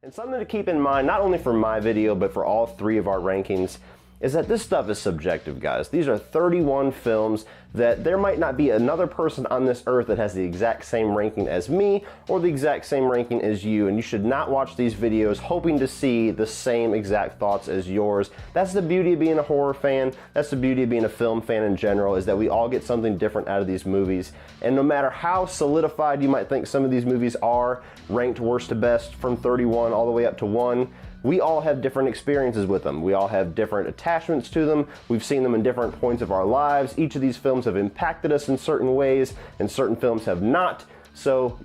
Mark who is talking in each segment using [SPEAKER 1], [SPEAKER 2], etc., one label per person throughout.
[SPEAKER 1] And something to keep in mind, not only for my video, but for all three of our rankings, is that this stuff is subjective, guys. These are 31 films that there might not be another person on this earth that has the exact same ranking as me or the exact same ranking as you, and you should not watch these videos hoping to see the same exact thoughts as yours. That's the beauty of being a horror fan. That's the beauty of being a film fan in general, is that we all get something different out of these movies. And no matter how solidified you might think some of these movies are, ranked worst to best from 31 all the way up to 1, we all have different experiences with them. We all have different attachments to them. We've seen them in different points of our lives. Each of these films have impacted us in certain ways, and certain films have not. So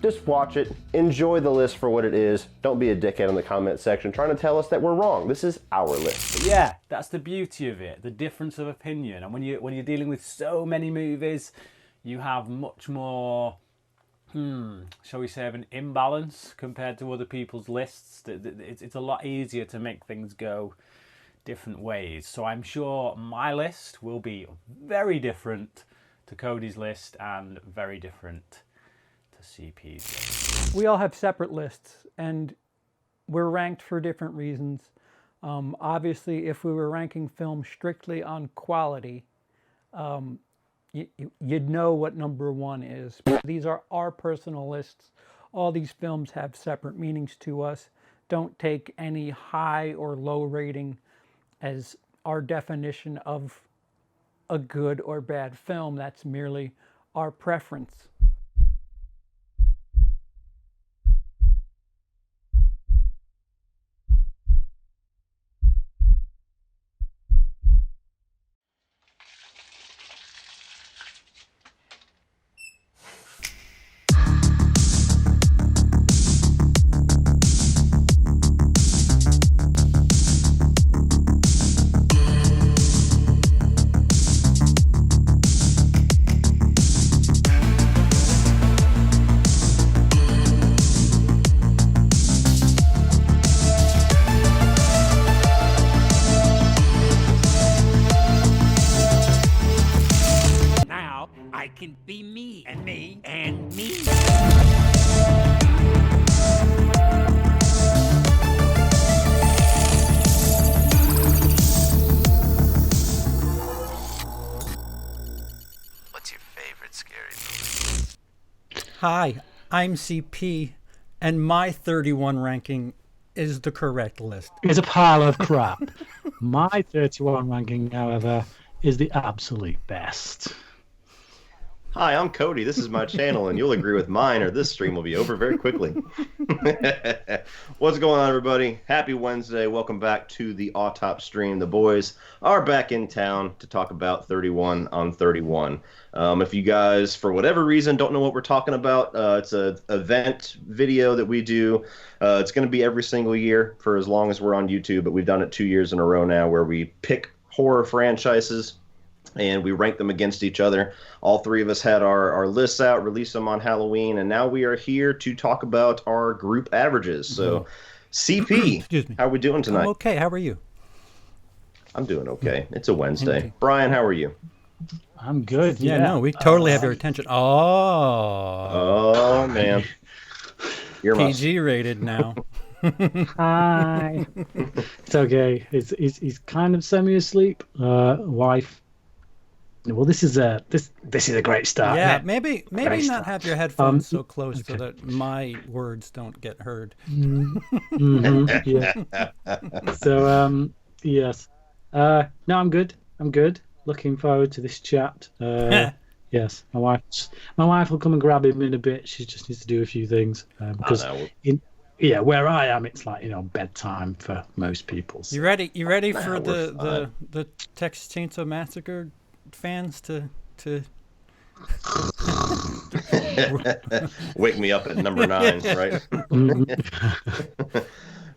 [SPEAKER 1] just watch it, enjoy the list for what it is. Don't be a dickhead in the comment section trying to tell us that we're wrong. This is our list.
[SPEAKER 2] Yeah, that's the beauty of it, the difference of opinion. And when you're dealing with so many movies, you have much more, shall we say, of an imbalance compared to other people's lists. It's a lot easier to make things go different ways. So I'm sure my list will be very different to Cody's list and very different to CP's list.
[SPEAKER 3] We all have separate lists, and we're ranked for different reasons. Obviously, if we were ranking films strictly on quality, you'd know what number one is. These are our personal lists. All these films have separate meanings to us. Don't take any high or low rating as our definition of a good or bad film. That's merely our preference. Hi, I'm CP, and my 31 ranking is the correct list.
[SPEAKER 4] It's a pile of crap. My 31 ranking, however, is the absolute best.
[SPEAKER 1] Hi, I'm Cody. This is my channel, and you'll agree with mine, or this stream will be over very quickly. What's going on, everybody? Happy Wednesday. Welcome back to the Autopstream. The boys are back in town to talk about 31 on 31. If you guys, for whatever reason, don't know what we're talking about, it's an event video that we do. It's going to be every single year for as long as we're on YouTube, but we've done it 2 years in a row now, where we pick horror franchises and we rank them against each other. All three of us had our lists out, released them on Halloween, and now we are here to talk about our group averages. So, CP,
[SPEAKER 3] Excuse me.
[SPEAKER 1] how are we doing tonight?
[SPEAKER 3] I'm okay. How are you?
[SPEAKER 1] I'm doing okay. It's a Wednesday. Okay. Brian, how are you?
[SPEAKER 4] I'm good.
[SPEAKER 3] Yeah, no, we totally have your attention.
[SPEAKER 1] Oh, man. You're
[SPEAKER 3] PG rated now.
[SPEAKER 4] Hi. It's okay. He's kind of semi-asleep. Wife. Well, this is a great start.
[SPEAKER 3] Yeah, maybe not have your headphones so close so that my words don't get heard.
[SPEAKER 4] Yeah. So yes. No, I'm good. Looking forward to this chat. Yes, my wife will come and grab him in a bit. She just needs to do a few things because where I am, it's like bedtime for most people. So.
[SPEAKER 3] You ready for the Texas Chainsaw Massacre fans to
[SPEAKER 1] wake me up at number 9, right?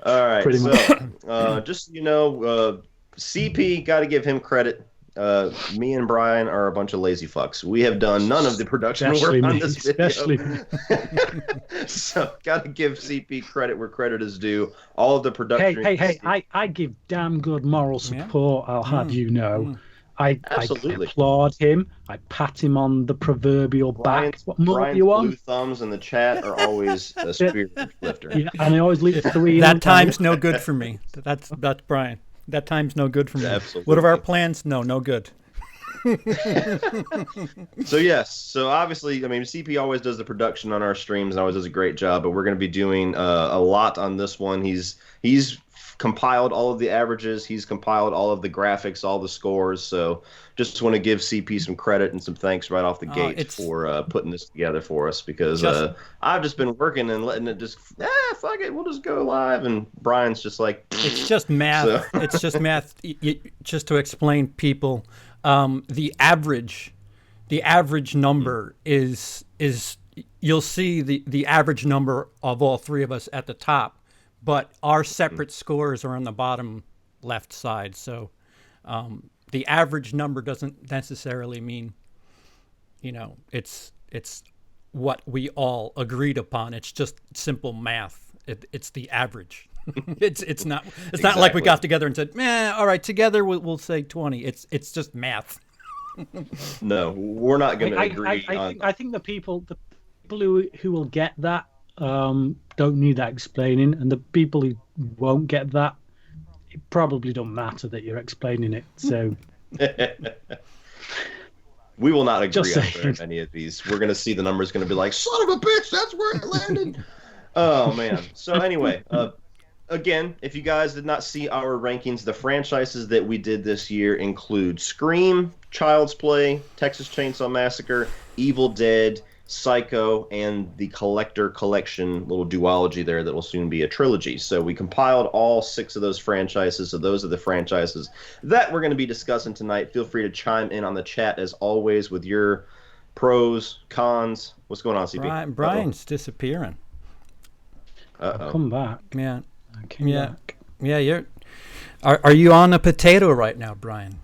[SPEAKER 1] All right.
[SPEAKER 4] Pretty much.
[SPEAKER 1] Just so you know, CP, got to give him credit. Me and Brian are a bunch of lazy fucks. We have done none of the production work on this video. So, got to give CP credit where credit is due. All of the production.
[SPEAKER 4] Hey! I give damn good moral support. I'll have you know. I
[SPEAKER 1] Absolutely.
[SPEAKER 4] applaud him. I pat him on the proverbial back. What more do
[SPEAKER 1] Brian's
[SPEAKER 4] you
[SPEAKER 1] blue
[SPEAKER 4] want?
[SPEAKER 1] thumbs in the chat are always a spirit lifter.
[SPEAKER 4] Yeah, and I always leave 3 in
[SPEAKER 3] That
[SPEAKER 4] the
[SPEAKER 3] time's
[SPEAKER 4] tank.
[SPEAKER 3] no good for me. That's Brian. That time's no good for me.
[SPEAKER 1] Absolutely.
[SPEAKER 3] What are our plans? No good.
[SPEAKER 1] So yes, so obviously, I mean, CP always does the production on our streams and always does a great job. But we're going to be doing a lot on this one. He's compiled all of the averages. He's compiled all of the graphics, all the scores. So just want to give CP some credit and some thanks right off the gate for putting this together for us, because I've just been working and letting it just fuck it, we'll just go live. And Brian's just like,
[SPEAKER 3] it's just math.
[SPEAKER 1] So.
[SPEAKER 3] It's just math. Just to explain people. The average number is you'll see the average number of all three of us at the top, but our separate scores are on the bottom left side. So the average number doesn't necessarily mean, it's what we all agreed upon. It's just simple math. It's the average. It's not like we got together and said, all right, together we'll say 20. It's just math.
[SPEAKER 1] No, we're not going to agree on.
[SPEAKER 4] I think the people who will get that don't need that explaining, and the people who won't get that, it probably don't matter that you're explaining it. So
[SPEAKER 1] we will not agree on any of these. We're going to see the numbers going to be like, son of a bitch, that's where it landed. Oh man. So anyway, again, if you guys did not see our rankings, the franchises that we did this year include Scream, Child's Play, Texas Chainsaw Massacre, Evil Dead, Psycho, and the Collector Collection little duology there that will soon be a trilogy. So we compiled all 6 of those franchises. So those are the franchises that we're going to be discussing tonight. Feel free to chime in on the chat as always with your pros, cons. What's going on, CP?
[SPEAKER 3] Brian's disappearing.
[SPEAKER 4] I'll come back.
[SPEAKER 3] Yeah.
[SPEAKER 4] Back.
[SPEAKER 3] Yeah. Are you on a potato right now, Brian?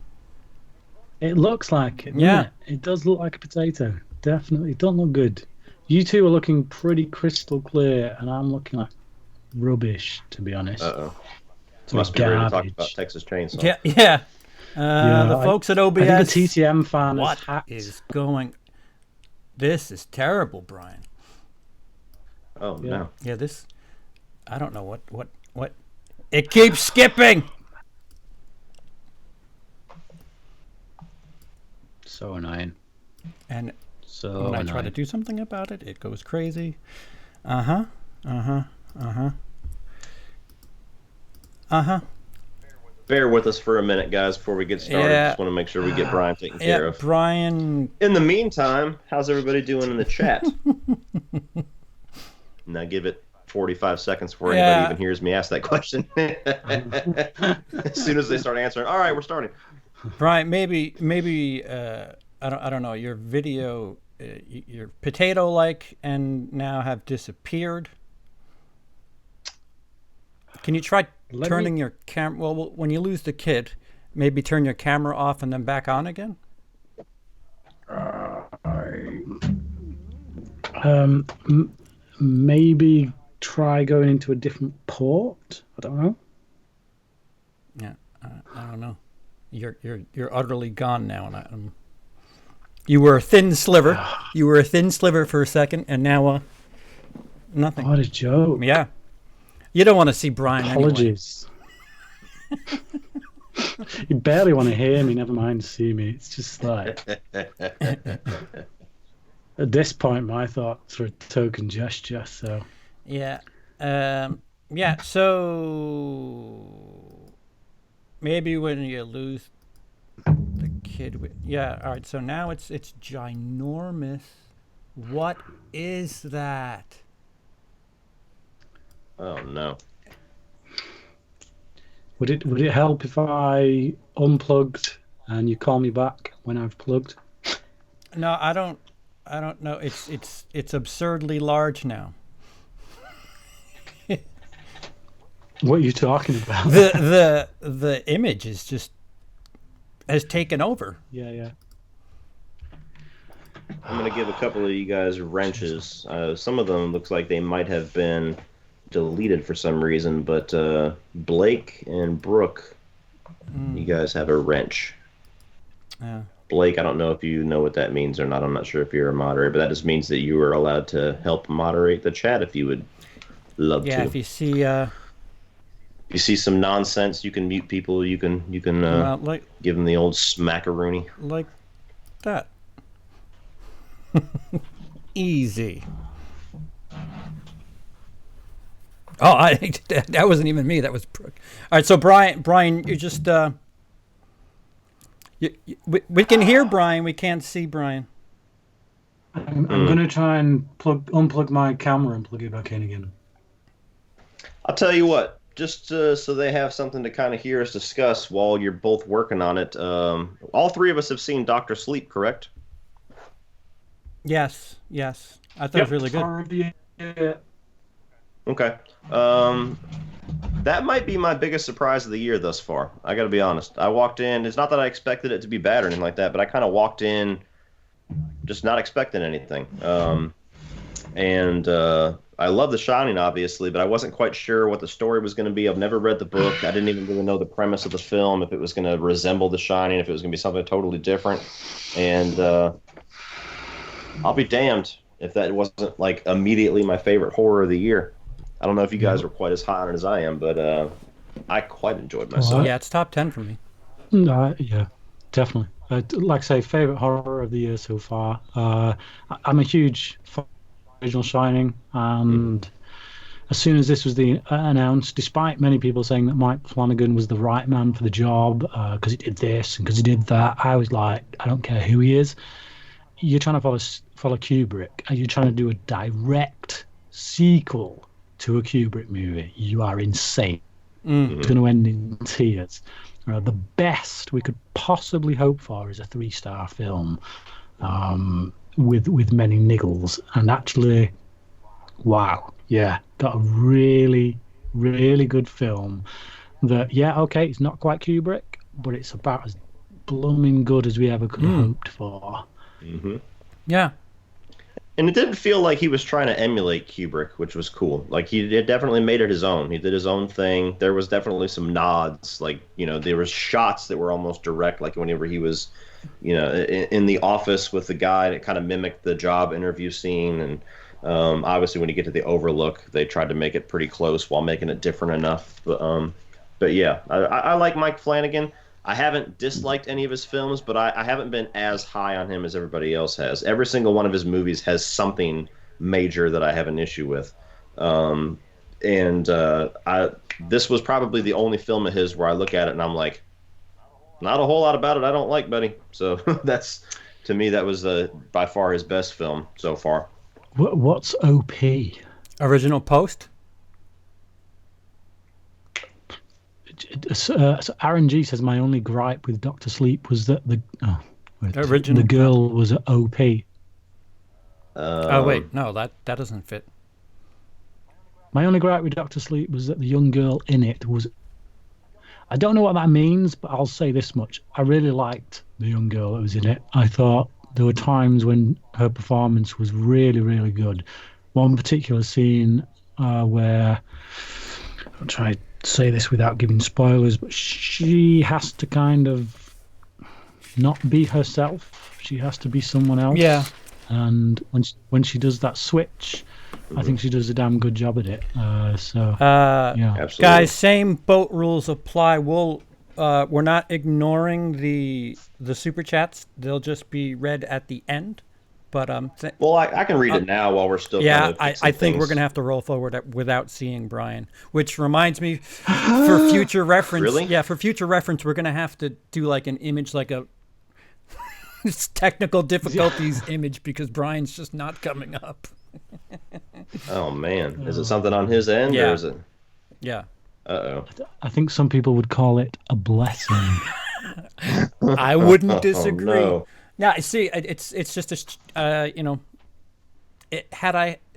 [SPEAKER 4] It looks like it.
[SPEAKER 3] Yeah,
[SPEAKER 4] it does look like a potato. Definitely, it don't look good. You two are looking pretty crystal clear, and I'm looking like rubbish, to be honest.
[SPEAKER 1] Must be ready to talk about Texas Chainsaw.
[SPEAKER 3] Yeah. The folks at OBS.
[SPEAKER 4] I think the TCM fan
[SPEAKER 3] is going? This is terrible, Brian.
[SPEAKER 1] Oh no.
[SPEAKER 3] Yeah, this. I don't know what. It keeps skipping.
[SPEAKER 4] So annoying.
[SPEAKER 3] And when I try to do something about it, it goes crazy. Bear
[SPEAKER 1] with us for a minute, guys, before we get started. Just want to make sure we get Brian taken care of.
[SPEAKER 3] Brian.
[SPEAKER 1] In the meantime, how's everybody doing in the chat? Now give it 45 seconds before anybody even hears me ask that question. As soon as they start answering, all right, we're starting.
[SPEAKER 3] Brian, maybe I don't know, your video, you're potato-like and now have disappeared. Can you try turning your camera? Well, when you lose the kid, maybe turn your camera off and then back on again.
[SPEAKER 4] Maybe try going into a different port. I don't know.
[SPEAKER 3] Yeah, I don't know. You're utterly gone now, and you were a thin sliver. You were a thin sliver for a second, and now nothing.
[SPEAKER 4] What a joke!
[SPEAKER 3] Yeah, you don't want to see Brian.
[SPEAKER 4] Apologies. Anyway. You barely want to hear me. Never mind see me. It's just like at this point, my thoughts are a token gesture. So
[SPEAKER 3] yeah. So. Maybe when you lose the kid. All right. So now it's ginormous. What is that?
[SPEAKER 1] Oh no.
[SPEAKER 4] Would it help if I unplugged and you call me back when I've plugged?
[SPEAKER 3] No, I don't know. It's absurdly large now.
[SPEAKER 4] What are you talking about?
[SPEAKER 3] The image is just has taken over.
[SPEAKER 4] Yeah.
[SPEAKER 1] I'm gonna give a couple of you guys wrenches. Some of them looks like they might have been deleted for some reason, but Blake and Brooke, you guys have a wrench.
[SPEAKER 2] Yeah.
[SPEAKER 1] Blake, I don't know if you know what that means or not. I'm not sure if you're a moderator, but that just means that you are allowed to help moderate the chat if you would love to.
[SPEAKER 3] Yeah, if you see
[SPEAKER 1] If you see some nonsense, you can mute people. You can
[SPEAKER 3] like
[SPEAKER 1] give them the old smackaroony.
[SPEAKER 3] like that. Easy. Oh, that wasn't even me. That was Brooke. All right, so Brian, you just we can hear Brian. We can't see Brian.
[SPEAKER 4] I'm going to try and unplug my camera and plug it back in again.
[SPEAKER 1] I'll tell you what, just so they have something to kind of hear us discuss while you're both working on it. All three of us have seen Dr. Sleep, correct?
[SPEAKER 3] Yes. I thought it was really good.
[SPEAKER 4] Yeah.
[SPEAKER 1] Okay. That might be my biggest surprise of the year thus far. I got to be honest. I walked in. It's not that I expected it to be bad or anything like that, but I kind of walked in just not expecting anything. I love The Shining, obviously, but I wasn't quite sure what the story was going to be. I've never read the book. I didn't even really know the premise of the film, if it was going to resemble The Shining, if it was going to be something totally different. And I'll be damned if that wasn't like immediately my favorite horror of the year. I don't know if you guys were quite as high on it as I am, but I quite enjoyed myself.
[SPEAKER 3] Yeah, it's top 10 for me.
[SPEAKER 4] Yeah, definitely. Like I say, favorite horror of the year so far. I'm a huge fan of the original Shining, and as soon as this was announced, despite many people saying that Mike Flanagan was the right man for the job because he did this and because he did that, I was like, I don't care who he is. You're trying to follow Kubrick, and you're trying to do a direct sequel to a Kubrick movie. You are insane. It's going to end in tears. The best we could possibly hope for is a 3-star film with many niggles. And actually, wow, yeah, got a really, really good film that, yeah, okay, it's not quite Kubrick, but it's about as blooming good as we ever could have hoped for.
[SPEAKER 1] Mm-hmm.
[SPEAKER 3] Yeah.
[SPEAKER 1] And it didn't feel like he was trying to emulate Kubrick, which was cool. Like, he definitely made it his own. He did his own thing. There was definitely some nods. Like, there was shots that were almost direct, like whenever he was, in the office with the guy, that kind of mimicked the job interview scene. And obviously when you get to the Overlook, they tried to make it pretty close while making it different enough. But yeah, I like Mike Flanagan. I haven't disliked any of his films, but I haven't been as high on him as everybody else has. Every single one of his movies has something major that I have an issue with. This was probably the only film of his where I look at it and I'm like, not a whole lot about it I don't like, buddy. So to me, that was by far his best film so far.
[SPEAKER 4] What's OP?
[SPEAKER 3] Original Post?
[SPEAKER 4] So Aaron G says my only gripe with Dr. Sleep was that the girl was OP.
[SPEAKER 3] Oh wait, no, that doesn't fit.
[SPEAKER 4] My only gripe with Dr. Sleep was that the young girl in it was. I don't know what that means, but I'll say this much: I really liked the young girl that was in it. I thought there were times when her performance was really, really good. One particular scene where I'll try. Say this without giving spoilers, but she has to kind of not be herself. She has to be someone else.
[SPEAKER 3] Yeah.
[SPEAKER 4] And when she does that switch, I think she does a damn good job at it. Yeah.
[SPEAKER 1] Absolutely.
[SPEAKER 3] Guys, same boat rules apply. We're not ignoring the super chats. They'll just be read at the end. But
[SPEAKER 1] well, I can read it now while we're still.
[SPEAKER 3] Yeah,
[SPEAKER 1] kind of
[SPEAKER 3] I think we're gonna have to roll forward without seeing Brian, which reminds me, for future reference.
[SPEAKER 1] Really?
[SPEAKER 3] Yeah, for future reference, we're gonna have to do like an image, like a it's technical difficulties image because Brian's just not coming up.
[SPEAKER 1] Oh man, is it something on his end
[SPEAKER 3] Yeah.
[SPEAKER 1] or is it?
[SPEAKER 3] Yeah.
[SPEAKER 1] Uh-oh.
[SPEAKER 4] I think some people would call it a blessing.
[SPEAKER 3] I wouldn't disagree.
[SPEAKER 1] No.
[SPEAKER 3] Yeah, see, it's just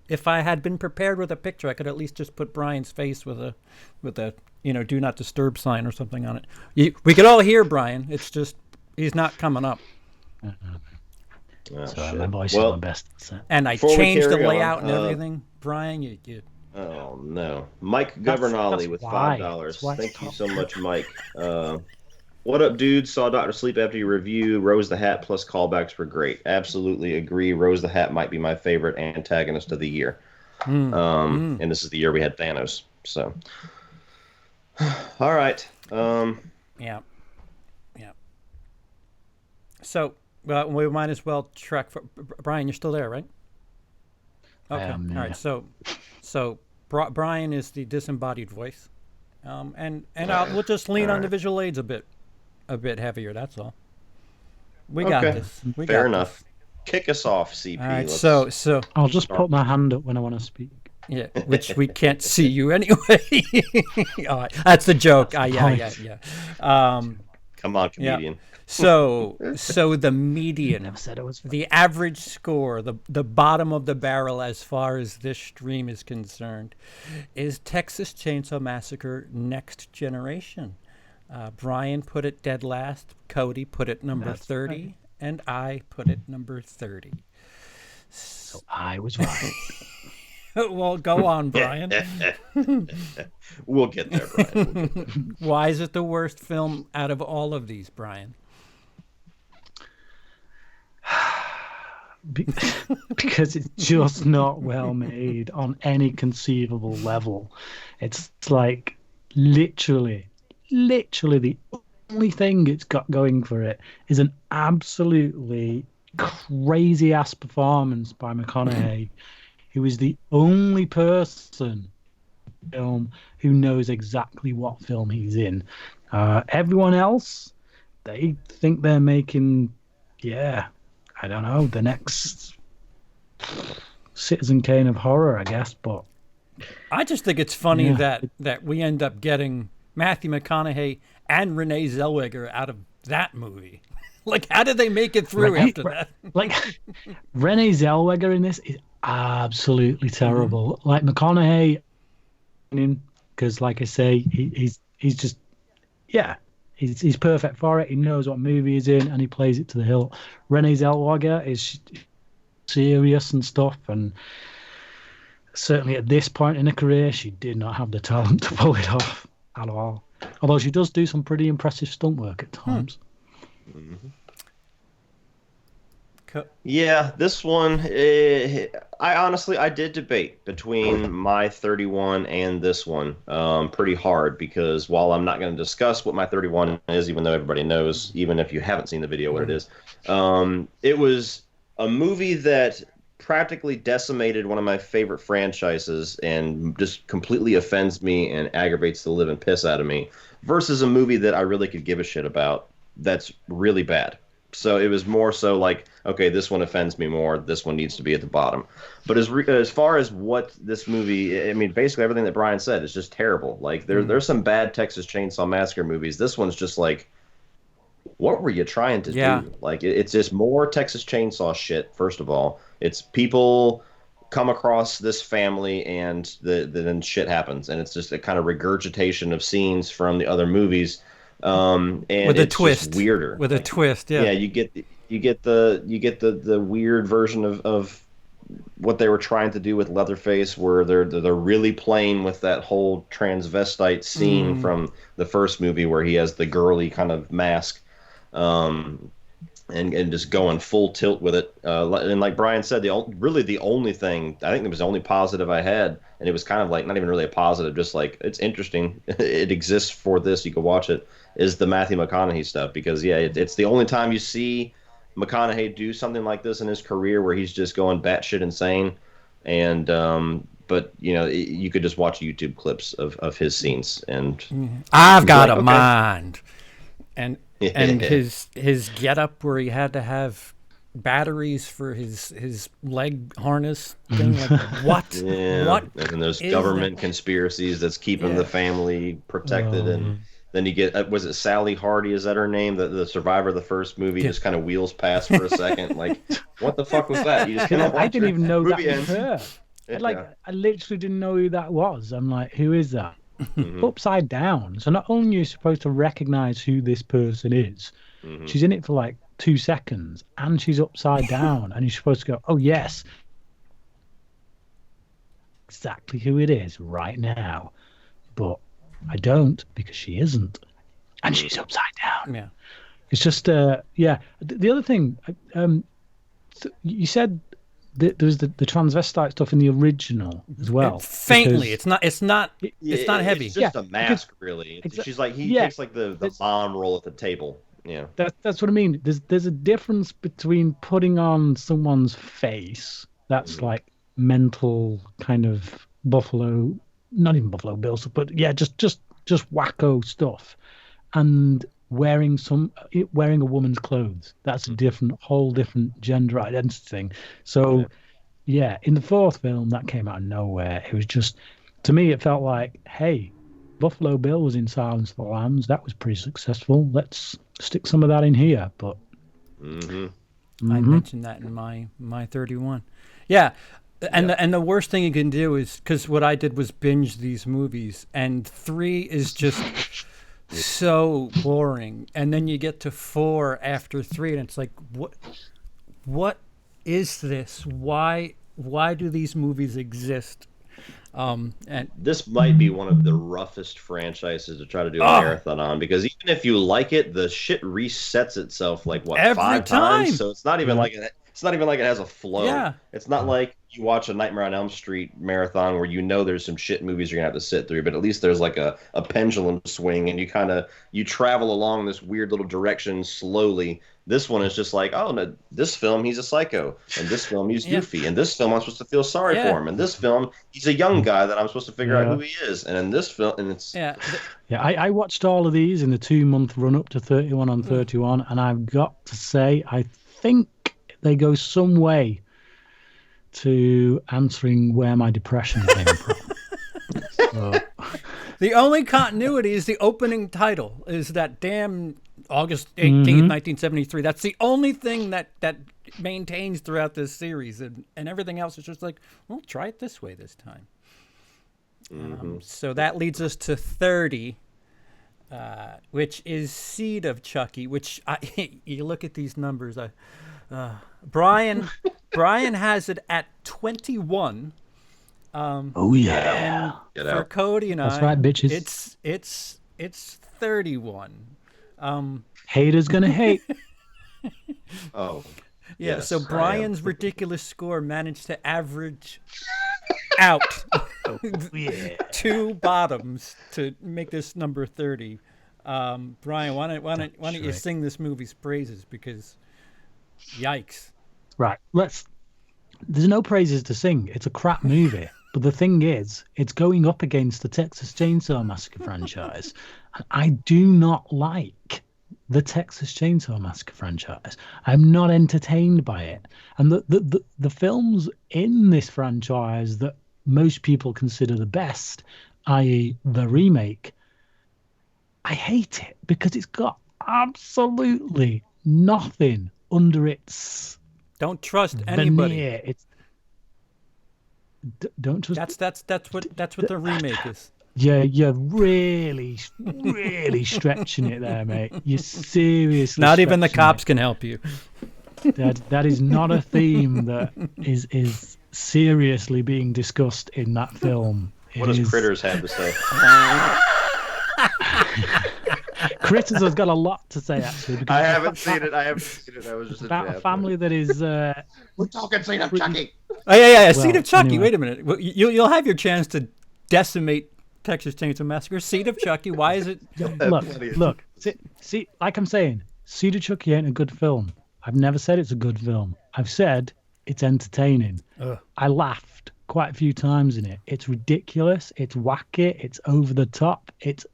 [SPEAKER 3] if I had been prepared with a picture, I could at least just put Brian's face with a do not disturb sign or something on it. We could all hear Brian. It's just he's not coming up.
[SPEAKER 4] So my voice is my best.
[SPEAKER 3] And I
[SPEAKER 1] Before we
[SPEAKER 3] changed the
[SPEAKER 1] carry
[SPEAKER 3] layout
[SPEAKER 1] on,
[SPEAKER 3] and everything. Brian, you.
[SPEAKER 1] Oh no, Mike Governale with
[SPEAKER 4] why.
[SPEAKER 1] $5.
[SPEAKER 4] That's why
[SPEAKER 1] Thank you so much, Mike. What up, dude? Saw Dr. Sleep after your review. Rose the Hat plus callbacks were great. Absolutely agree. Rose the Hat might be my favorite antagonist of the year. And this is the year we had Thanos. So, all right.
[SPEAKER 3] Yeah. So we might as well track for Brian. You're still there, right? Okay.
[SPEAKER 4] I am,
[SPEAKER 3] All right. So Brian is the disembodied voice, and we'll just lean on the visual aids a bit heavier. That's all. We got this.
[SPEAKER 1] Fair enough. Kick us off, CP.
[SPEAKER 3] All right. So
[SPEAKER 4] I'll just put my hand up when I want to speak.
[SPEAKER 3] Yeah, which we can't see you anyway. All right, that's the joke. Yeah.
[SPEAKER 1] Come on, comedian.
[SPEAKER 3] Yeah. So the median,
[SPEAKER 4] Never said it was
[SPEAKER 3] the average score, the bottom of the barrel as far as this stream is concerned, is Texas Chainsaw Massacre Next Generation. Brian put it dead last. Cody put it number 30, right. And I put it number 30.
[SPEAKER 4] So I was right.
[SPEAKER 3] Well, go on, Brian.
[SPEAKER 1] We'll get there, Brian.
[SPEAKER 3] Why is it the worst film out of all of these, Brian?
[SPEAKER 4] Because it's just not well made on any conceivable level. It's like literally the only thing it's got going for it is an absolutely crazy ass performance by Mcconaughey, who is the only person in the film who knows exactly what film he's in. Everyone else, they think they're making, I don't know, the next Citizen Kane of horror, I guess. But
[SPEAKER 3] I just think it's funny that we end up getting Matthew McConaughey and Renee Zellweger out of that movie. Like, how did they make it through after that?
[SPEAKER 4] Like, Renee Zellweger in this is absolutely terrible. Like, McConaughey, because, like I say, he's just, he's perfect for it. He knows what movie he's in, and he plays it to the hilt. Renee Zellweger is serious and stuff, and certainly at this point in her career, she did not have the talent to pull it off at all. Although she does do some pretty impressive stunt work at times.
[SPEAKER 1] Yeah, this one, I did debate between my 31 and this one pretty hard, because while I'm not going to discuss what my 31 is, even though everybody knows, even if you haven't seen the video, what it is, it was a movie that practically decimated one of my favorite franchises and just completely offends me and aggravates the living piss out of me, versus a movie that I really could give a shit about that's really bad. So it was more so like, okay, this one offends me more. This one needs to be at the bottom. But as far as what this movie, I mean, basically everything that Brian said is just terrible. Like there's some bad Texas Chainsaw Massacre movies. This one's just like, what were you trying to do? Like it's just more Texas Chainsaw shit. First of all, it's people come across this family and then shit happens, and it's just a kind of regurgitation of scenes from the other movies. And
[SPEAKER 3] with a twist,
[SPEAKER 1] weirder.
[SPEAKER 3] With a twist, yeah.
[SPEAKER 1] Yeah, you get the weird version of what they were trying to do with Leatherface, where they're really playing with that whole transvestite scene from the first movie, where he has the girly kind of mask, and just going full tilt with it. And like Brian said, the only thing, I think it was the only positive I had, and it was kind of like not even really a positive, just like it's interesting. It exists for this. You can watch it. Is the Matthew McConaughey stuff, because it's the only time you see McConaughey do something like this in his career, where he's just going batshit insane. And but you could just watch YouTube clips of his scenes, and
[SPEAKER 3] I've got a mind, and his getup where he had to have batteries for his leg harness thing, like what? What?
[SPEAKER 1] And those government conspiracies that's keeping the family protected, and then you get, was it Sally Hardy? Is that her name? The survivor of the first movie just kind of wheels past for a second. Like, what the fuck was that? You just
[SPEAKER 4] I didn't even know that was her. I literally didn't know who that was. I'm like, who is that? Upside down. So not only are you supposed to recognize who this person is, she's in it for like 2 seconds, and she's upside down, and you're supposed to go, oh yes, exactly who it is right now. But I don't, because she isn't. and she's upside down.
[SPEAKER 2] Yeah.
[SPEAKER 4] It's just, yeah. The other thing, you said that there was the transvestite stuff in the original as well.
[SPEAKER 2] Faintly, it's not heavy.
[SPEAKER 1] It's just a mask, really. She's like he takes like the mom role at the table. Yeah,
[SPEAKER 4] that's what I mean. There's a difference between putting on someone's face that's like mental kind of Buffalo, not even Buffalo Bill, but yeah, just wacko stuff, and wearing a woman's clothes. That's a whole different gender identity thing. So yeah, in the fourth film that came out of nowhere. It was just, to me, it felt like, hey, Buffalo Bill was in Silence of the Lambs. That was pretty successful. Let's stick some of that in here. But
[SPEAKER 2] I mentioned that in my 31. Yeah. And the worst thing you can do is, because what I did was binge these movies, and 3 is just so boring, and then you get to 4 after 3, and it's like, what is this? Why do these movies exist? And
[SPEAKER 1] this might be one of the roughest franchises to try to do a marathon on, because even if you like it, the shit resets itself like
[SPEAKER 2] every
[SPEAKER 1] 5
[SPEAKER 2] time.
[SPEAKER 1] times. So it's not even like it has a flow.
[SPEAKER 2] Yeah.
[SPEAKER 1] It's not like you watch a Nightmare on Elm Street marathon where you know there's some shit movies you're gonna have to sit through, but at least there's like a pendulum swing, and you travel along this weird little direction slowly. This one is just like, oh no, this film he's a psycho, and this film he's goofy, and this film I'm supposed to feel sorry for him, and this film he's a young guy that I'm supposed to figure out who he is, and in this film, and it's
[SPEAKER 4] I watched all of these in the 2-month run up to 31 on 31, and I've got to say, I think they go some way to answering where my depression came from.
[SPEAKER 2] The only continuity is the opening title, is that damn August 18th, 1973. That's the only thing that maintains throughout this series, and everything else is just like, well, try it this way this time. So that leads us to 30, which is Seed of Chucky, which you look at these numbers. Brian has it at 21.
[SPEAKER 4] Oh yeah.
[SPEAKER 2] And for Cody and
[SPEAKER 4] That's right, bitches.
[SPEAKER 2] It's 31.
[SPEAKER 4] Haters gonna hate.
[SPEAKER 1] oh
[SPEAKER 2] yeah.
[SPEAKER 1] Yes,
[SPEAKER 2] so Brian's ridiculous score managed to average out 2 bottoms to make this number 30. Brian, why don't you sing this movie's praises, because yikes.
[SPEAKER 4] Right. There's no praises to sing. It's a crap movie. But the thing is, it's going up against the Texas Chainsaw Massacre franchise. And I do not like the Texas Chainsaw Massacre franchise. I'm not entertained by it. And the films in this franchise that most people consider the best, i.e. the remake, I hate it because it's got absolutely nothing under its
[SPEAKER 2] don't trust anybody.
[SPEAKER 4] Veneer. Don't trust.
[SPEAKER 2] That's what the remake is.
[SPEAKER 4] Yeah, you're really stretching it there, mate. You're seriously.
[SPEAKER 2] Not even the cops can help you.
[SPEAKER 4] That is not a theme that is seriously being discussed in that film.
[SPEAKER 1] What does Critters have to say?
[SPEAKER 4] Critters has got a lot to say, actually.
[SPEAKER 1] I haven't seen it. I was just
[SPEAKER 4] about a family that is.
[SPEAKER 1] We're talking Seed of Chucky.
[SPEAKER 2] Oh yeah. Seed of Chucky.
[SPEAKER 4] Anyway.
[SPEAKER 2] Wait a minute. You'll have your chance to decimate Texas Chainsaw Massacre. Seed of Chucky. Why is it?
[SPEAKER 4] Look. See, like I'm saying, Seed of Chucky ain't a good film. I've never said it's a good film. I've said it's entertaining. I laughed quite a few times in it. It's ridiculous. It's wacky. It's over the top. It's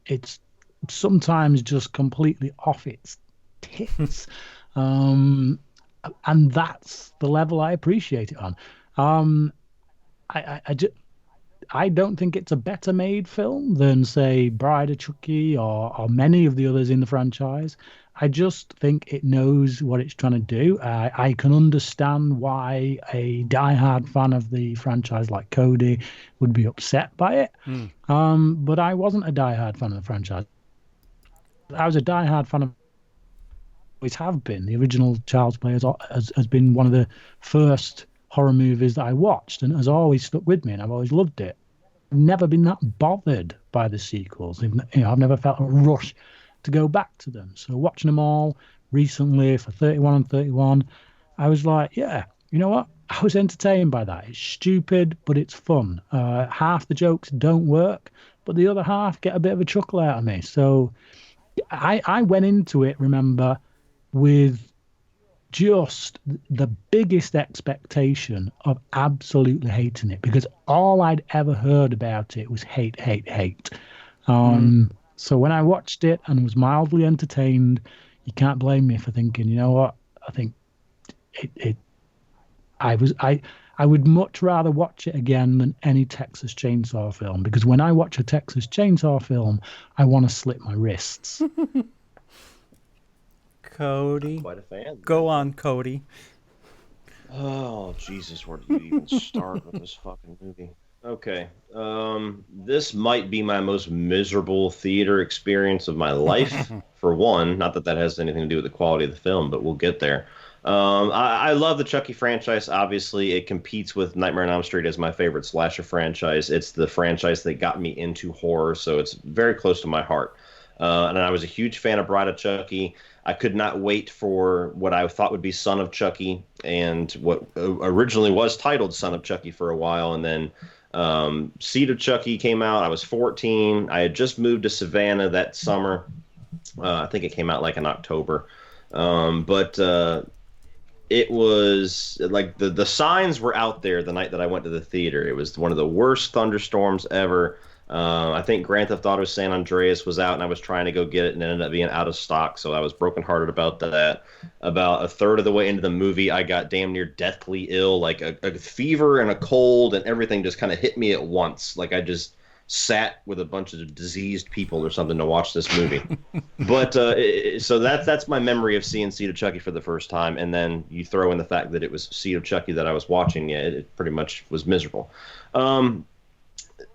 [SPEAKER 4] sometimes just completely off its tits. And that's the level I appreciate it on. I don't think it's a better made film than, say, Bride of Chucky or many of the others in the franchise. I just think it knows what it's trying to do. I can understand why a diehard fan of the franchise like Cody would be upset by it. But I wasn't a diehard fan of the franchise. I was a diehard fan of, always have been. The original Child's Play has been one of the first horror movies that I watched, and has always stuck with me, and I've always loved it. I've never been that bothered by the sequels. I've never felt a rush to go back to them. So watching them all recently for 31 and 31, I was like, yeah, you know what? I was entertained by that. It's stupid, but it's fun. Half the jokes don't work, but the other half get a bit of a chuckle out of me. So I went into it, remember, with just the biggest expectation of absolutely hating it, because all I'd ever heard about it was hate, hate, hate. So when I watched it and was mildly entertained, you can't blame me for thinking, you know what? I think I would much rather watch it again than any Texas Chainsaw film, because when I watch a Texas Chainsaw film, I want to slit my wrists.
[SPEAKER 2] Cody.
[SPEAKER 1] Quite a fan.
[SPEAKER 2] Go on, Cody.
[SPEAKER 1] Oh, Jesus, where do you even start with this fucking movie? Okay. This might be my most miserable theater experience of my life, for one. Not that that has anything to do with the quality of the film, but we'll get there. I love the Chucky franchise. Obviously, it competes with Nightmare on Elm Street as my favorite slasher franchise. It's the franchise that got me into horror, so it's very close to my heart. And I was a huge fan of Bride of Chucky. I could not wait for what I thought would be Son of Chucky, and what originally was titled Son of Chucky for a while, and then Seed of Chucky came out. I was 14. I had just moved to Savannah that summer. I think it came out like in October. But it was like the signs were out there the night that I went to the theater. It was one of the worst thunderstorms ever. I think Grand Theft Auto San Andreas was out, and I was trying to go get it, and it ended up being out of stock, so I was brokenhearted about that. About a third of the way into the movie, I got damn near deathly ill, like a fever and a cold, and everything just kind of hit me at once. Like I just sat with a bunch of diseased people or something to watch this movie. But so that's my memory of seeing Seed of Chucky for the first time, and then you throw in the fact that it was Seed of Chucky that I was watching. Yeah, it pretty much was miserable.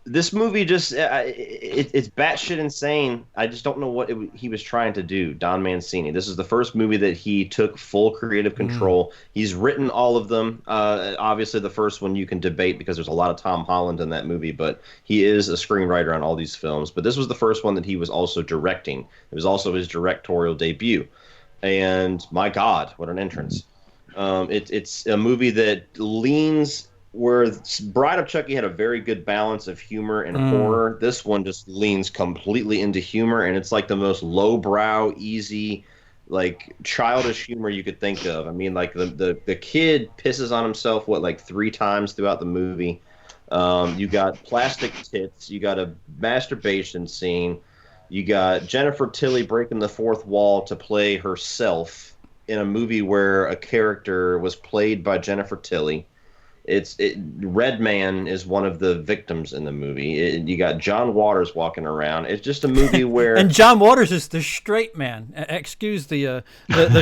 [SPEAKER 1] This movie just, it's batshit insane. I just don't know what he was trying to do, Don Mancini. This is the first movie that he took full creative control. He's written all of them. Obviously, the first one you can debate because there's a lot of Tom Holland in that movie, but he is a screenwriter on all these films. But this was the first one that he was also directing. It was also his directorial debut. And my God, what an entrance. It's a movie that leans... Where Bride of Chucky had a very good balance of humor and horror, this one just leans completely into humor, and it's like the most lowbrow, easy, like childish humor you could think of. I mean, like the kid pisses on himself like 3 times throughout the movie. You got plastic tits, you got a masturbation scene, you got Jennifer Tilly breaking the fourth wall to play herself in a movie where a character was played by Jennifer Tilly. Red Man is one of the victims in the movie. You got John Waters walking around. It's just a movie where...
[SPEAKER 2] And John Waters is the straight man. Excuse the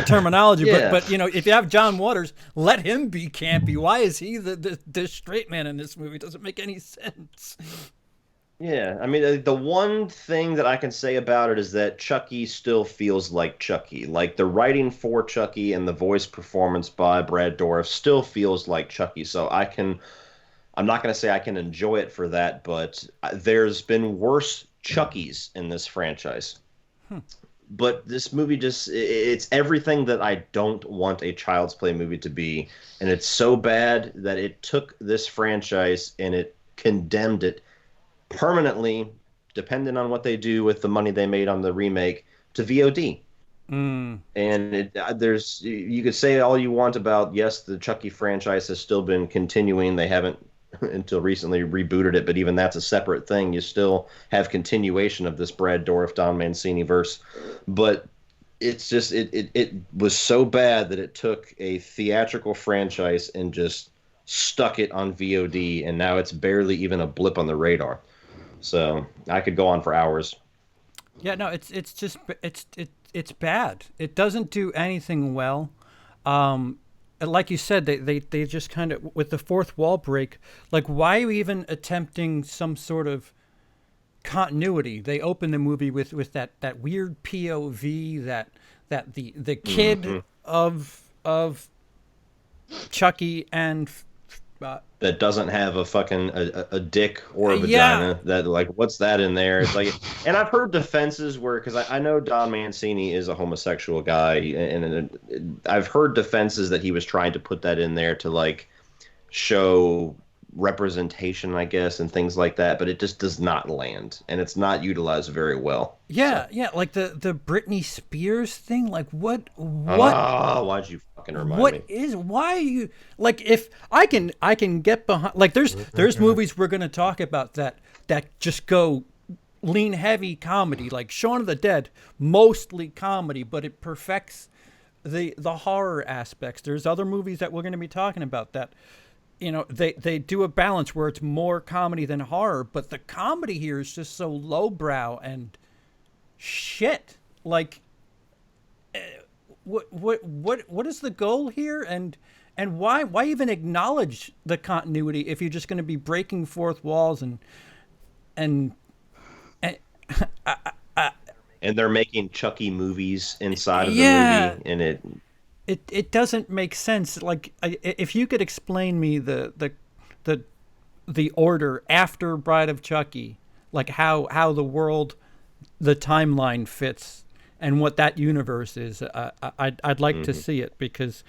[SPEAKER 2] terminology,
[SPEAKER 1] yeah.
[SPEAKER 2] but you know, if you have John Waters, let him be campy. Why is he the straight man in this movie? It doesn't make any sense.
[SPEAKER 1] Yeah, I mean, the one thing that I can say about it is that Chucky still feels like Chucky. Like, the writing for Chucky and the voice performance by Brad Dourif still feels like Chucky. So I'm not going to say I can enjoy it for that, but there's been worse Chuckies in this franchise. But this movie it's everything that I don't want a Child's Play movie to be. And it's so bad that it took this franchise and it condemned it permanently, depending on what they do with the money they made on the remake, to VOD. And you could say all you want about, yes, the Chucky franchise has still been continuing. They haven't until recently rebooted it, but even that's a separate thing. You still have continuation of this Brad Dourif, Don Mancini verse. But it's just it was so bad that it took a theatrical franchise and just stuck it on VOD, and now it's barely even a blip on the radar. So I could go on for hours.
[SPEAKER 2] Yeah, no, it's it's bad. It doesn't do anything well. Like you said, they just kind of, with the fourth wall break, like, why are you even attempting some sort of continuity? They open the movie with that weird POV that the kid of Chucky and
[SPEAKER 1] that doesn't have a fucking a dick or a
[SPEAKER 2] Yeah.
[SPEAKER 1] vagina. That like, what's that in there? It's like, and I've heard defenses where, because I know Don Mancini is a homosexual guy, and I've heard defenses that he was trying to put that in there to like show representation, I guess, and things like that, but it just does not land, and it's not utilized very well.
[SPEAKER 5] Yeah, yeah, like the Britney Spears thing. Like what?
[SPEAKER 1] Oh, why'd you fucking remind me?
[SPEAKER 5] Why are you like? If I can get behind. Like there's movies we're gonna talk about that just go lean heavy comedy, like Shaun of the Dead, mostly comedy, but it perfects the horror aspects. There's other movies that we're gonna be talking about that. You know, they do a balance where it's more comedy than horror, but the comedy here is just so lowbrow and shit. Like, what is the goal here, and why even acknowledge the continuity if you're just going to be breaking fourth walls and
[SPEAKER 1] And they're making Chucky movies inside of the movie, and
[SPEAKER 5] it doesn't make sense. Like, if you could explain me the order after Bride of Chucky, like how the world, the timeline fits, and what that universe is, I'd like to see it, because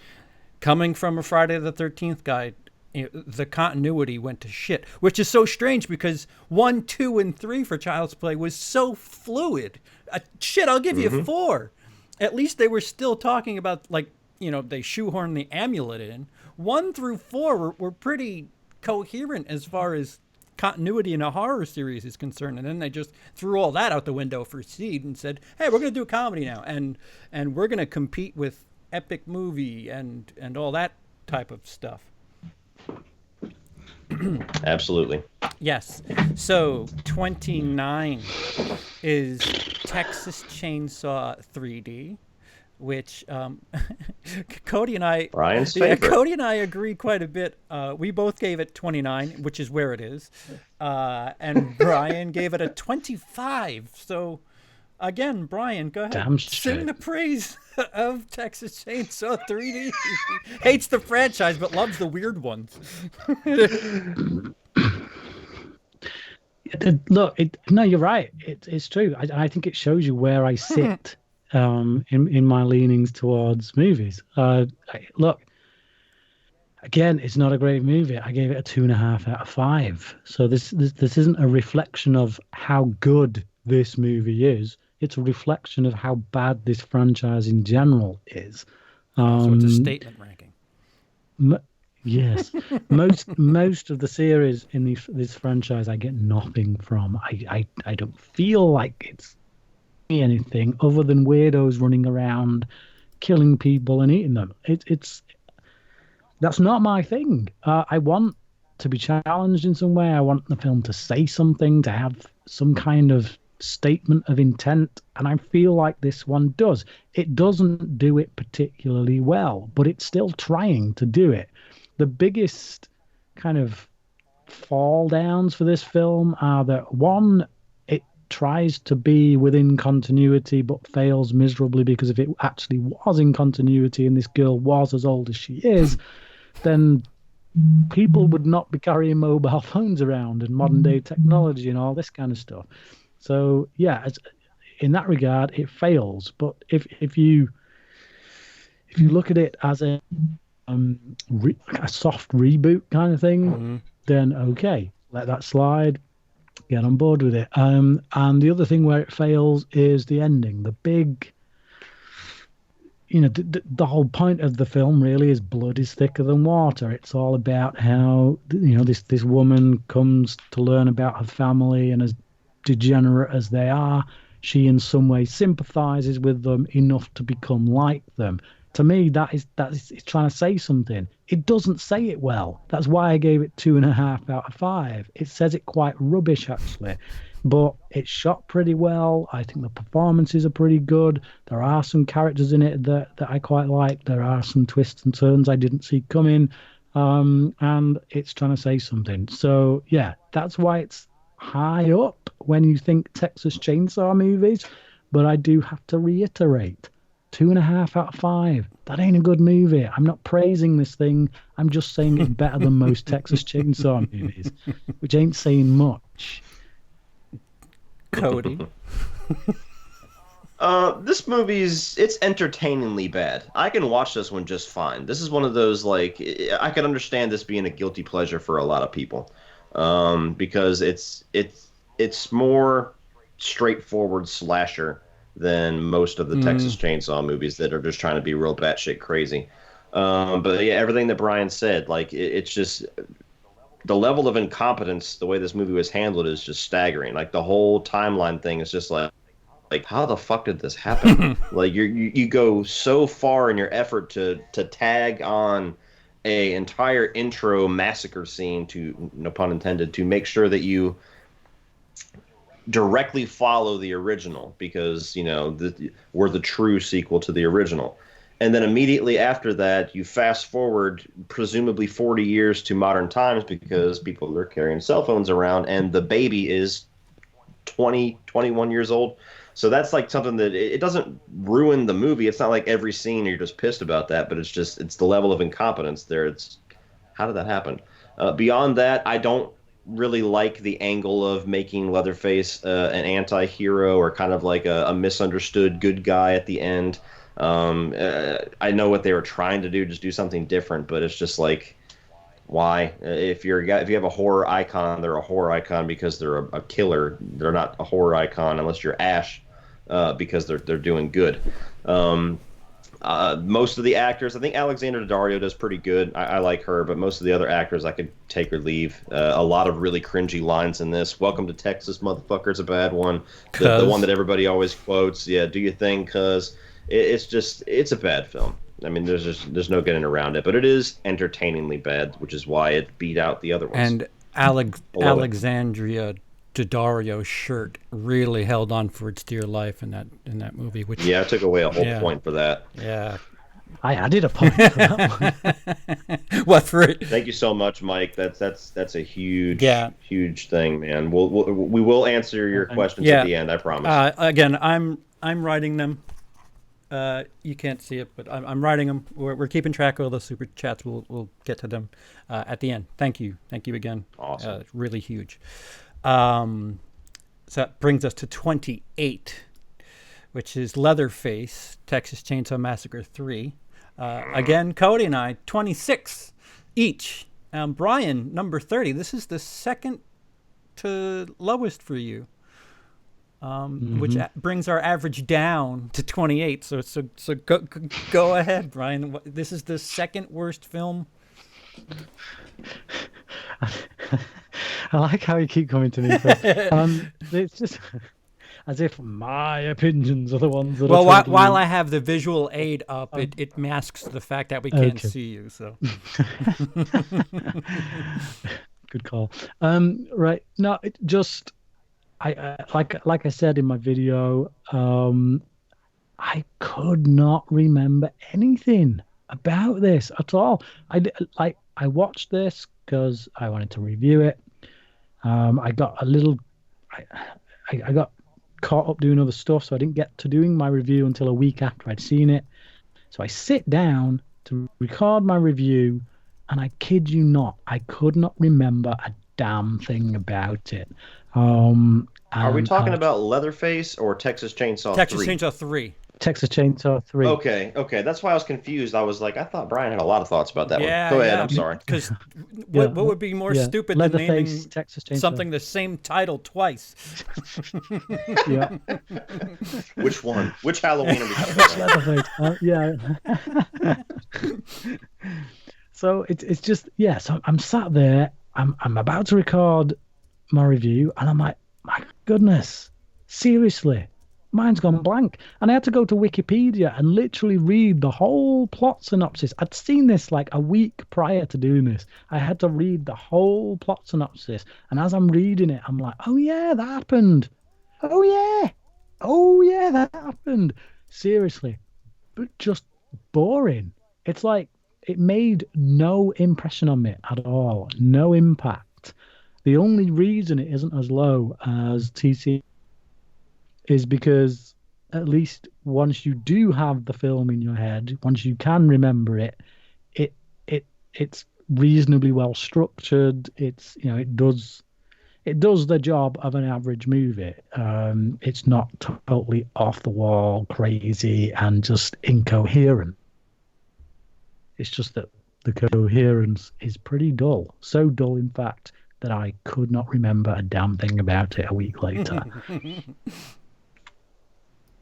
[SPEAKER 5] coming from a Friday the 13th guy, the continuity went to shit, which is so strange because 1, 2, and 3 for Child's Play was so fluid. Shit, I'll give you 4. At least they were still talking about, like, you know, they shoehorned the amulet in. 1 through 4 were pretty coherent as far as continuity in a horror series is concerned, and then they just threw all that out the window for Seed and said, hey, we're going to do a comedy now, and we're going to compete with epic movie and all that type of stuff.
[SPEAKER 1] absolutely.
[SPEAKER 5] Yes. So 29 is Texas Chainsaw 3D, which Cody and I,
[SPEAKER 1] Brian's favorite.
[SPEAKER 5] Cody and I agree quite a bit. We both gave it 29, which is where it is, and Brian gave it a 25. So again, Brian, go ahead.
[SPEAKER 4] Damn
[SPEAKER 5] Sing
[SPEAKER 4] straight.
[SPEAKER 5] the praise of Texas Chainsaw 3D. Hates the franchise but loves the weird ones.
[SPEAKER 4] Look, no, you're right. It's true. I think it shows you where I sit in my leanings towards movies. Look, again, it's not a great movie. I gave it a 2.5 out of 5. So this isn't a reflection of how good this movie is. It's a reflection of how bad this franchise in general is.
[SPEAKER 5] So it's a statement ranking.
[SPEAKER 4] Yes, most of the series in this franchise I get nothing from. I don't feel like it's anything other than weirdos running around, killing people and eating them. That's not my thing. I want to be challenged in some way. I want the film to say something, to have some kind of statement of intent, and I feel like this one does. It doesn't do it particularly well, but it's still trying to do it. The biggest kind of fall downs for this film are that, one, it tries to be within continuity but fails miserably, because if it actually was in continuity and this girl was as old as she is, then people would not be carrying mobile phones around and modern day technology and all this kind of stuff. So yeah, in that regard, it fails. But if you look at it as a soft reboot kind of thing, then okay, let that slide, get on board with it. And the other thing where it fails is the ending. The big, the whole point of the film really is blood is thicker than water. It's all about how this woman comes to learn about her family, and as degenerate as they are, she in some way sympathizes with them enough to become like them. To me, that is trying to say something. It doesn't say it well. That's why I gave it 2.5 out of 5. It says it quite rubbish, actually, but it's shot pretty well. I think the performances are pretty good. There are some characters in it that I quite like. There are some twists and turns I didn't see coming, and it's trying to say something. So yeah, that's why it's high up when you think Texas Chainsaw movies. But I do have to reiterate, 2.5 out of 5. That ain't a good movie. I'm not praising this thing. I'm just saying it's better than most Texas Chainsaw movies, which ain't saying much.
[SPEAKER 5] Cody.
[SPEAKER 1] This it's entertainingly bad. I can watch this one just fine. This is one of those, like, I can understand this being a guilty pleasure for a lot of people, because it's more straightforward slasher than most of the Texas Chainsaw movies that are just trying to be real batshit crazy. But yeah, everything that Brian said, like, it's just the level of incompetence, the way this movie was handled is just staggering. Like, the whole timeline thing is just like how the fuck did this happen? Like, you go so far in your effort to tag on a entire intro massacre scene, to, no pun intended, to make sure that you directly follow the original, because, you know, we're the true sequel to the original. And then immediately after that, you fast forward presumably 40 years to modern times, because people are carrying cell phones around, and the baby is 21 years old. So that's like something that it doesn't ruin the movie. It's not like every scene you're just pissed about that, but it's the level of incompetence there. It's, how did that happen? Beyond that, I don't really like the angle of making Leatherface an anti-hero, or kind of like a misunderstood good guy at the end. I know what they were trying to do, just do something different, but it's just like, why? If you have a horror icon, they're a horror icon because they're a killer. They're not a horror icon unless you're Ash, because they're doing good. Most of the actors, I think Alexandra Daddario does pretty good. I like her, but most of the other actors I could take or leave. A lot of really cringy lines in this. Welcome to Texas, motherfucker's a bad one. The one that everybody always quotes. Yeah, do your thing, cuz. It's a bad film. I mean, there's no getting around it, but it is entertainingly bad, which is why it beat out the other ones.
[SPEAKER 5] And Alexandria Daddario's shirt really held on for its dear life in that movie. Which,
[SPEAKER 1] yeah, I took away a whole point for that.
[SPEAKER 5] Yeah,
[SPEAKER 4] I added a point for that one.
[SPEAKER 5] What for it?
[SPEAKER 1] Thank you so much, Mike. That's a huge thing, man. We will answer your questions at the end, I promise.
[SPEAKER 5] Again, I'm writing them. You can't see it, but I'm writing them. We're keeping track of all the super chats. We'll get to them at the end. Thank you again.
[SPEAKER 1] Awesome.
[SPEAKER 5] Really huge. So that brings us to 28, which is Leatherface, Texas Chainsaw Massacre 3. Again, Cody and I, 26 each. Brian, number 30. This is the second to lowest for you. Which brings our average down to 28. So go ahead, Brian. This is the second worst film.
[SPEAKER 4] I like how you keep coming to me. It's just as if my opinions are the ones that.
[SPEAKER 5] Well, while I have the visual aid up, it masks the fact that we can't see you. So.
[SPEAKER 4] Good call. Right. No, it just. I like I said in my video, I could not remember anything about this at all. I watched this because I wanted to review it. I got I got caught up doing other stuff, so I didn't get to doing my review until a week after I'd seen it. So I sit down to record my review, and I kid you not, I could not remember a damn thing about it.
[SPEAKER 1] Are we talking about Leatherface or Texas Chainsaw 3?
[SPEAKER 5] Texas Chainsaw 3.
[SPEAKER 4] Texas Chainsaw 3.
[SPEAKER 1] Okay. That's why I was confused. I was like, I thought Brian had a lot of thoughts about that one. Go ahead, I'm sorry.
[SPEAKER 5] Because what would be more stupid than naming
[SPEAKER 4] Texas Chainsaw.
[SPEAKER 5] Something the same title twice?
[SPEAKER 4] Yeah.
[SPEAKER 1] Which one? Which Halloween are we talking about?
[SPEAKER 4] Yeah. So it's just, so I'm sat there, I'm about to record my review, and I'm like, my goodness, seriously, mine's gone blank. And I had to go to Wikipedia and literally read the whole plot synopsis. I'd seen this like a week prior to doing this. I had to read the whole plot synopsis, and as I'm reading it, I'm like, oh yeah, that happened. Oh yeah, that happened. Seriously, but just boring. It's like it made no impression on me at all. No impact. The only reason it isn't as low as TC is because at least once you do have the film in your head, once you can remember it, it's reasonably well structured. It's, you know, it does the job of an average movie. It's not totally off the wall, crazy, and just incoherent. It's just that the coherence is pretty dull. So dull, in fact, that I could not remember a damn thing about it a week later.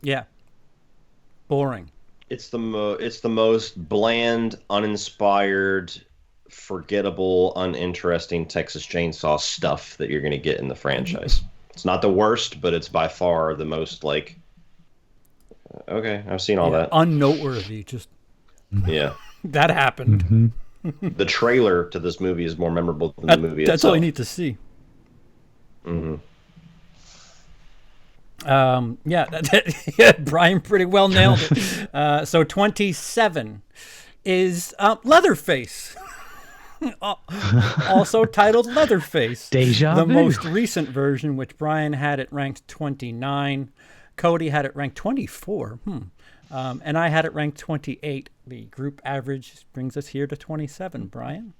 [SPEAKER 5] Yeah. Boring.
[SPEAKER 1] It's the most bland, uninspired, forgettable, uninteresting Texas Chainsaw stuff that you're going to get in the franchise. It's not the worst, but it's by far the most like, okay, I've seen all that.
[SPEAKER 5] Unnoteworthy. Just
[SPEAKER 1] Yeah.
[SPEAKER 5] that happened.
[SPEAKER 1] The trailer to this movie is more memorable than the movie
[SPEAKER 5] That's
[SPEAKER 1] itself.
[SPEAKER 5] all you need to see.
[SPEAKER 1] Mm-hmm.
[SPEAKER 5] Yeah, Brian pretty well nailed it. So 27 is Leatherface. Also titled Leatherface.
[SPEAKER 4] Deja
[SPEAKER 5] the
[SPEAKER 4] vu.
[SPEAKER 5] most recent version, which Brian had it ranked 29. Cody had it ranked 24. And I had it ranked 28. The group average brings us here to 27. Brian?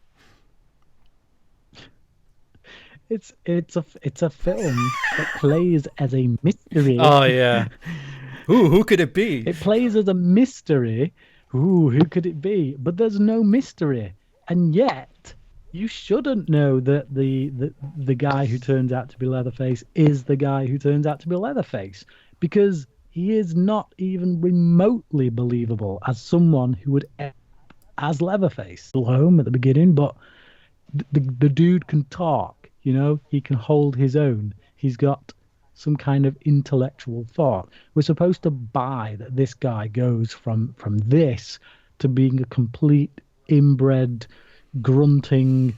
[SPEAKER 4] It's a film that plays as a mystery.
[SPEAKER 5] Oh, yeah. Ooh, who could it be?
[SPEAKER 4] It plays as a mystery. Ooh, who could it be? But there's no mystery. And yet, you shouldn't know that the guy who turns out to be Leatherface is the guy who turns out to be Leatherface. Because he is not even remotely believable as someone who would as Leatherface. Still home at the beginning, but the dude can talk, you know? He can hold his own. He's got some kind of intellectual thought. We're supposed to buy that this guy goes from this to being a complete inbred, grunting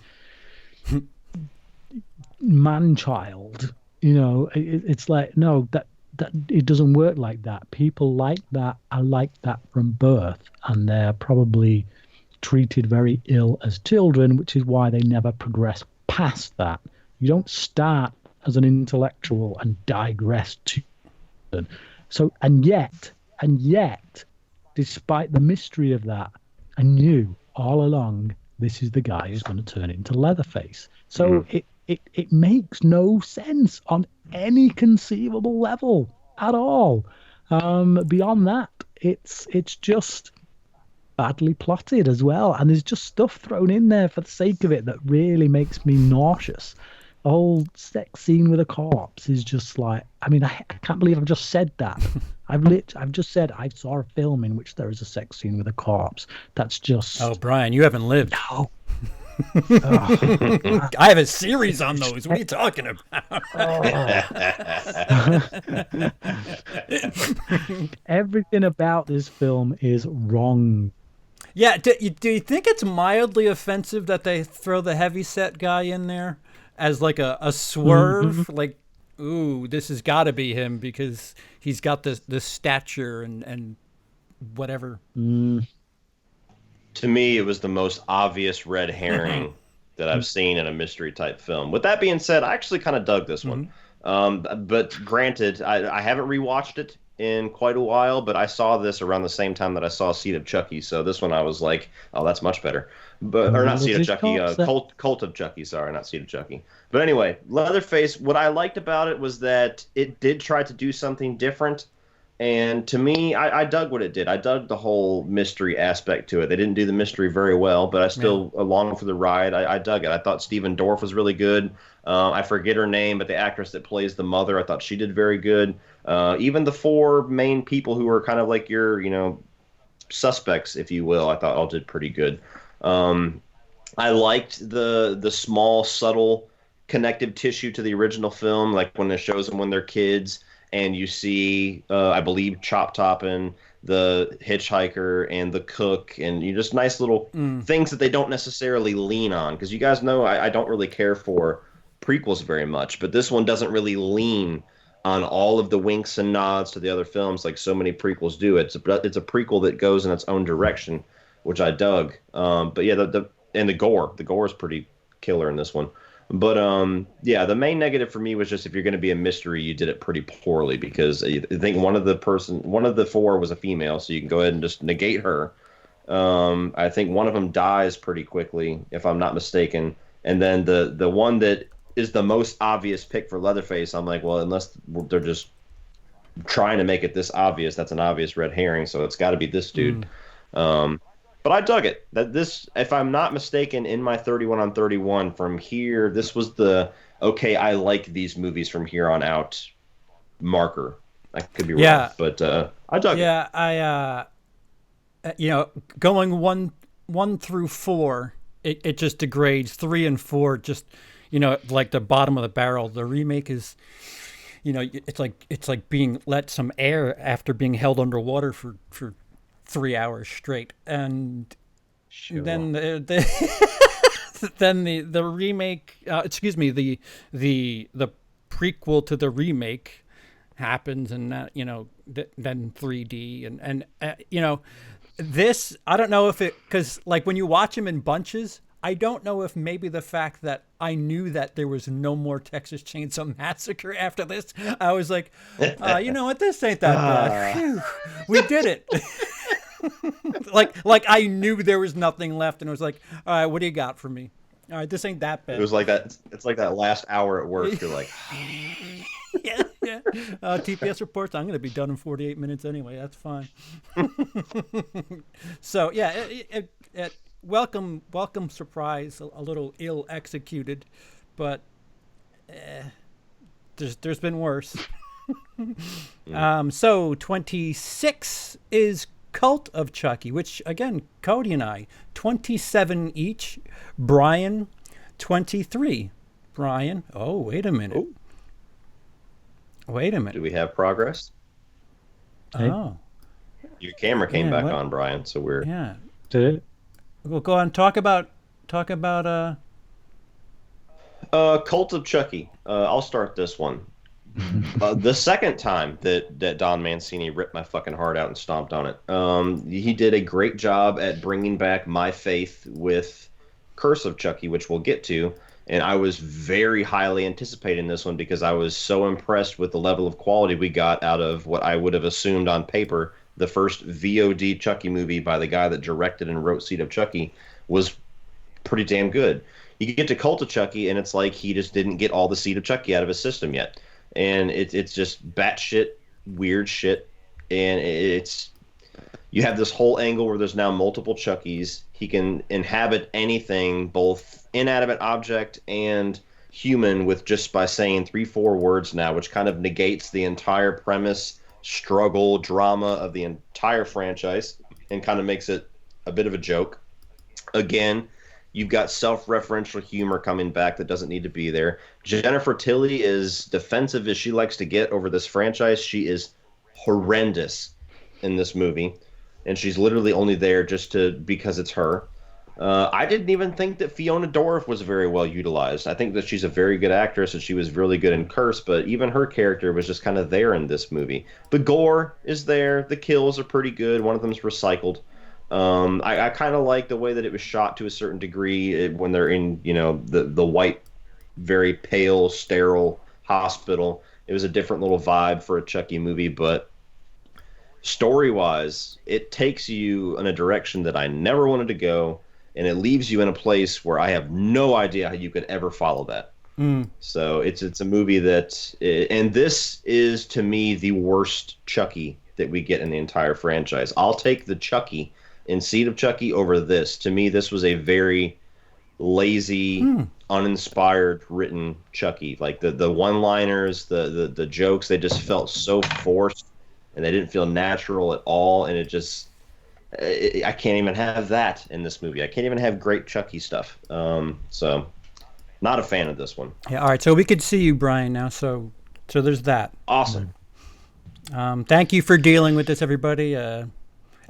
[SPEAKER 4] man-child. You know, it's like, no, that it doesn't work like that. People like that are like that from birth, and they're probably treated very ill as children, which is why they never progress past that. You don't start as an intellectual and digress to. So, and yet, despite the mystery of that, I knew all along this is the guy who's going to turn into Leatherface. So it makes no sense on any conceivable level at all. Beyond that, it's just badly plotted as well, and there's just stuff thrown in there for the sake of it that really makes me nauseous. The whole sex scene with a corpse is just like, I mean, I can't believe I've just said that. I've just said I saw a film in which there is a sex scene with a corpse. That's just...
[SPEAKER 5] Oh, Brian, you haven't lived.
[SPEAKER 4] No.
[SPEAKER 5] I have a series on those. What are you talking about?
[SPEAKER 4] Everything about this film is wrong.
[SPEAKER 5] Yeah, do you think it's mildly offensive that they throw the heavyset guy in there as like a swerve?
[SPEAKER 4] Mm-hmm.
[SPEAKER 5] Like, ooh, this has got to be him because he's got the stature and whatever.
[SPEAKER 1] To me, it was the most obvious red herring that I've seen in a mystery type film. With that being said, I actually kind of dug this one. But granted, I haven't rewatched it in quite a while, but I saw this around the same time that I saw Seed of Chucky. So this one I was like, oh, that's much better. But or not Seed of Chucky, Cult of Chucky. Sorry, not Seed of Chucky. But anyway, Leatherface. What I liked about it was that it did try to do something different. And to me, I dug what it did. I dug the whole mystery aspect to it. They didn't do the mystery very well, but I still, along for the ride, I dug it. I thought Stephen Dorff was really good. I forget her name, but the actress that plays the mother, I thought she did very good. Even the four main people who were kind of like your, suspects, if you will, I thought all did pretty good. I liked the small, subtle connective tissue to the original film, like when it shows them when they're kids. And you see, I believe, Chop Toppin', the hitchhiker, and the cook, and just nice little things that they don't necessarily lean on. Because you guys know I don't really care for prequels very much, but this one doesn't really lean on all of the winks and nods to the other films like so many prequels do. It's a prequel that goes in its own direction, which I dug. But yeah, the gore is pretty killer in this one. But yeah, the main negative for me was just if you're going to be a mystery, you did it pretty poorly because I think one of the four was a female, so you can go ahead and just negate her. I think one of them dies pretty quickly, if I'm not mistaken, and then the one that is the most obvious pick for Leatherface, I'm like, well, unless they're just trying to make it this obvious, that's an obvious red herring, so it's got to be this dude. But I dug it. That this, if I'm not mistaken, in my 31 on 31 from here, this was the okay. I like these movies from here on out marker. I could be wrong, but I dug it.
[SPEAKER 5] Yeah, going one through four, it just degrades. 3 and 4 just, like the bottom of the barrel. The remake is, it's like being let some air after being held underwater for 3 hours straight, and then then the remake, the prequel to the remake happens, and that then 3D and this, I don't know if it, because like when you watch them in bunches, I don't know if maybe the fact that I knew that there was no more Texas Chainsaw Massacre after this, I was like, you know what, this ain't that bad. Phew, we did it. like I knew there was nothing left, and it was like, all right, what do you got for me? All right, this ain't that bad.
[SPEAKER 1] It was like that. It's like that last hour at work. You're like,
[SPEAKER 5] yeah. TPS reports, I'm going to be done in 48 minutes anyway. That's fine. So yeah, it welcome surprise, a little ill executed, but there's been worse. So 26 is Cult of Chucky, which again, Cody and I, 27 each. Brian, 23. Brian, oh, wait a minute.
[SPEAKER 1] Ooh.
[SPEAKER 5] Wait a minute.
[SPEAKER 1] Do we have progress?
[SPEAKER 5] Oh.
[SPEAKER 1] Your camera came back
[SPEAKER 5] what?
[SPEAKER 1] on, Brian, so we're...
[SPEAKER 5] Yeah.
[SPEAKER 4] Did it?
[SPEAKER 5] We'll go on, talk about
[SPEAKER 1] Cult of Chucky. I'll start this one. The second time that Don Mancini ripped my fucking heart out and stomped on it. He did a great job at bringing back my faith with Curse of Chucky, which we'll get to. And I was very highly anticipating this one because I was so impressed with the level of quality we got out of what I would have assumed on paper. The first VOD Chucky movie by the guy that directed and wrote Seed of Chucky was pretty damn good. You get to Cult of Chucky, and it's like he just didn't get all the Seed of Chucky out of his system yet. And it's just batshit weird shit. And you have this whole angle where there's now multiple Chuckies. He can inhabit anything, both inanimate object and human, with just by saying 3-4 words now, which kind of negates the entire premise, struggle, drama of the entire franchise and kind of makes it a bit of a joke. Again, you've got self-referential humor coming back that doesn't need to be there. Jennifer Tilly, is defensive as she likes to get over this franchise, she is horrendous in this movie. And she's literally only there just because it's her. I didn't even think that Fiona Dorff was very well utilized. I think that she's a very good actress and she was really good in Curse, but even her character was just kind of there in this movie. The gore is there. The kills are pretty good. One of them's recycled. I kind of like the way that it was shot to a certain degree when they're in, the white, very pale, sterile hospital. It was a different little vibe for a Chucky movie, but story-wise, it takes you in a direction that I never wanted to go, and it leaves you in a place where I have no idea how you could ever follow that. So it's a movie that, and this is to me the worst Chucky that we get in the entire franchise. I'll take the Chucky in Seed of Chucky over this. To me, this was a very lazy, uninspired written Chucky. Like the one-liners, the jokes, they just felt so forced, and they didn't feel natural at all. And it just, I can't even have that in this movie. I can't even have great Chucky stuff. So, not a fan of this one.
[SPEAKER 5] Yeah. All right. So we could see you, Brian, now. So there's that.
[SPEAKER 1] Awesome.
[SPEAKER 5] Thank you for dealing with this, everybody.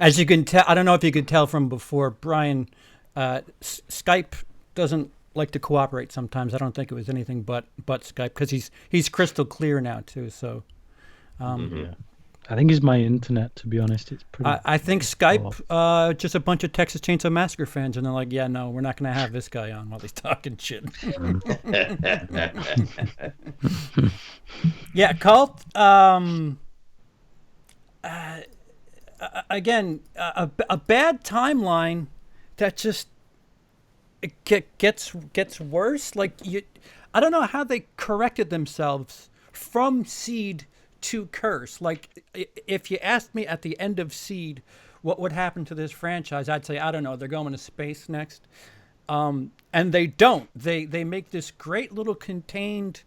[SPEAKER 5] As you can tell, I don't know if you could tell from before, Brian, Skype doesn't like to cooperate sometimes. I don't think it was anything but Skype, because he's crystal clear now too. So,
[SPEAKER 4] I think it's my internet, to be honest. It's pretty.
[SPEAKER 5] I think Skype, just a bunch of Texas Chainsaw Massacre fans, and they're like, yeah, no, we're not going to have this guy on while he's talking shit. Yeah, Cult. Again, a bad timeline that just gets worse. Like I don't know how they corrected themselves from Seed to Curse. Like, if you asked me at the end of Seed what would happen to this franchise, I'd say, I don't know, they're going to space next. And they don't. They make this great little contained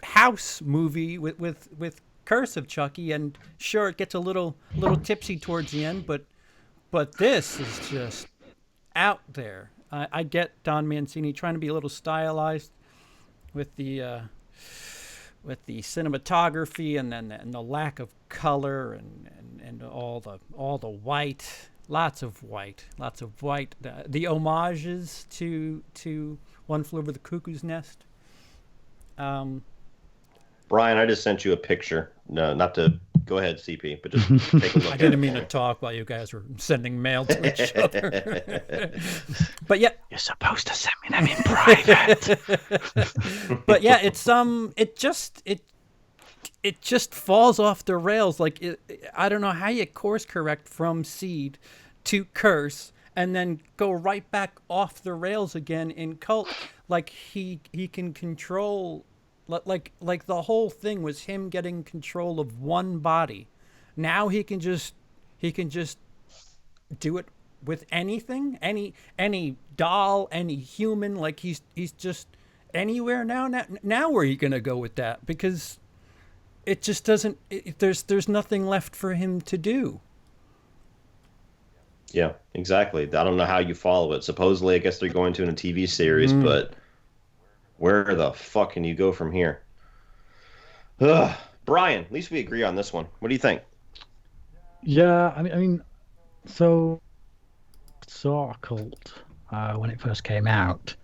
[SPEAKER 5] house movie with Curse of Chucky, and sure, it gets a little tipsy towards the end, but this is just out there. I get Don Mancini trying to be a little stylized with the cinematography and the lack of color and all the white, lots of white. The homages to One Flew Over the Cuckoo's Nest.
[SPEAKER 1] Brian, I just sent you a picture. No, not to go ahead, CP, but just take a look.
[SPEAKER 5] I didn't mean to talk while you guys were sending mail to each other. But yeah,
[SPEAKER 4] you're supposed to send me them in private.
[SPEAKER 5] But yeah, it's it just falls off the rails. Like I don't know how you course correct from Seed to Curse and then go right back off the rails again in Cult. Like he can control. Like the whole thing was him getting control of one body. Now he can just do it with anything, any doll, any human. Like he's just anywhere now. Now where are you gonna go with that? Because it just doesn't. There's nothing left for him to do.
[SPEAKER 1] Yeah, exactly. I don't know how you follow it. Supposedly, I guess they're going to in a TV series, but where the fuck can you go from here? Brian, at least we agree on this one. What do you think?
[SPEAKER 4] Yeah, I mean, so saw Cult when it first came out.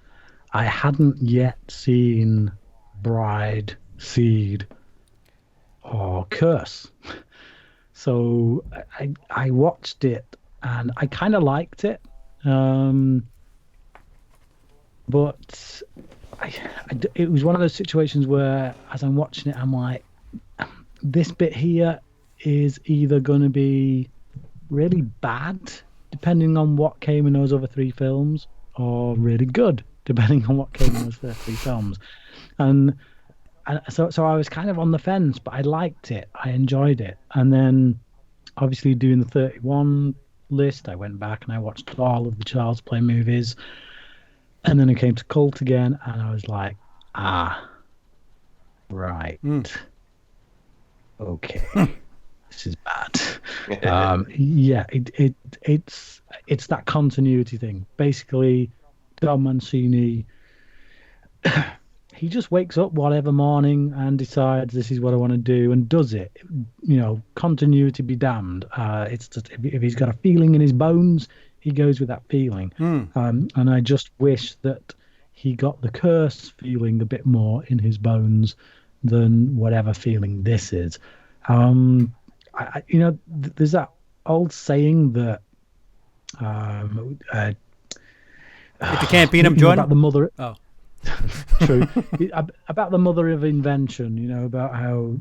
[SPEAKER 4] I hadn't yet seen Bride, Seed, or Curse. So I watched it and I kind of liked it. But it was one of those situations where, as I'm watching it, I'm like, this bit here is either going to be really bad, depending on what came in those other three films, or really good, depending on what came in those first three films. And so I was kind of on the fence, but I liked it. I enjoyed it. And then, obviously, doing the 31 list, I went back and I watched all of the Child's Play movies. And then it came to Cult again, and I was like, right. Okay. This is bad. Yeah, it's that continuity thing. Basically, Don Mancini, he just wakes up whatever morning and decides this is what I want to do and does it. You know, continuity be damned. It's just, if he's got a feeling in his bones, he goes with that feeling. And I just wish that he got the Curse feeling a bit more in his bones than whatever feeling this is. There's that old saying that
[SPEAKER 5] if you can't beat him, join
[SPEAKER 4] about the mother.
[SPEAKER 5] Oh,
[SPEAKER 4] true. About the mother of invention. You know, about how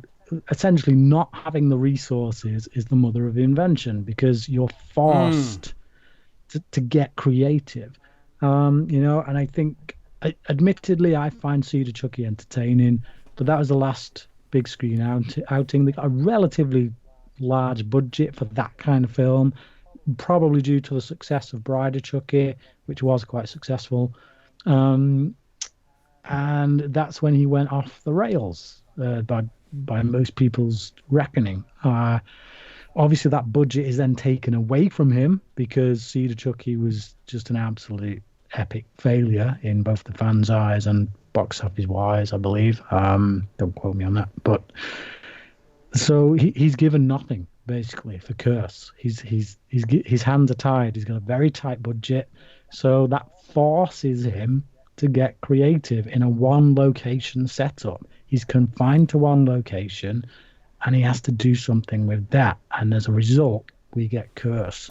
[SPEAKER 4] essentially not having the resources is the mother of invention, because you're forced to get creative. And I think, admittedly, I find Seed of Chucky entertaining, but that was the last big screen outing. They got a relatively large budget for that kind of film, probably due to the success of Bride of Chucky, which was quite successful. And that's when he went off the rails, by most people's reckoning. Obviously, that budget is then taken away from him because Seed of Chucky was just an absolute epic failure in both the fans' eyes and box office wise, I believe. Don't quote me on that. But so he's given nothing basically for Curse. His hands are tied. He's got a very tight budget, so that forces him to get creative in a one location setup. He's confined to one location. and he has to do something with that, and as a result, we get Curse.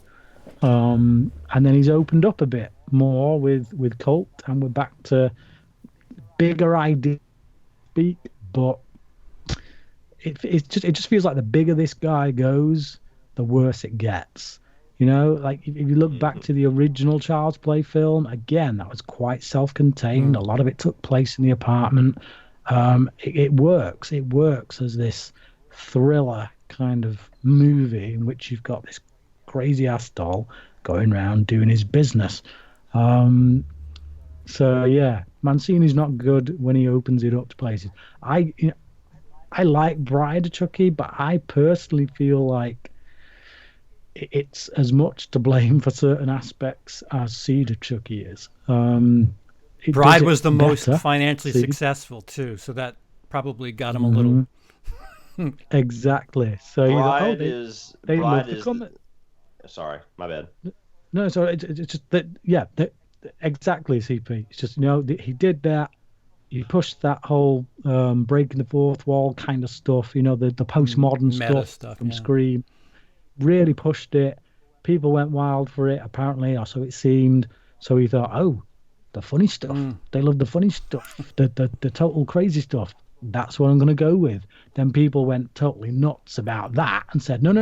[SPEAKER 4] And then he's opened up a bit more with Cult, and we're back to bigger idea speak, but it just feels like the bigger this guy goes, the worse it gets. You know, like if you look back to the original Child's Play film, again, that was quite self-contained. A lot of it took place in the apartment. It works. It works as this thriller kind of movie in which you've got this crazy ass doll going around doing his business. So yeah, Mancini's not good when he opens it up to places. I like Bride of Chucky, but I personally feel like it's as much to blame for certain aspects as Seed of Chucky is.
[SPEAKER 5] Bride was the most financially successful too, so that probably got him a little.
[SPEAKER 4] Exactly. So
[SPEAKER 1] Bride sorry, my bad.
[SPEAKER 4] No, sorry. It's just that. Yeah, exactly. CP. It's just he did that. He pushed that whole breaking the fourth wall kind of stuff. You know, the postmodern stuff from Scream. Really pushed it. People went wild for it, apparently, or so it seemed. So he thought, oh, the funny stuff. They love the funny stuff. the total crazy stuff. That's what I'm going to go with. Then people went totally nuts about that and said, no.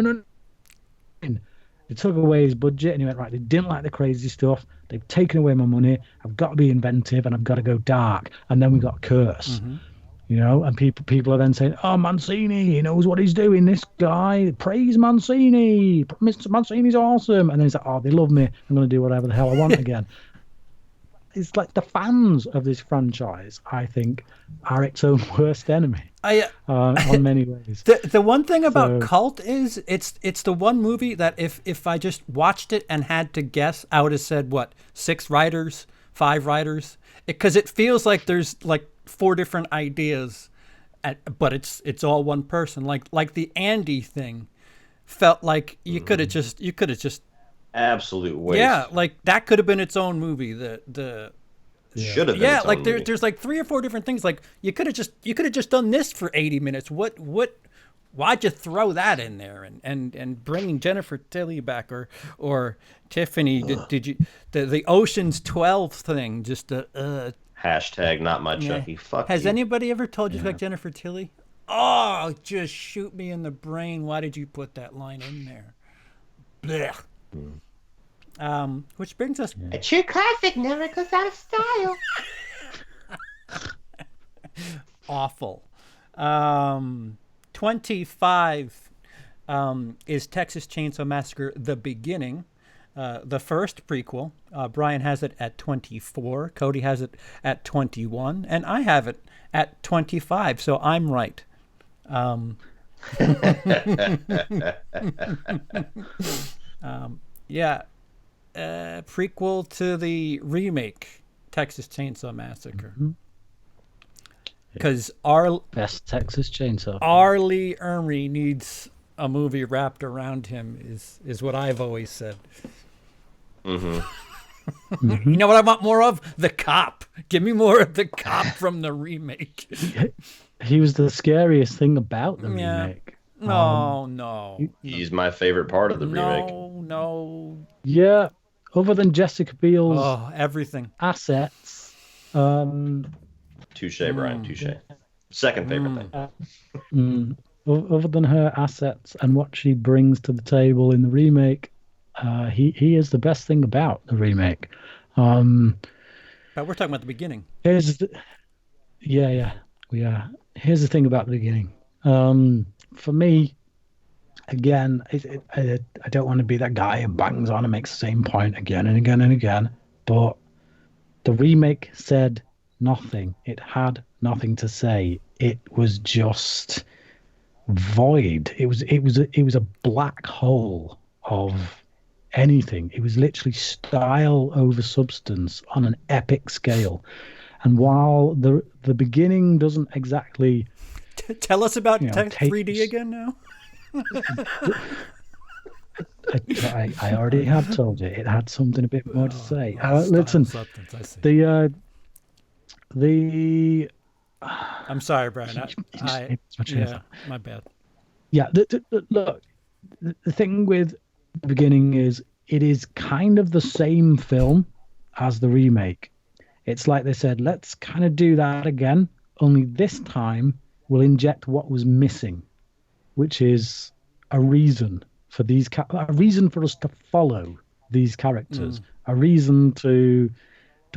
[SPEAKER 4] They took away his budget, and he went, right, they didn't like the crazy stuff. They've taken away my money. I've got to be inventive, and I've got to go dark. And then we got Curse. You know, and people are then saying, oh, Mancini, he knows what he's doing, this guy. Praise Mancini. Mr. Mancini's awesome. And then he's like, oh, they love me. I'm going to do whatever the hell I want again. It's like the fans of this franchise, I think, are its own worst enemy on many ways.
[SPEAKER 5] The one thing about Cult is it's the one movie that if I just watched it and had to guess, I would have said, what, 6 writers, 5 writers? Because it feels like there's like 4 different ideas, but it's all one person. Like the Andy thing felt like you could have just
[SPEAKER 1] absolute waste.
[SPEAKER 5] Yeah, like that could have been its own movie. The
[SPEAKER 1] should have been its own
[SPEAKER 5] like
[SPEAKER 1] movie.
[SPEAKER 5] there's like 3 or 4 different things. Like you could have just done this for 80 minutes. Why'd you throw that in there and bringing Jennifer Tilly back or Tiffany? Did you the Ocean's 12 thing? Just
[SPEAKER 1] hashtag not my Chucky. Fuck.
[SPEAKER 5] Has
[SPEAKER 1] you.
[SPEAKER 5] anybody ever told you like Jennifer Tilly? Oh, just shoot me in the brain. Why did you put that line in there? Blech. Which brings us.
[SPEAKER 6] A true classic never goes out of style.
[SPEAKER 5] Awful. 25 is Texas Chainsaw Massacre: The Beginning, the first prequel. Brian has it at 24. Cody has it at 21, and I have it at 25. So I'm right. Prequel to the remake Texas Chainsaw Massacre. Because our
[SPEAKER 4] best Texas Chainsaw.
[SPEAKER 5] R. Lee Ermey needs a movie wrapped around him is what I've always said. You know what I want more of? The cop. Give me more of the cop from the remake.
[SPEAKER 4] He was the scariest thing about the remake.
[SPEAKER 5] No.
[SPEAKER 1] He's my favorite part of the remake.
[SPEAKER 5] No.
[SPEAKER 4] Yeah, other than Jessica Biel's
[SPEAKER 5] everything
[SPEAKER 4] assets.
[SPEAKER 1] Touche, Brian. Touche. Second favorite thing.
[SPEAKER 4] Other than her assets and what she brings to the table in the remake, he is the best thing about the remake.
[SPEAKER 5] But we're talking about the beginning.
[SPEAKER 4] We are. Here's the thing about the beginning. For me, again, I don't want to be that guy who bangs on and makes the same point again and again and again. But the remake said nothing. It had nothing to say. It was just void. It was a black hole of anything. It was literally style over substance on an epic scale. And while the beginning doesn't exactly
[SPEAKER 5] tell us about 3D again now.
[SPEAKER 4] I already have told you. It had something a bit more to say. Listen,
[SPEAKER 5] I'm sorry, Brian. My bad.
[SPEAKER 4] Yeah, look, the thing with the beginning is it is kind of the same film as the remake. It's like they said, let's kind of do that again, only this time we'll inject what was missing, which is a reason for a reason for us to follow these characters, a reason to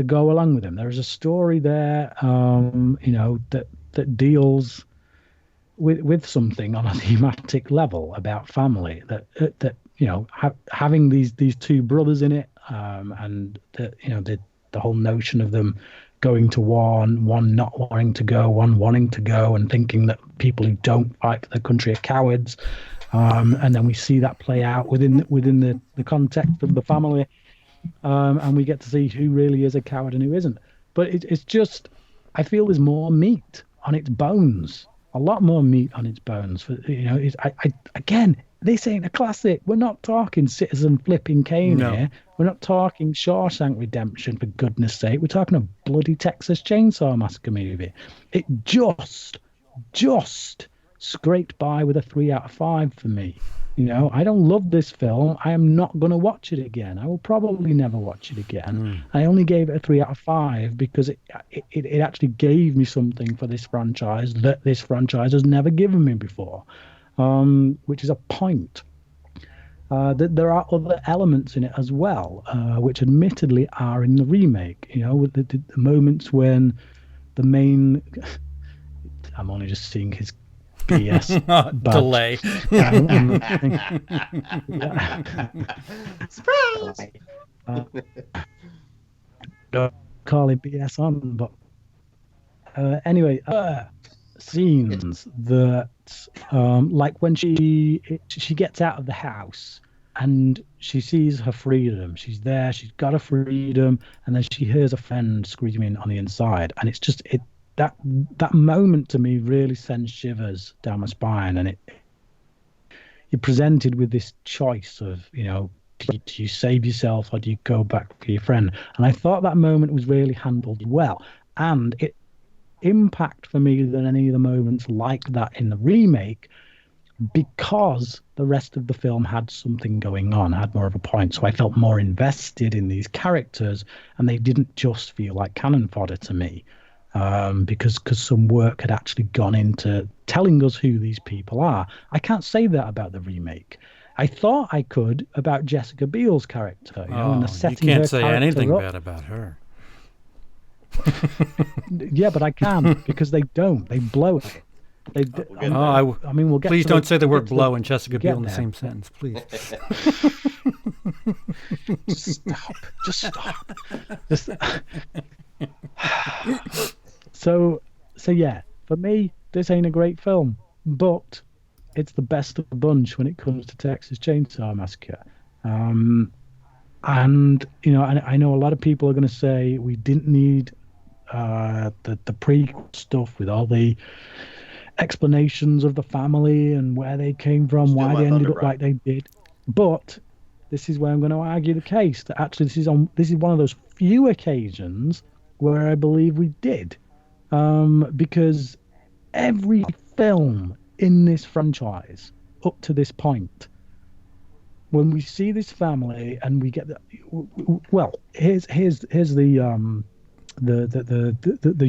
[SPEAKER 4] go along with them. There is a story there, that deals with something on a thematic level about family that having these two brothers in it, and the whole notion of them going to war, and one not wanting to go, one wanting to go, and thinking that people who don't fight for their country are cowards, and then we see that play out within the context of the family, and we get to see who really is a coward and who isn't. But it's just, I feel there's more meat on its bones, a lot more meat on its bones. Again, this ain't a classic. We're not talking Citizen Flipping Kane here. We're not talking Shawshank Redemption, for goodness sake. We're talking a bloody Texas Chainsaw Massacre movie. It just scraped by with a 3 out of 5 for me. I don't love this film. I am not going to watch it again. I will probably never watch it again. I only gave it a 3 out of 5 because it actually gave me something for this franchise that this franchise has never given me before, which is a point. There are other elements in it as well, which admittedly are in the remake. With the moments when the main... I'm only just seeing his BS
[SPEAKER 5] delay.
[SPEAKER 6] Surprise!
[SPEAKER 4] Don't call it BS on, but anyway, scenes that, like when she gets out of the house and she sees her freedom. She's there, she's got her freedom, and then she hears a friend screaming on the inside, and it's just that moment to me really sends shivers down my spine. And you're presented with this choice of, do you save yourself or do you go back for your friend? And I thought that moment was really handled well, and it impact for me than any of the moments like that in the remake, because the rest of the film had something going on, had more of a point. So I felt more invested in these characters, and they didn't just feel like cannon fodder to me. Because some work had actually gone into telling us who these people are. I can't say that about the remake. I thought I could about Jessica Biel's character. And the setting.
[SPEAKER 5] You can't say anything bad about her.
[SPEAKER 4] Yeah, but I can, because they don't. They blow it. We'll get.
[SPEAKER 5] Please don't say the word "blow" and Jessica Biel in the same sentence, please.
[SPEAKER 4] Just stop. So yeah, for me, this ain't a great film, but it's the best of the bunch when it comes to Texas Chainsaw Massacre. And I know a lot of people are going to say we didn't need the prequel stuff with all the explanations of the family and where they came from, why they ended up like they did. But this is where I'm going to argue the case that actually this is one of those few occasions where I believe we did. Because every film in this franchise up to this point, when we see this family and we get here's the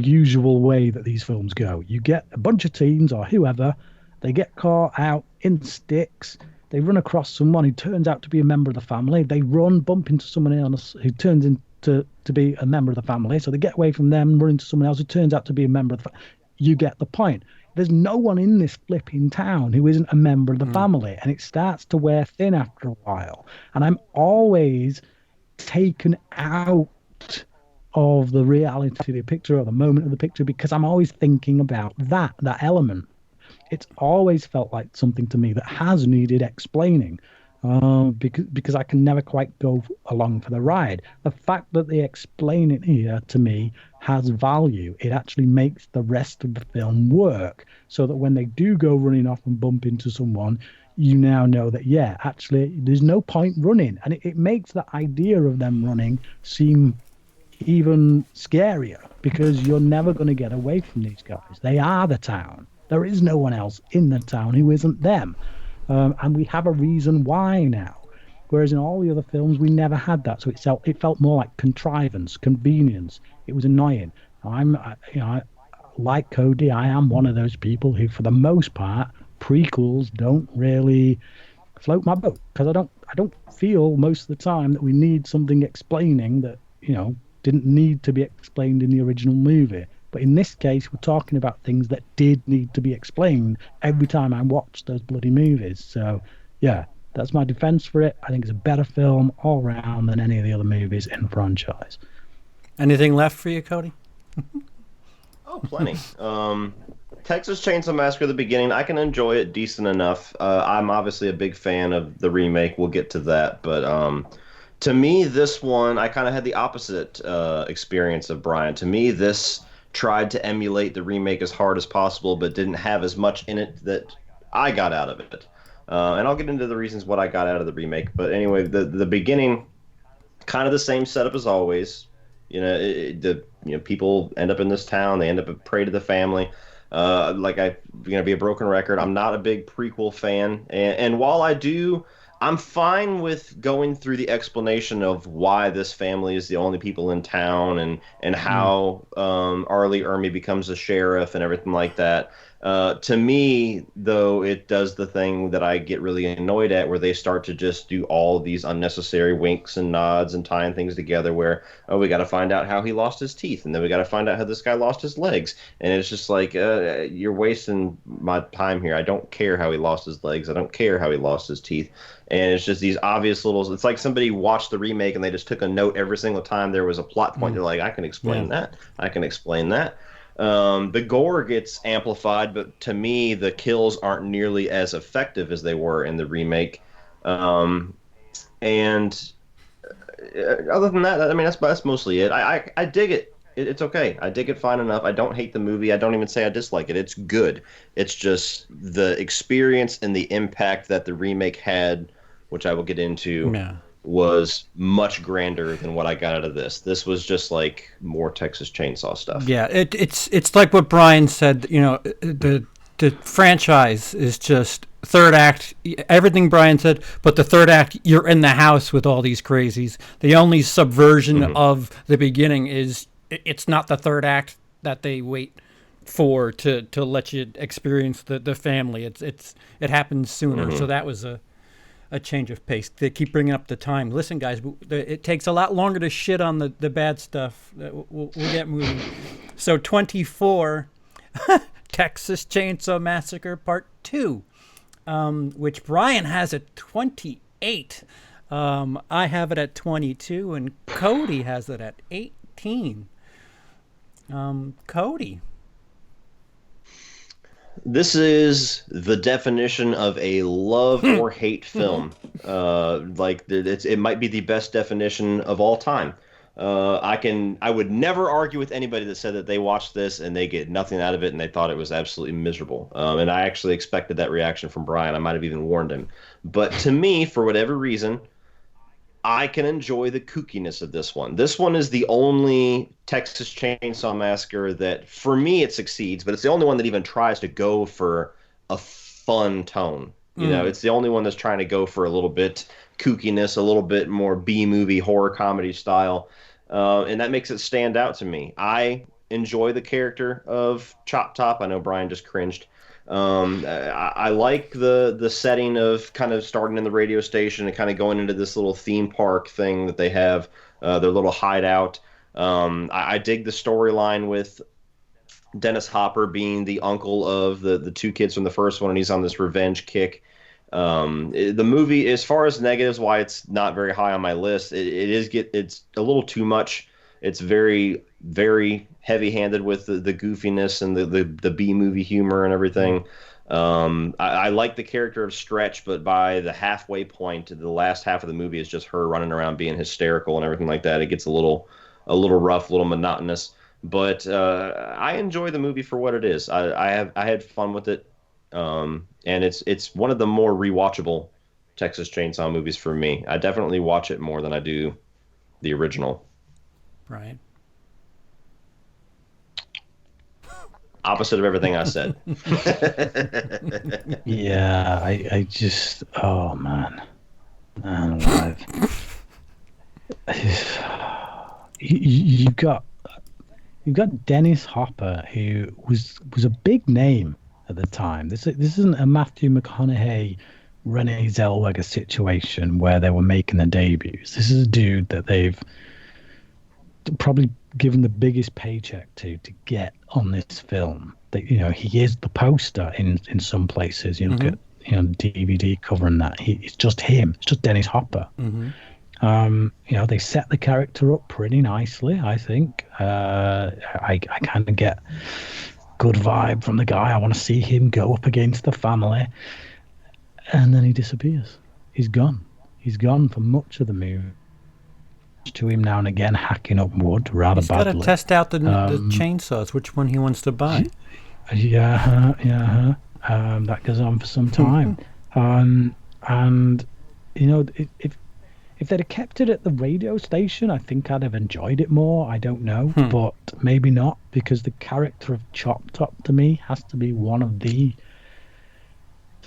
[SPEAKER 4] usual way that these films go. You get a bunch of teens or whoever, they get caught out in sticks, they run across someone who turns out to be a member of the family, they bump into someone else who turns into to be a member of the family, so they get away from them, run into someone else who turns out to be a member of the family. You get the point. There's no one in this flipping town who isn't a member of the family, and it starts to wear thin after a while. And I'm always taken out of the reality of the picture or the moment of the picture, because I'm always thinking about that element. It's always felt like something to me that has needed explaining. Because I can never quite go along for the ride. The fact that they explain it here to me has value. It actually makes the rest of the film work, so that when they do go running off and bump into someone, you now know that, yeah, actually there's no point running. And it makes the idea of them running seem even scarier, because you're never going to get away from these guys. They are the town. There is no one else in the town who isn't them. And we have a reason why now. Whereas in all the other films, we never had that. So it felt more like contrivance, convenience. It was annoying. Like Cody, I am one of those people who, for the most part, prequels don't really float my boat, because I don't feel most of the time that we need something explaining that didn't need to be explained in the original movie. But in this case, we're talking about things that did need to be explained every time I watched those bloody movies. So yeah, that's my defense for it. I think it's a better film all round than any of the other movies in the franchise.
[SPEAKER 5] Anything left for you, Cody?
[SPEAKER 1] Oh, plenty. Texas Chainsaw Massacre, the beginning, I can enjoy it decent enough. I'm obviously a big fan of the remake. We'll get to that. But to me, this one, I kind of had the opposite experience of Brian. To me, this tried to emulate the remake as hard as possible, but didn't have as much in it that I got out of it. And I'll get into the reasons what I got out of the remake. But anyway, the beginning, kind of the same setup as always. People end up in this town. They end up a prey to the family. I'm gonna be a broken record. I'm not a big prequel fan, and while I'm fine with going through the explanation of why this family is the only people in town, and how Arlie Ermey becomes a sheriff and everything like that. To me, though, it does the thing that I get really annoyed at, where they start to just do all these unnecessary winks and nods and tying things together where, oh, we got to find out how he lost his teeth, and then we got to find out how this guy lost his legs. And it's just like, you're wasting my time here. I don't care how he lost his legs. I don't care how he lost his teeth. And it's just these obvious little, it's like somebody watched the remake and they just took a note every single time there was a plot point. They're like, I can explain that. I can explain that. The gore gets amplified, but to me, the kills aren't nearly as effective as they were in the remake. And other than that, I mean, that's mostly it. I dig it. It's okay. I dig it fine enough. I don't hate the movie. I don't even say I dislike it. It's good. It's just the experience and the impact that the remake had, which I will get into. Yeah. Was much grander than what I got out of this. This was just like more Texas Chainsaw stuff.
[SPEAKER 5] Yeah, it's like what Brian said. The franchise is just third act. Everything Brian said, but the third act, you're in the house with all these crazies. The only subversion of the beginning is it's not the third act that they wait for to let you experience the family. It happens sooner. So that was a change of pace. They keep bringing up the time. Listen, guys, it takes a lot longer to shit on the bad stuff. We'll get moving. So 24, Texas Chainsaw Massacre Part 2, which Brian has at 28. I have it at 22, and Cody has it at 18. Cody.
[SPEAKER 1] This is the definition of a love or hate film. It might be the best definition of all time. I would never argue with anybody that said that they watched this and they get nothing out of it and they thought it was absolutely miserable. And I actually expected that reaction from Brian. I might have even warned him. But to me, for whatever reason, I can enjoy the kookiness of this one. This one is the only Texas Chainsaw Massacre that, for me, it succeeds, but it's the only one that even tries to go for a fun tone. It's the only one that's trying to go for a little bit kookiness, a little bit more B-movie horror comedy style, and that makes it stand out to me. I enjoy the character of Chop Top. I know Brian just cringed. I like the setting of kind of starting in the radio station and kind of going into this little theme park thing that they have, their little hideout. I dig the storyline with Dennis Hopper being the uncle of the two kids from the first one, and he's on this revenge kick. The movie, as far as negatives, why it's not very high on my list, it's a little too much. It's very, very heavy-handed with the goofiness and the B-movie humor and everything. I like the character of Stretch, but by the halfway point, the last half of the movie is just her running around being hysterical and everything like that. It gets a little rough, a little monotonous. But I enjoy the movie for what it is. I had fun with it, and it's one of the more rewatchable Texas Chainsaw movies for me. I definitely watch it more than I do the original.
[SPEAKER 5] Right.
[SPEAKER 1] Opposite of everything I said.
[SPEAKER 7] Yeah, I just, oh man, alive. You've got Dennis Hopper, who was a big name at the time. This isn't a Matthew McConaughey, Renee Zellweger situation where they were making their debuts. This is a dude that they've probably given the biggest paycheck to get on this film. That, you know, he is the poster in some places. You look at, you know, DVD cover and that. It's just him. It's just Dennis Hopper. You know, they set the character up pretty nicely, I think. I kind of get good vibe from the guy. I want to see him go up against the family. And then he disappears. He's gone. He's gone for much of the movie. To him now and again hacking up wood rather badly.
[SPEAKER 5] He's got to test out the chainsaws, which one he wants to buy.
[SPEAKER 7] That goes on for some time. And, you know, if they'd have kept it at the radio station, I think I'd have enjoyed it more. I don't know, but maybe not, because the character of Chop Top to me has to be one of the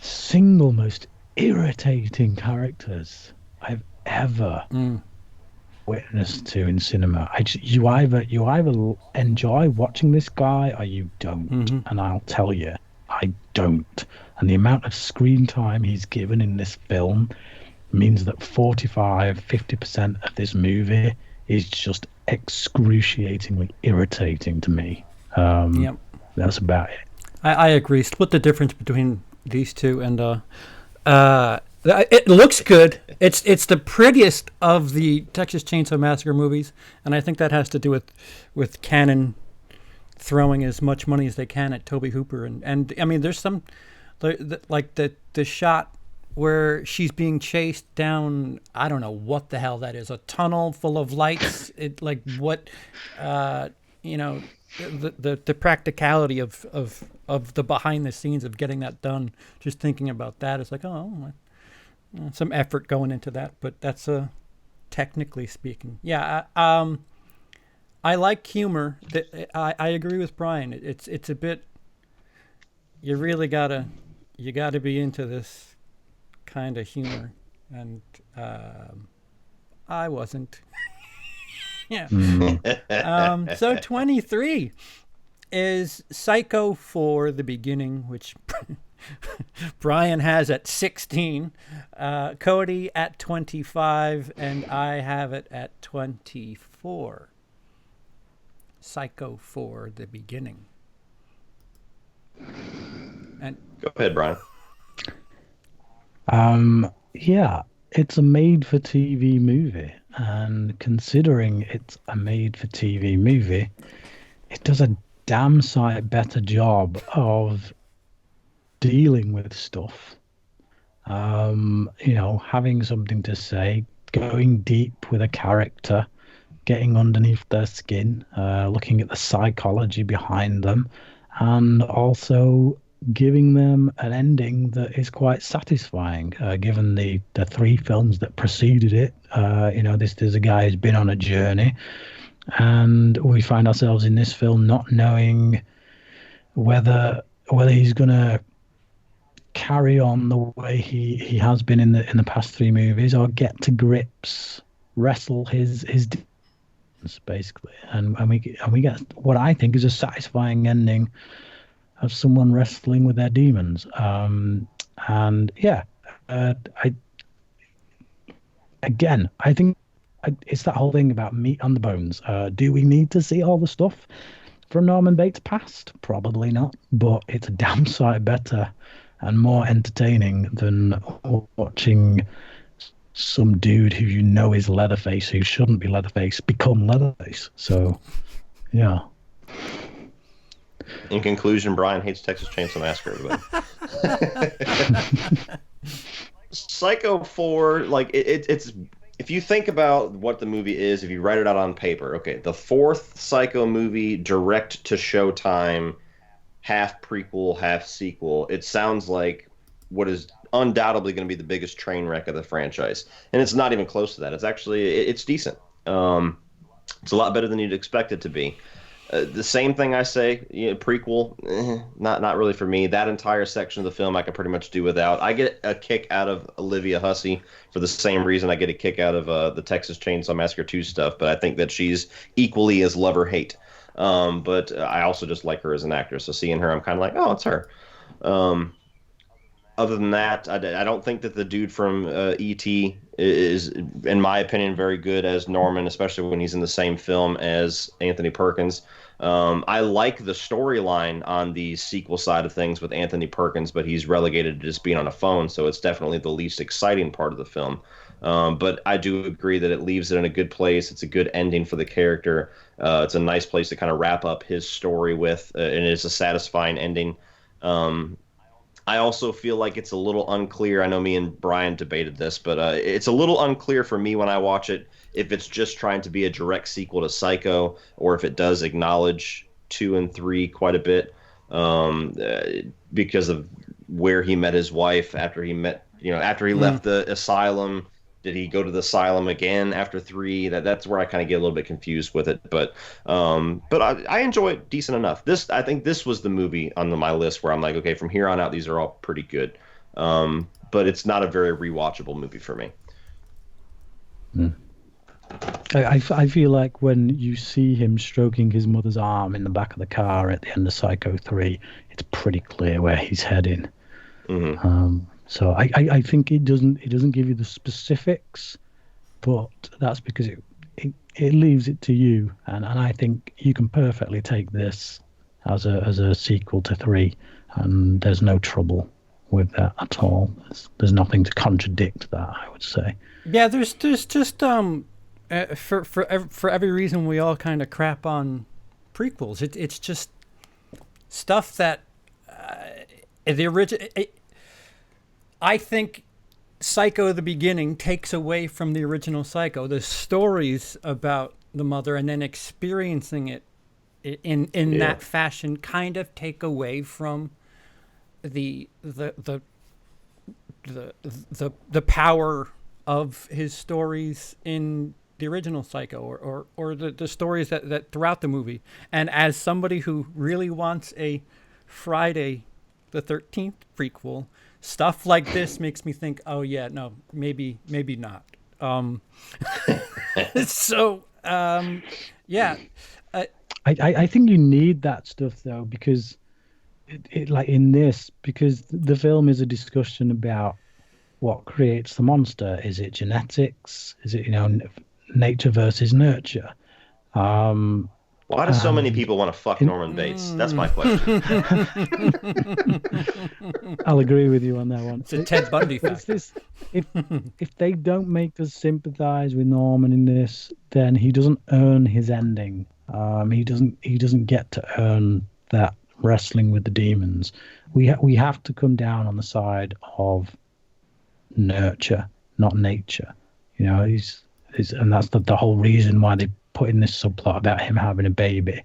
[SPEAKER 7] single most irritating characters I've ever witnessed to in cinema. You either enjoy watching this guy or you don't, and I'll tell you, I don't. And the amount of screen time he's given in this film means that 50% of this movie is just excruciatingly irritating to me. That's about it.
[SPEAKER 5] I agree. Split the difference between these two, and it looks good. It's the prettiest of the Texas Chainsaw Massacre movies, and I think that has to do with Canon throwing as much money as they can at Tobe Hooper, and I mean, there's some like the shot where she's being chased down, I don't know what the hell that is, a tunnel full of lights. It like what, you know, the practicality of the behind the scenes of getting that done. Just thinking about that, it's like, some effort going into that, but that's technically speaking, yeah. I like humor. I agree with Brian. It's a bit. You really gotta be into this kind of humor, and I wasn't. Yeah. So 23 is Psycho for the Beginning, which Brian has at 16, Cody at 25, and I have it at 24. Psycho for the Beginning. And
[SPEAKER 1] go ahead, Brian.
[SPEAKER 7] Yeah, it's a made-for-TV movie, and considering it's a made-for-TV movie, it does a damn sight better job of dealing with stuff. You know, having something to say, going deep with a character, getting underneath their skin, looking at the psychology behind them, and also giving them an ending that is quite satisfying, given the three films that preceded it. You know, this is a guy who's been on a journey, and we find ourselves in this film not knowing whether he's going to carry on the way he has been in the past three movies, or get to grips, wrestle his demons, basically, and we get what I think is a satisfying ending of someone wrestling with their demons. And yeah, I think it's that whole thing about meat on the bones. Do we need to see all the stuff from Norman Bates' past? Probably not, but it's a damn sight better and more entertaining than watching some dude who you know is Leatherface, who shouldn't be Leatherface, become Leatherface. So, yeah.
[SPEAKER 1] In conclusion, Brian hates Texas Chainsaw Massacre, everybody. Psycho 4, like, it's if you think about what the movie is, if you write it out on paper, okay, the fourth Psycho movie, direct to Showtime, half prequel, half sequel, it sounds like what is undoubtedly going to be the biggest train wreck of the franchise. And it's not even close to that. It's actually, it's decent. It's a lot better than you'd expect it to be. The same thing I say, prequel, not really for me. That entire section of the film I can pretty much do without. I get a kick out of Olivia Hussey for the same reason I get a kick out of the Texas Chainsaw Massacre 2 stuff, but I think that she's equally as love or hate. But I also just like her as an actress, so seeing her, I'm kind of like, oh, it's her. Um, Other than that, I don't think that the dude from E.T. is, in my opinion, very good as Norman, especially when he's in the same film as Anthony Perkins. I like the storyline on the sequel side of things with Anthony Perkins, but he's relegated to just being on a phone, so it's definitely the least exciting part of the film. But I do agree that it leaves it in a good place. It's a good ending for the character. It's a nice place to kind of wrap up his story with, and it's a satisfying ending. I also feel like it's a little unclear. I know me and Brian debated this, but it's a little unclear for me when I watch it if it's just trying to be a direct sequel to Psycho or if it does acknowledge 2 and 3 quite a bit because of where he met his wife after he left the asylum. Did he go to the asylum again after 3? That's where I kind of get a little bit confused with it. But I enjoy it decent enough. I think this was the movie on my list where I'm like, okay, from here on out, these are all pretty good. But it's not a very rewatchable movie for me.
[SPEAKER 7] I feel like when you see him stroking his mother's arm in the back of the car at the end of Psycho 3, it's pretty clear where he's heading. Mm-hmm. So I think it doesn't give you the specifics, but that's because it leaves it to you, and I think you can perfectly take this as a sequel to 3, and there's no trouble with that at all. There's nothing to contradict that, I would say.
[SPEAKER 5] Yeah, there's just for every reason we all kind of crap on prequels. It's just stuff that the original. I think Psycho the beginning takes away from the original Psycho. The stories about the mother and then experiencing it in that fashion kind of take away from the power of his stories in the original Psycho or the stories that throughout the movie. And as somebody who really wants a Friday the 13th prequel, stuff like this makes me think, oh yeah, no, maybe not. Yeah.
[SPEAKER 7] I think you need that stuff though, because it like in this, because the film is a discussion about what creates the monster. Is it genetics? Is it, nature versus nurture?
[SPEAKER 1] Why do so many people want to fuck Norman Bates? That's my question.
[SPEAKER 7] I'll agree with you on that one.
[SPEAKER 5] It's a Ted Bundy fact.
[SPEAKER 7] If they don't make us sympathize with Norman in this, then he doesn't earn his ending. He doesn't get to earn that wrestling with the demons. We have to come down on the side of nurture, not nature. And that's the whole reason why they put in this subplot about him having a baby,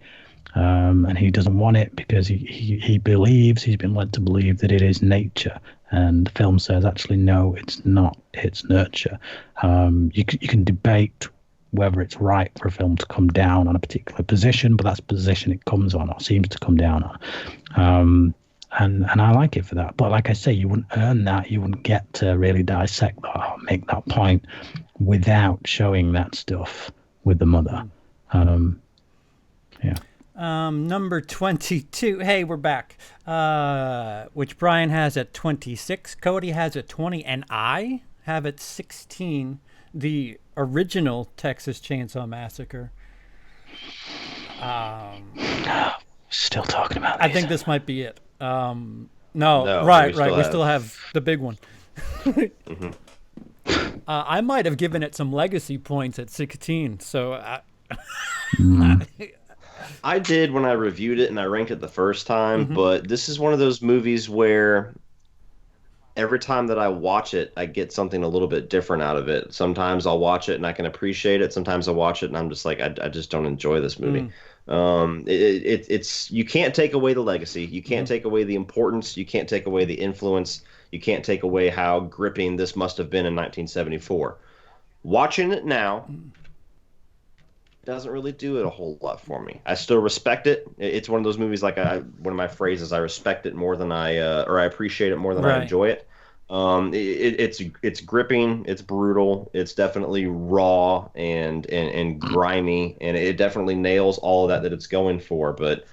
[SPEAKER 7] and he doesn't want it because he's been led to believe that it is nature, and the film says actually no, it's not, it's nurture. You can debate whether it's right for a film to come down on a particular position, but that's the position it comes on or seems to come down on. And I like it for that. But like I say, you wouldn't earn that. You wouldn't get to really dissect that or make that point without showing that stuff with the mother.
[SPEAKER 5] Number 22. Hey, we're back. Which Brian has at 26. Cody has at 20. And I have at 16. The original Texas Chainsaw Massacre.
[SPEAKER 7] Still talking about these.
[SPEAKER 5] I think this might be it. No, right. We still have the big one. Mm-hmm. I might have given it some legacy points at 16. So
[SPEAKER 1] I did when I reviewed it and I ranked it the first time, but this is one of those movies where every time that I watch it, I get something a little bit different out of it. Sometimes I'll watch it and I can appreciate it. Sometimes I'll watch it and I'm just like, I just don't enjoy this movie. It's you can't take away the legacy. You can't take away the importance. You can't take away the influence. You can't take away how gripping this must have been in 1974. Watching it now, doesn't really do it a whole lot for me. I still respect it. It's one of those movies, like one of my phrases, I respect it more than or I appreciate it more than I
[SPEAKER 5] Right.
[SPEAKER 1] enjoy it. It's gripping, it's brutal, it's definitely raw and grimy, and it definitely nails all of that it's going for. But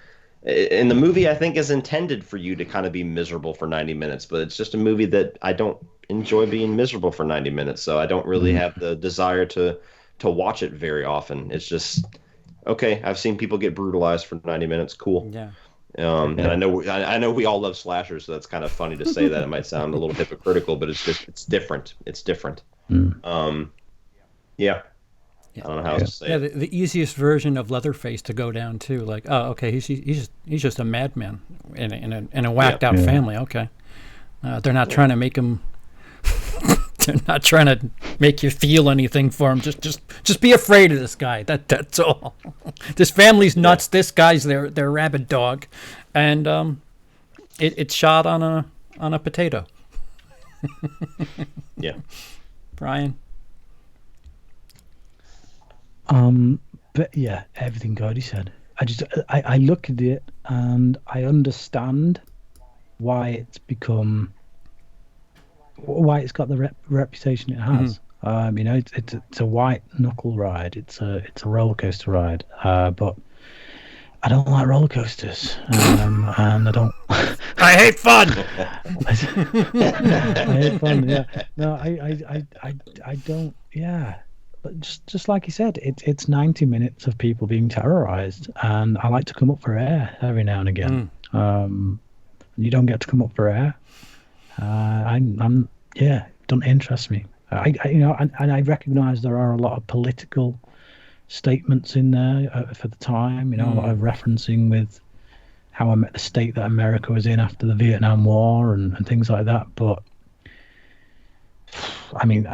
[SPEAKER 1] in the movie, I think is intended for you to kind of be miserable for 90 minutes, but it's just a movie that I don't enjoy being miserable for 90 minutes, so I don't really have the desire to watch it very often. It's just okay. I've seen people get brutalized for 90 minutes. Cool.
[SPEAKER 5] Yeah.
[SPEAKER 1] And I know we all love slashers, so that's kind of funny to say that. It might sound a little hypocritical, but it's different. It's different. Yeah. I don't know how else to say
[SPEAKER 5] Yeah,
[SPEAKER 1] it.
[SPEAKER 5] the easiest version of Leatherface to go down too. Like, oh, okay, he's just a madman in a whacked out family. Okay, they're not trying to make him. They're not trying to make you feel anything for him. Just be afraid of this guy. That's all. This family's nuts. This guy's their rabid dog, and it's shot on a potato.
[SPEAKER 1] Yeah.
[SPEAKER 5] Brian.
[SPEAKER 7] But yeah, everything Cody said. I look at it and I understand why it's got the reputation it has. It's a white knuckle ride. It's a roller coaster ride. But I don't like roller coasters, and I don't.
[SPEAKER 5] I hate fun.
[SPEAKER 7] I hate fun. Yeah. No, I don't. Yeah. But just like you said, it's 90 minutes of people being terrorized, and I like to come up for air every now and again. You don't get to come up for air. Don't interest me. I recognize there are a lot of political statements in there for the time. A lot of referencing with how the state that America was in after the Vietnam War and things like that. But I mean,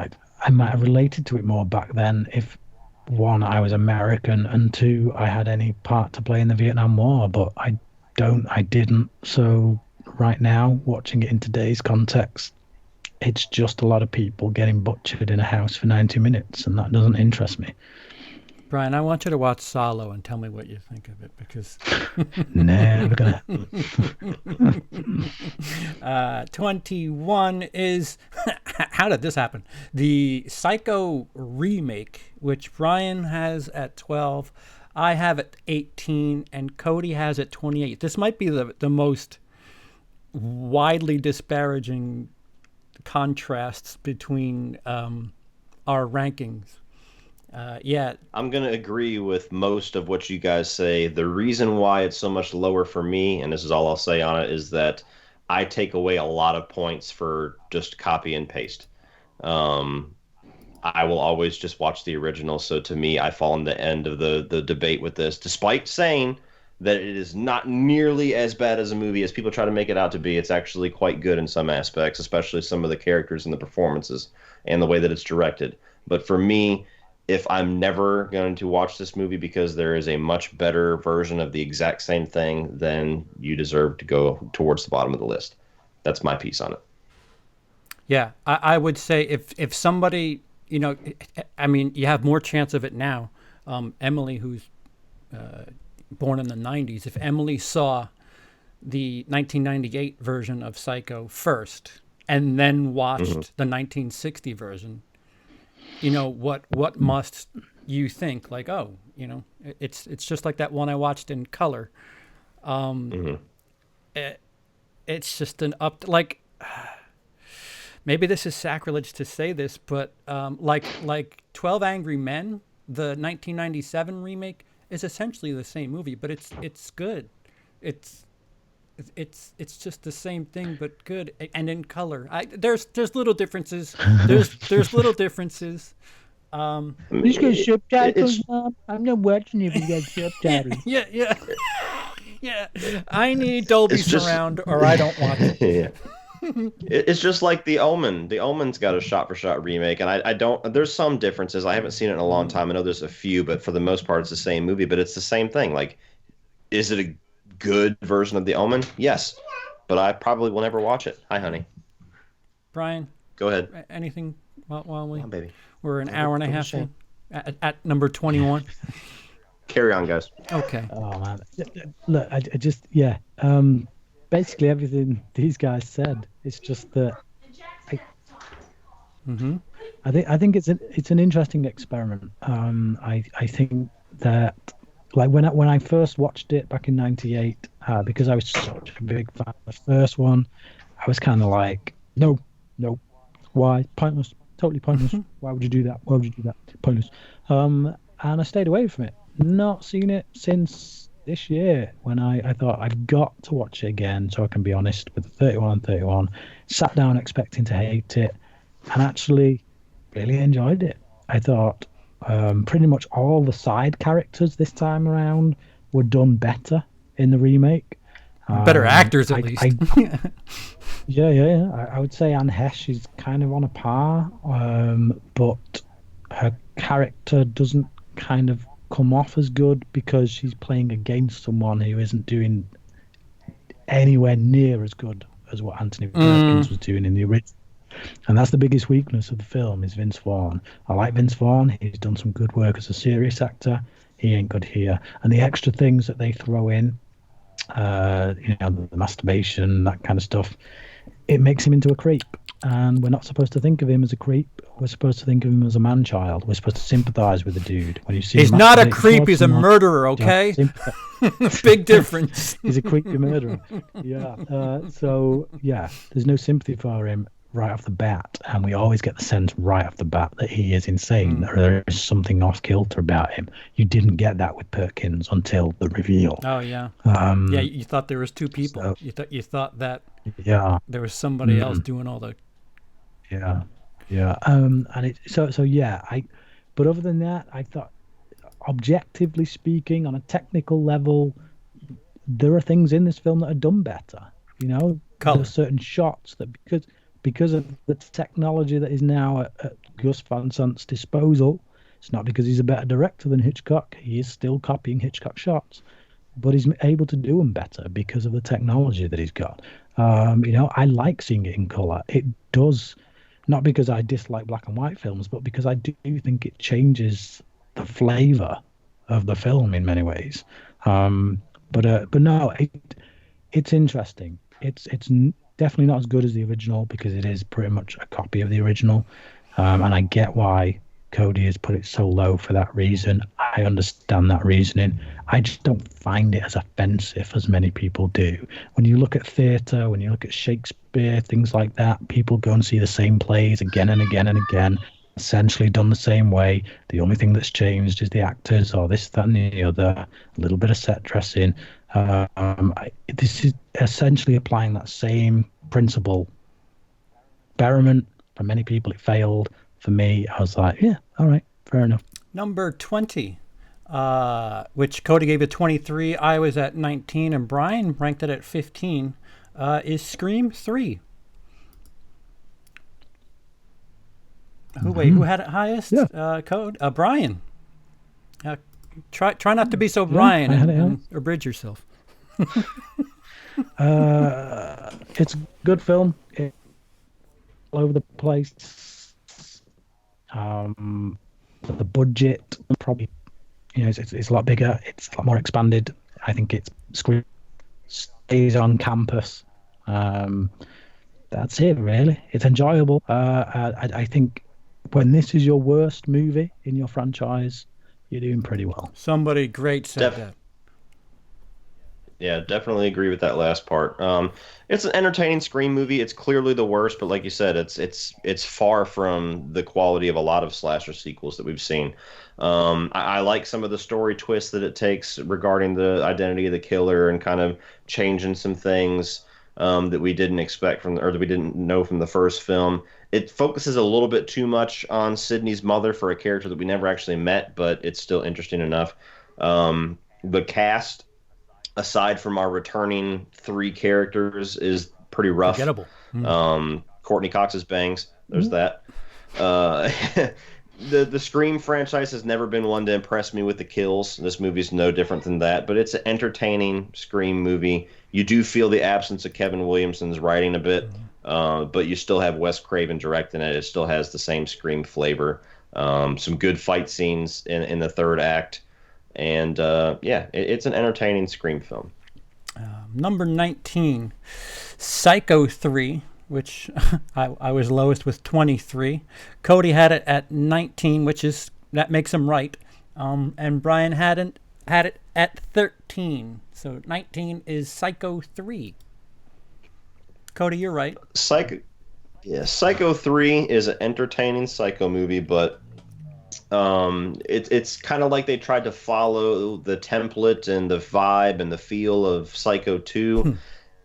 [SPEAKER 7] I might have related to it more back then if, one, I was American, and two, I had any part to play in the Vietnam War, but I didn't. So right now, watching it in today's context, it's just a lot of people getting butchered in a house for 90 minutes, and that doesn't interest me.
[SPEAKER 5] Brian, I want you to watch Solo and tell me what you think of it, because
[SPEAKER 7] Never gonna.
[SPEAKER 5] 21 is how did this happen? The Psycho remake, which Brian has at 12, I have at 18, and Cody has at 28. This might be the most widely disparaging contrasts between our rankings.
[SPEAKER 1] I'm going to agree with most of what you guys say. The reason why it's so much lower for me, and this is all I'll say on it, is that I take away a lot of points for just copy and paste. I will always just watch the original. So to me, I fall on the end of the debate with this, despite saying that it is not nearly as bad as a movie as people try to make it out to be. It's actually quite good in some aspects, especially some of the characters and the performances and the way that it's directed. But for me, if I'm never going to watch this movie because there is a much better version of the exact same thing, then you deserve to go towards the bottom of the list. That's my piece on it.
[SPEAKER 5] Yeah, I would say if somebody, I mean, you have more chance of it now. Emily, who's born in the 90s, if Emily saw the 1998 version of Psycho first and then watched the 1960 version, what must you think? Like, oh, it's just like that one I watched in color. It's just like, maybe this is sacrilege to say this, but like 12 Angry Men, the 1997 remake, is essentially the same movie, but it's good. It's just the same thing, but good, and in color. There's little differences. There's little differences.
[SPEAKER 7] He's got subtitles, Mom. I'm not watching if you got subtitles.
[SPEAKER 5] Yeah. I need Dolby Surround, or I don't watch it.
[SPEAKER 1] Yeah. It's just like The Omen. The Omen's got a shot-for-shot remake, and I don't. There's some differences. I haven't seen it in a long time. I know there's a few, but for the most part, it's the same movie. But it's the same thing. Like, is it a good version of The Omen? Yes, but I probably will never watch it. Hi, honey.
[SPEAKER 5] Brian,
[SPEAKER 1] go ahead.
[SPEAKER 5] Anything while
[SPEAKER 1] Come on, baby.
[SPEAKER 5] we're an hour and a half in at number 21?
[SPEAKER 1] Carry on, guys.
[SPEAKER 5] Okay.
[SPEAKER 7] Oh man, look, I just basically everything these guys said. It's just that I think it's an interesting experiment. I think that like when I first watched it back in '98, because I was such a big fan of the first one, I was kind of like, no, why? Pointless, totally pointless. Why would you do that? Why would you do that? Pointless. And I stayed away from it. Not seen it since this year when I thought I've got to watch it again so I can be honest with 31 and 31. Sat down expecting to hate it and actually really enjoyed it. I thought pretty much all the side characters this time around were done better in the remake.
[SPEAKER 5] Better actors, at least.
[SPEAKER 7] Yeah. I would say Anne Hesh is kind of on a par, but her character doesn't kind of come off as good because she's playing against someone who isn't doing anywhere near as good as what Anthony Perkins was doing in the original. And that's the biggest weakness of the film is Vince Vaughn. I like Vince Vaughn. He's done some good work as a serious actor. He ain't good here. And the extra things that they throw in, the masturbation, that kind of stuff, it makes him into a creep. And we're not supposed to think of him as a creep. We're supposed to think of him as a man-child. We're supposed to sympathize with the dude. When you see
[SPEAKER 5] he's not a creep, he's a murderer, okay? Big difference.
[SPEAKER 7] He's a creepy murderer. Yeah. There's no sympathy for him right off the bat, and we always get the sense right off the bat that he is insane, or there is something off kilter about him. You didn't get that with Perkins until the reveal.
[SPEAKER 5] Oh yeah. You thought there was two people. So, you thought that there was somebody else doing all the.
[SPEAKER 7] But other than that, I thought, objectively speaking, on a technical level, there are things in this film that are done better. There are certain shots that because of the technology that is now at Gus Van Sant's disposal, it's not because he's a better director than Hitchcock. He is still copying Hitchcock shots, but he's able to do them better because of the technology that he's got. I like seeing it in color. It does, not because I dislike black and white films, but because I do think it changes the flavor of the film in many ways. But no, it's interesting. It's definitely not as good as the original because it is pretty much a copy of the original. And I get why Cody has put it so low for that reason. I understand that reasoning. I just don't find it as offensive as many people do. When you look at theatre, when you look at Shakespeare, things like that, people go and see the same plays again and again and again, essentially done the same way. The only thing that's changed is the actors or this, that, and the other, a little bit of set dressing. This is essentially applying that same principle. Experiment, for many people it failed. For me, I was like, yeah, all right, fair enough.
[SPEAKER 5] Number 20, which Cody gave it 23, I was at 19, and Brian ranked it at 15, is Scream 3. Who had it highest? Code? Brian. Try not to be so Brian and abridge yourself.
[SPEAKER 7] It's a good film. It's all over the place. The budget probably, it's a lot bigger. It's a lot more expanded. I think it's stays on campus. That's it, really. It's enjoyable. I think when this is your worst movie in your franchise, you're doing pretty well.
[SPEAKER 5] Somebody great said that.
[SPEAKER 1] Yeah, definitely agree with that last part. It's an entertaining Scream movie. It's clearly the worst, but like you said, it's far from the quality of a lot of slasher sequels that we've seen. I like some of the story twists that it takes regarding the identity of the killer and kind of changing some things that we didn't expect or that we didn't know from the first film. It focuses a little bit too much on Sidney's mother for a character that we never actually met, but it's still interesting enough. The cast, aside from our returning 3 characters, is pretty rough.
[SPEAKER 5] Forgettable.
[SPEAKER 1] Courtney Cox's bangs. There's that. The Scream franchise has never been one to impress me with the kills. This movie's no different than that, but it's an entertaining Scream movie. You do feel the absence of Kevin Williamson's writing a bit, but you still have Wes Craven directing it. It still has the same Scream flavor. Some good fight scenes in the third act. And it's an entertaining Scream film.
[SPEAKER 5] Number 19, Psycho 3, which I was lowest with 23. Cody had it at 19, that makes him right. And Brian had it at 13. So 19 is Psycho 3. Cody, you're right.
[SPEAKER 1] Psycho 3 is an entertaining Psycho movie, but it's kind of like they tried to follow the template and the vibe and the feel of Psycho 2,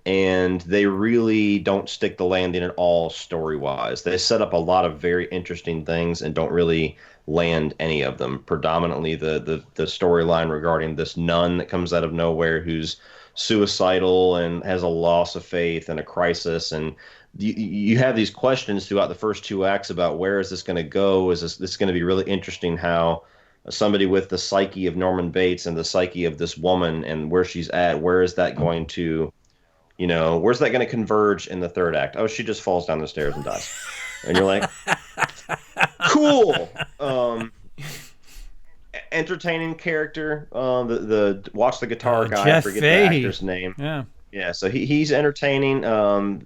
[SPEAKER 1] and they really don't stick the landing at all story-wise. They set up a lot of very interesting things and don't really land any of them. Predominantly the storyline regarding this nun that comes out of nowhere who's suicidal and has a loss of faith and a crisis, and you have these questions throughout the first two acts about where is this going to go? Is this going to be really interesting how somebody with the psyche of Norman Bates and the psyche of this woman and where she's at, where is that going to, where's that going to converge in the third act? Oh, she just falls down the stairs and dies. And you're like, cool. Entertaining character. The watch the guitar guy.
[SPEAKER 5] Jeff
[SPEAKER 1] I forget
[SPEAKER 5] Fahey.
[SPEAKER 1] the actor's name. Yeah, so he's entertaining.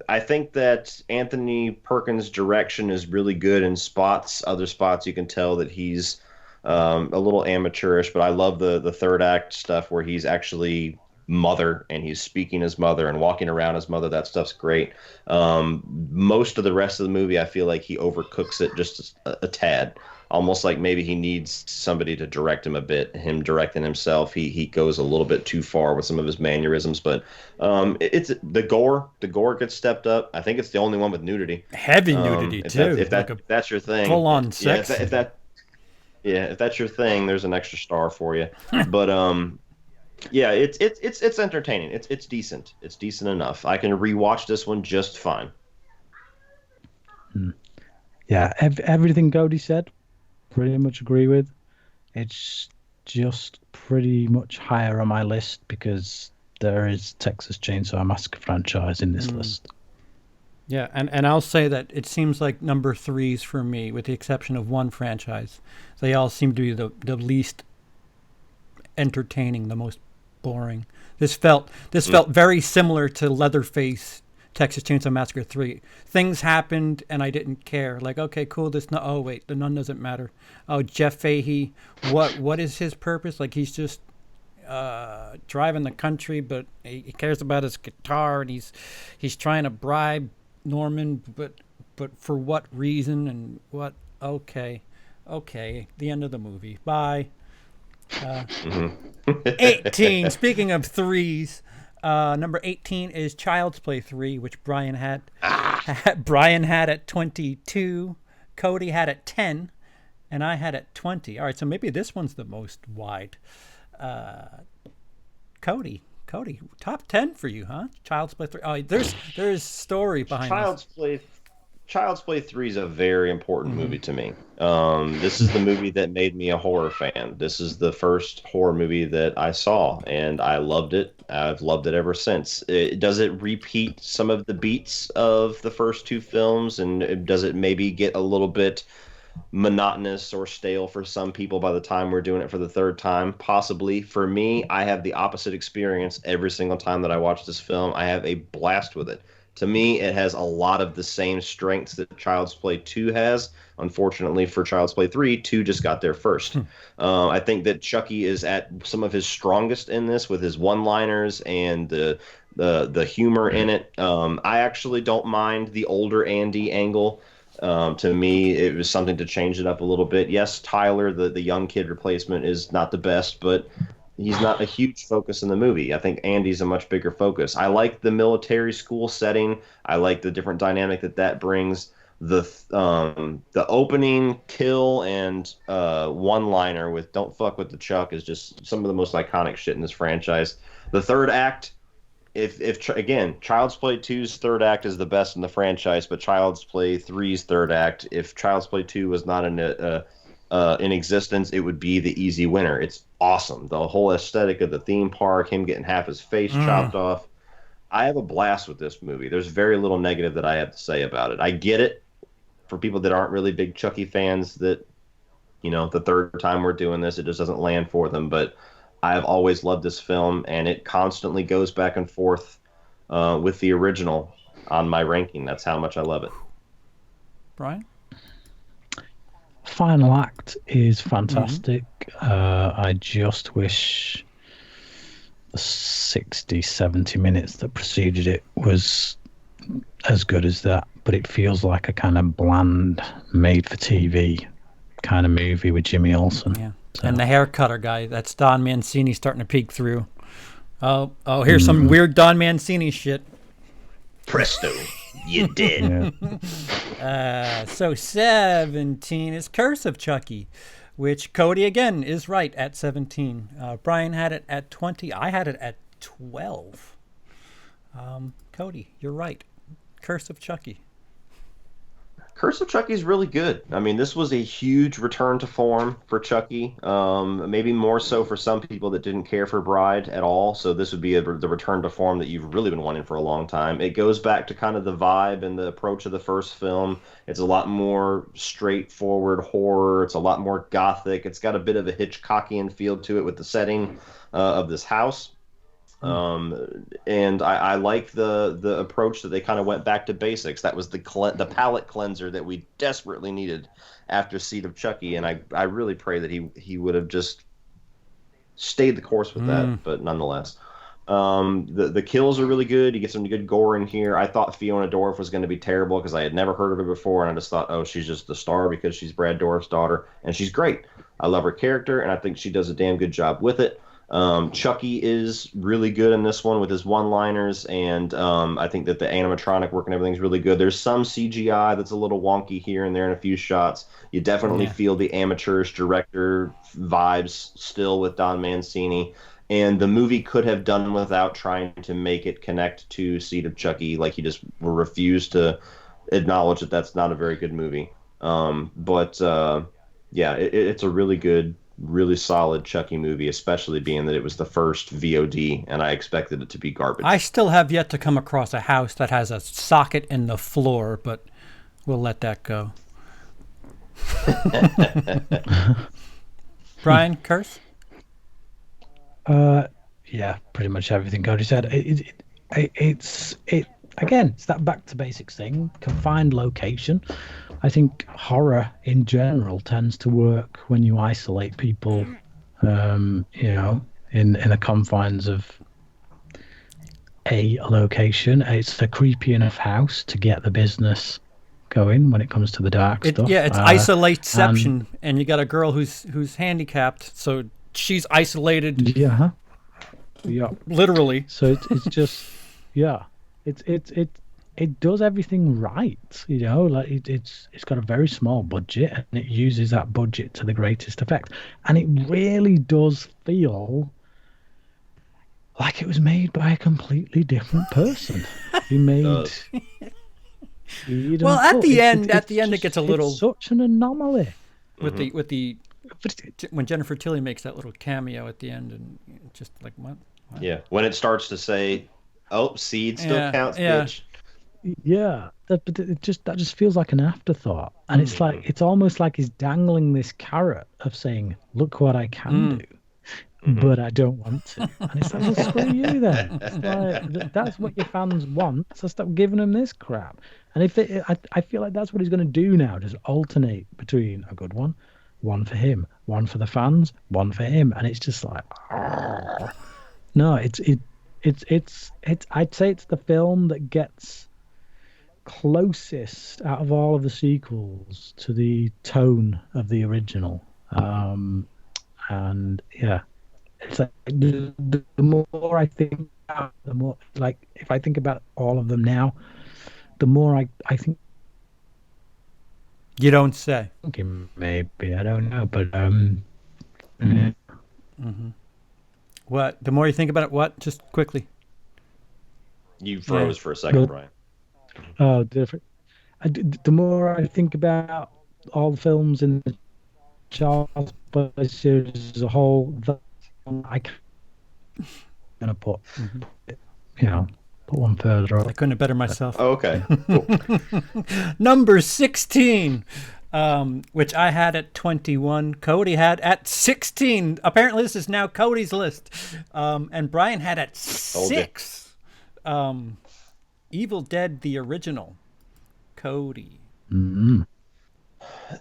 [SPEAKER 1] I think that Anthony Perkins' direction is really good in spots. Other spots you can tell that he's a little amateurish, but I love the third act stuff where he's actually mother and he's speaking as mother and walking around as mother. That stuff's great. Most of the rest of the movie, I feel like he overcooks it just a tad. Almost like maybe he needs somebody to direct him a bit. Him directing himself, he goes a little bit too far with some of his mannerisms. But it's the gore. The gore gets stepped up. I think it's the only one with nudity.
[SPEAKER 5] Heavy nudity too.
[SPEAKER 1] If that's your thing,
[SPEAKER 5] full on sex.
[SPEAKER 1] If that's your thing, there's an extra star for you. But it's entertaining. It's decent. It's decent enough. I can rewatch this one just fine.
[SPEAKER 7] Yeah, everything Cody said, pretty much agree with. It's just pretty much higher on my list because there is Texas Chainsaw Massacre franchise in this list.
[SPEAKER 5] Yeah, and I'll say that it seems like number threes for me, with the exception of one franchise. They all seem to be the least entertaining, the most boring. This felt very similar to Leatherface, Texas Chainsaw Massacre 3. Things happened and I didn't care. Like, okay, cool, oh wait, the nun doesn't matter. Oh, Jeff Fahey, what is his purpose? Like, he's just driving the country, but he cares about his guitar, and he's trying to bribe Norman, but for what reason and what? Okay, the end of the movie. Bye. 18. Speaking of threes, number 18 is Child's Play 3, which Brian had. Brian had at 22. Cody had at 10, and I had at 20. All right, so maybe this one's the most wide. Cody, top 10 for you, huh? Child's Play 3. Oh, there's story behind
[SPEAKER 1] Child's Play 3 is a very important movie to me. This is the movie that made me a horror fan. This is the first horror movie that I saw, and I loved it. I've loved it ever since. Does it repeat some of the beats of the first two films, and does it maybe get a little bit monotonous or stale for some people by the time we're doing it for the third time? Possibly. For me, I have the opposite experience every single time that I watch this film. I have a blast with it. To me, it has a lot of the same strengths that Child's Play 2 has. Unfortunately for Child's Play 3, 2 just got there first. I think that Chucky is at some of his strongest in this with his one-liners and the humor in it. I actually don't mind the older Andy angle. To me, it was something to change it up a little bit. Yes, Tyler, the young kid replacement, is not the best, but he's not a huge focus in the movie. I think Andy's a much bigger focus. I like the military school setting. I like the different dynamic that brings. The opening kill and one-liner with "Don't fuck with the Chuck" is just some of the most iconic shit in this franchise. The third act, if again, Child's Play 2's third act is the best in the franchise, but Child's Play 3's third act, if Child's Play 2 was not in existence, it would be the easy winner. It's awesome. The whole aesthetic of the theme park, him getting half his face chopped off. I have a blast with this movie. There's very little negative that I have to say about it. I get it for people that aren't really big Chucky fans that You know, the third time we're doing this, it just doesn't land for them. But I've always loved this film, and it constantly goes back and forth with the original on my ranking. That's how much I love it.
[SPEAKER 2] Brian?
[SPEAKER 7] Final act is fantastic. I just wish the 60, 70 minutes that preceded it was as good as that, but it feels like a kind of bland, made-for-TV kind of movie with Jimmy Olsen.
[SPEAKER 5] Yeah.
[SPEAKER 7] So.
[SPEAKER 5] And the hair cutter guy, that's Don Mancini starting to peek through. Oh, here's some weird Don Mancini shit.
[SPEAKER 1] Presto, you did.
[SPEAKER 5] So 17 is Curse of Chucky, which Cody again is right at 17. Brian had it at 20. I had it at 12. Cody, you're right. Curse of Chucky.
[SPEAKER 1] Curse of Chucky is really good. I mean, this was a huge return to form for Chucky. Maybe more so for some people that didn't care for Bride at all. So this would be the return to form that you've really been wanting for a long time. It goes back to kind of the vibe and the approach of the first film. It's a lot more straightforward horror. It's a lot more gothic. It's got a bit of a Hitchcockian feel to it with the setting of this house. And I like the approach that they kind of went back to basics. That was the palate cleanser that we desperately needed after Seed of Chucky, and I really pray that he would have just stayed the course with that. But nonetheless, the kills are really good. You get some good gore in here. I thought Fiona Dorff was going to be terrible because I had never heard of her before, and I just thought, oh, she's just the star because she's Brad Dourif's daughter, and she's great. I love her character, and I think she does a damn good job with it. Chucky is really good in this one with his one-liners, and I think that the animatronic work and everything's really good. There's some CGI that's a little wonky here and there in a few shots. You definitely feel the amateurish director vibes still with Don Mancini, and the movie could have done without trying to make it connect to Seed of Chucky. Like, he just refused to acknowledge that that's not a very good movie. It's a really good, really solid Chucky movie, especially being that it was the first VOD, and I expected it to be garbage.
[SPEAKER 5] I still have yet to come across a house that has a socket in the floor, but we'll let that go. Brian, Curse?
[SPEAKER 7] Yeah, pretty much everything Cody said. It's that back to basics thing, confined location. I think horror in general tends to work when you isolate people, in the confines of a location. It's a creepy enough house to get the business going when it comes to the dark stuff.
[SPEAKER 5] Yeah, it's isolateception, and you got a girl who's handicapped, so she's isolated.
[SPEAKER 7] Yeah.
[SPEAKER 5] Literally.
[SPEAKER 7] So it's just, yeah, it does everything right, like it's got a very small budget, and it uses that budget to the greatest effect, and it really does feel like it was made by a completely different person. He made.
[SPEAKER 5] Well, at the end, it gets a little.
[SPEAKER 7] It's such an anomaly.
[SPEAKER 5] With the when Jennifer Tilly makes that little cameo at the end, and just like what?
[SPEAKER 1] Yeah, when it starts to say, "Oh, seed still counts, bitch."
[SPEAKER 7] Yeah, that just feels like an afterthought, and it's like it's almost like he's dangling this carrot of saying, "Look what I can do." But I don't want to. And it's like, well, screw you then. It's like, that's what your fans want, so stop giving them this crap. And I feel like that's what he's going to do now, just alternate between a good one for him, one for the fans, one for him. And it's just like, no, it's I'd say it's the film that gets closest out of all of the sequels to the tone of the original. And yeah. It's like the more I think about, the more, like, if I think about all of them now, the more I think.
[SPEAKER 5] You don't say.
[SPEAKER 7] Maybe, I don't know, but
[SPEAKER 5] What? The more you think about it, what? Just quickly.
[SPEAKER 1] You froze for a second, Brian.
[SPEAKER 7] Oh, different. The more I think about all the films in the Charles Boy series as a whole, I gonna put one further up.
[SPEAKER 5] I couldn't have better myself.
[SPEAKER 1] Oh, okay. Cool.
[SPEAKER 5] Number 16, which I had at 21. Cody had at 16. Apparently, this is now Cody's list. And Brian had at 6. Evil Dead, the original. Cody.
[SPEAKER 7] Mm-hmm.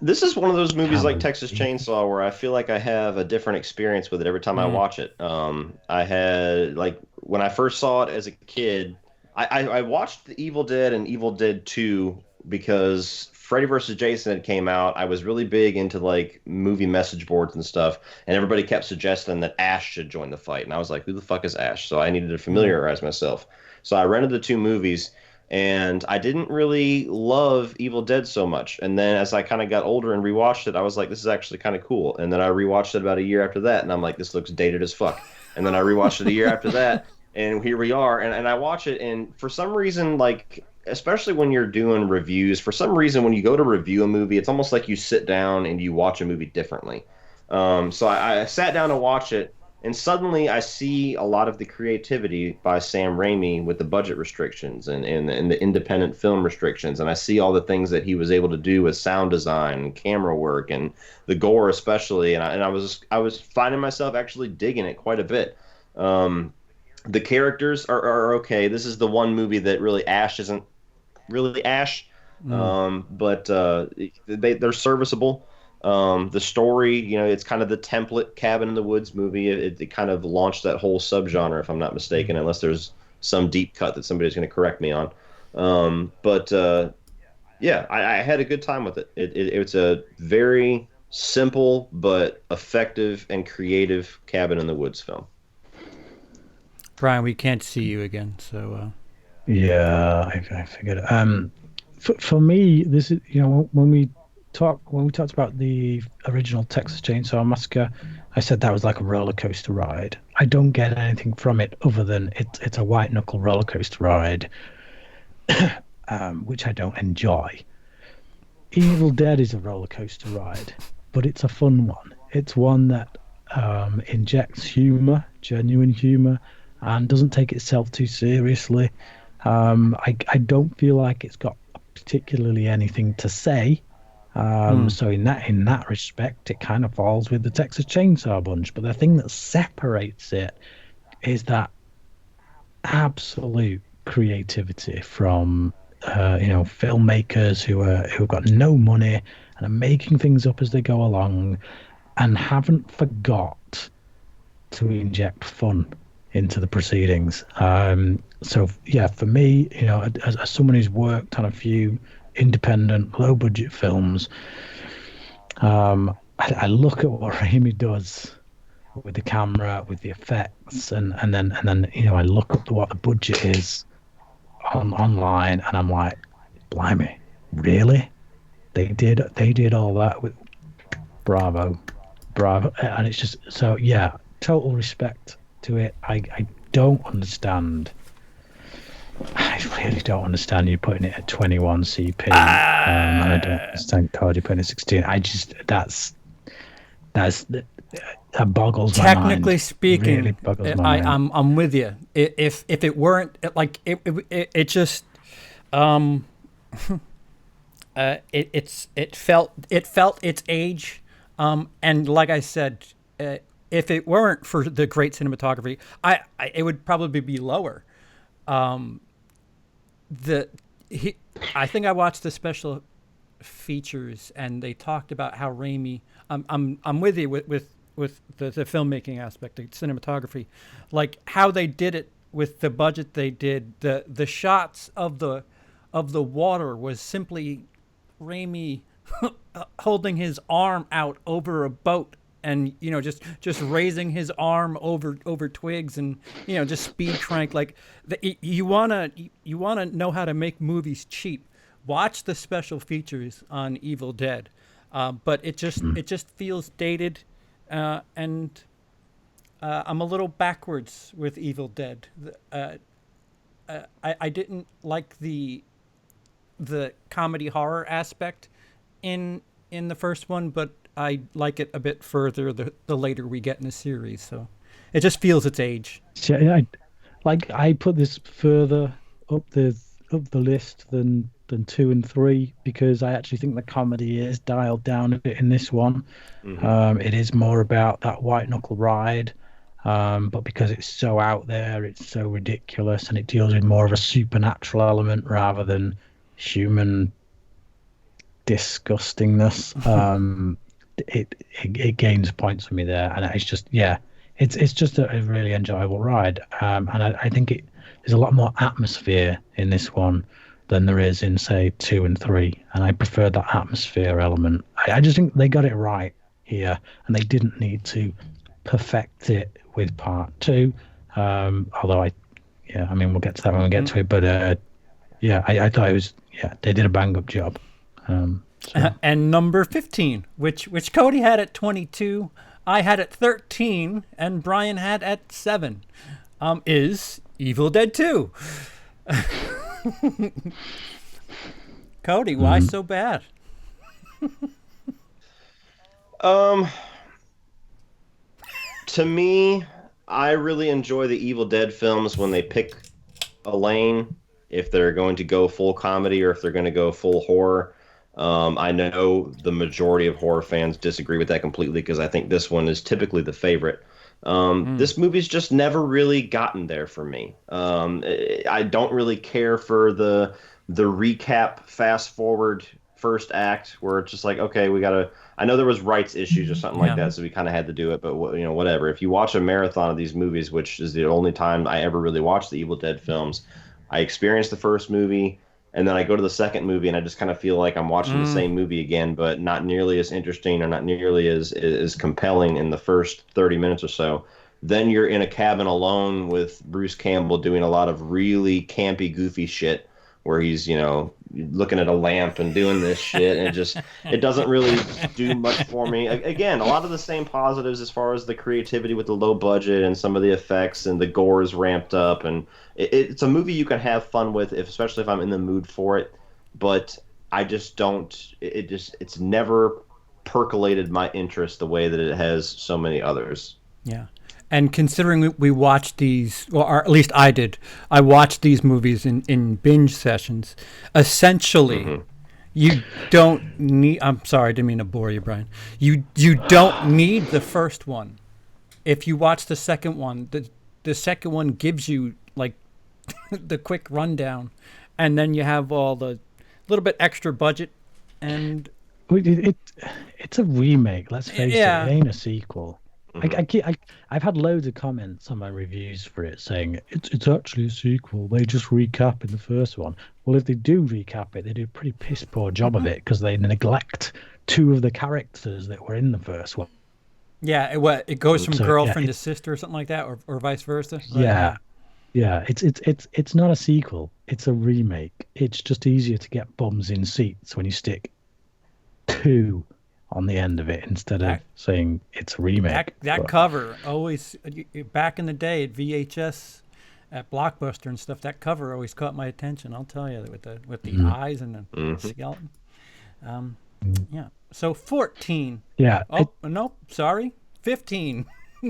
[SPEAKER 1] This is one of those movies like Texas Chainsaw where I feel like I have a different experience with it every time I watch it. I had, like, when I first saw it as a kid, I watched the Evil Dead and Evil Dead 2 because Freddy vs. Jason had came out. I was really big into, like, movie message boards and stuff, and everybody kept suggesting that Ash should join the fight. And I was like, who the fuck is Ash? So I needed to familiarize myself. So I rented the 2 movies. And I didn't really love Evil Dead so much. And then as I kind of got older and rewatched it, I was like, this is actually kind of cool. And then I rewatched it about a year after that, and I'm like, this looks dated as fuck. And then I rewatched it a year after that, and here we are. And I watch it, and for some reason, like, especially when you're doing reviews, for some reason when you go to review a movie, it's almost like you sit down and you watch a movie differently. So I sat down to watch it, and suddenly I see a lot of the creativity by Sam Raimi with the budget restrictions and the independent film restrictions. And I see all the things that he was able to do with sound design and camera work and the gore especially. And I was finding myself actually digging it quite a bit. The characters are okay. This is the one movie that really Ash isn't really Ash, but they're serviceable. The story, you know, it's kind of the template Cabin in the Woods movie. It kind of launched that whole subgenre, if I'm not mistaken, unless there's some deep cut that somebody's going to correct me on. Yeah, I had a good time with it. It's a very simple but effective and creative Cabin in the Woods film.
[SPEAKER 5] Brian, we can't see you again, so...
[SPEAKER 7] Yeah, I figured. For me, this is, you know, when we talked about the original Texas Chainsaw Massacre, I said that was like a roller coaster ride. I don't get anything from it other than it's a white knuckle roller coaster ride, which I don't enjoy. Evil Dead is a roller coaster ride, but it's a fun one. It's one that injects humor, genuine humor, and doesn't take itself too seriously. I don't feel like it's got particularly anything to say. So in that respect, it kind of falls with the Texas Chainsaw Bunch. But the thing that separates it is that absolute creativity from filmmakers who've got no money and are making things up as they go along and haven't forgot to inject fun into the proceedings. So yeah, for me, you know, as someone who's worked on a few independent low budget films, I look at what Raimi does with the camera, with the effects, and then you know, I look up what the budget is online, and I'm like, blimey, really? They did all that with bravo, and it's just, so yeah, total respect to it. I don't understand. I really don't understand you putting it at 21 CP, and I don't understand Cody putting it at 16. I just that boggles my mind.
[SPEAKER 5] Technically speaking,
[SPEAKER 7] really boggles my mind.
[SPEAKER 5] I'm with you. If it weren't like it just it felt its age, and like I said, if it weren't for the great cinematography, it would probably be lower. I think I watched the special features, and they talked about how Raimi. I'm with you with the filmmaking aspect, the cinematography, like how they did it with the budget they did. The shots of the water was simply Raimi holding his arm out over a boat, and you know, just raising his arm over twigs, and you know, just speed crank. Like you wanna know how to make movies cheap. Watch the special features on Evil Dead, but it just feels dated, and I'm a little backwards with Evil Dead. I didn't like the comedy horror aspect in the first one, but I like it a bit further the later we get in the series. So it just feels its age.
[SPEAKER 7] Yeah, I put this further up the list than than 2 and 3 because I actually think the comedy is dialed down a bit in this one. It is more about that white knuckle ride, but because it's so out there, it's so ridiculous, and it deals with more of a supernatural element rather than human disgustingness. It gains points for me there, and it's just it's just a really enjoyable ride, and I think there's a lot more atmosphere in this one than there is in, say, 2 and 3, and I prefer that atmosphere element. I just think they got it right here, and they didn't need to perfect it with part 2. Although we'll get to that when we get to it, but I thought it was, they did a bang up job.
[SPEAKER 5] And number 15, which Cody had at 22, I had at 13, and Brian had at 7, is Evil Dead 2. Cody, why so bad?
[SPEAKER 1] To me, I really enjoy the Evil Dead films when they pick a lane, if they're going to go full comedy or if they're going to go full horror. I know the majority of horror fans disagree with that completely because I think this one is typically the favorite. This movie's just never really gotten there for me. I don't really care for the recap fast forward first act where it's just like, okay, I know there was rights issues or something like that, so we kind of had to do it, but whatever. If you watch a marathon of these movies, which is the only time I ever really watched the Evil Dead films, I experienced the first movie, and then I go to the second movie, and I just kind of feel like I'm watching the same movie again, but not nearly as interesting or not nearly as compelling in the first 30 minutes or so. Then you're in a cabin alone with Bruce Campbell doing a lot of really campy, goofy shit where he's, looking at a lamp and doing this shit, and it doesn't really do much for me. Again, a lot of the same positives as far as the creativity with the low budget and some of the effects, and the gore is ramped up, and it's a movie you can have fun with, especially if I'm in the mood for it. But I just don't. It's never percolated my interest the way that it has so many others.
[SPEAKER 5] Yeah. And considering we watched these, or at least I did, I watched these movies in binge sessions. Essentially, you don't need. I'm sorry, I didn't mean to bore you, Brian. You don't need the first one. If you watch the second one, the second one gives you like the quick rundown, and then you have all the little bit extra budget, and
[SPEAKER 7] it's a remake. Let's face it, it ain't a sequel. I've had loads of comments on my reviews for it saying it's actually a sequel. They just recap in the first one. Well, if they do recap it, they do a pretty piss poor job of it because they neglect 2 of the characters that were in the first one.
[SPEAKER 5] Yeah, it goes from girlfriend to sister or something like that, or vice versa.
[SPEAKER 7] Yeah. It's not a sequel. It's a remake. It's just easier to get bums in seats when you stick 2 on the end of it instead of saying it's a remake.
[SPEAKER 5] That cover always, back in the day at VHS, at Blockbuster and stuff, that cover always caught my attention. I'll tell you, with the eyes and the skeleton. Yeah. So 14.
[SPEAKER 7] Yeah.
[SPEAKER 5] Oh no, sorry, 15.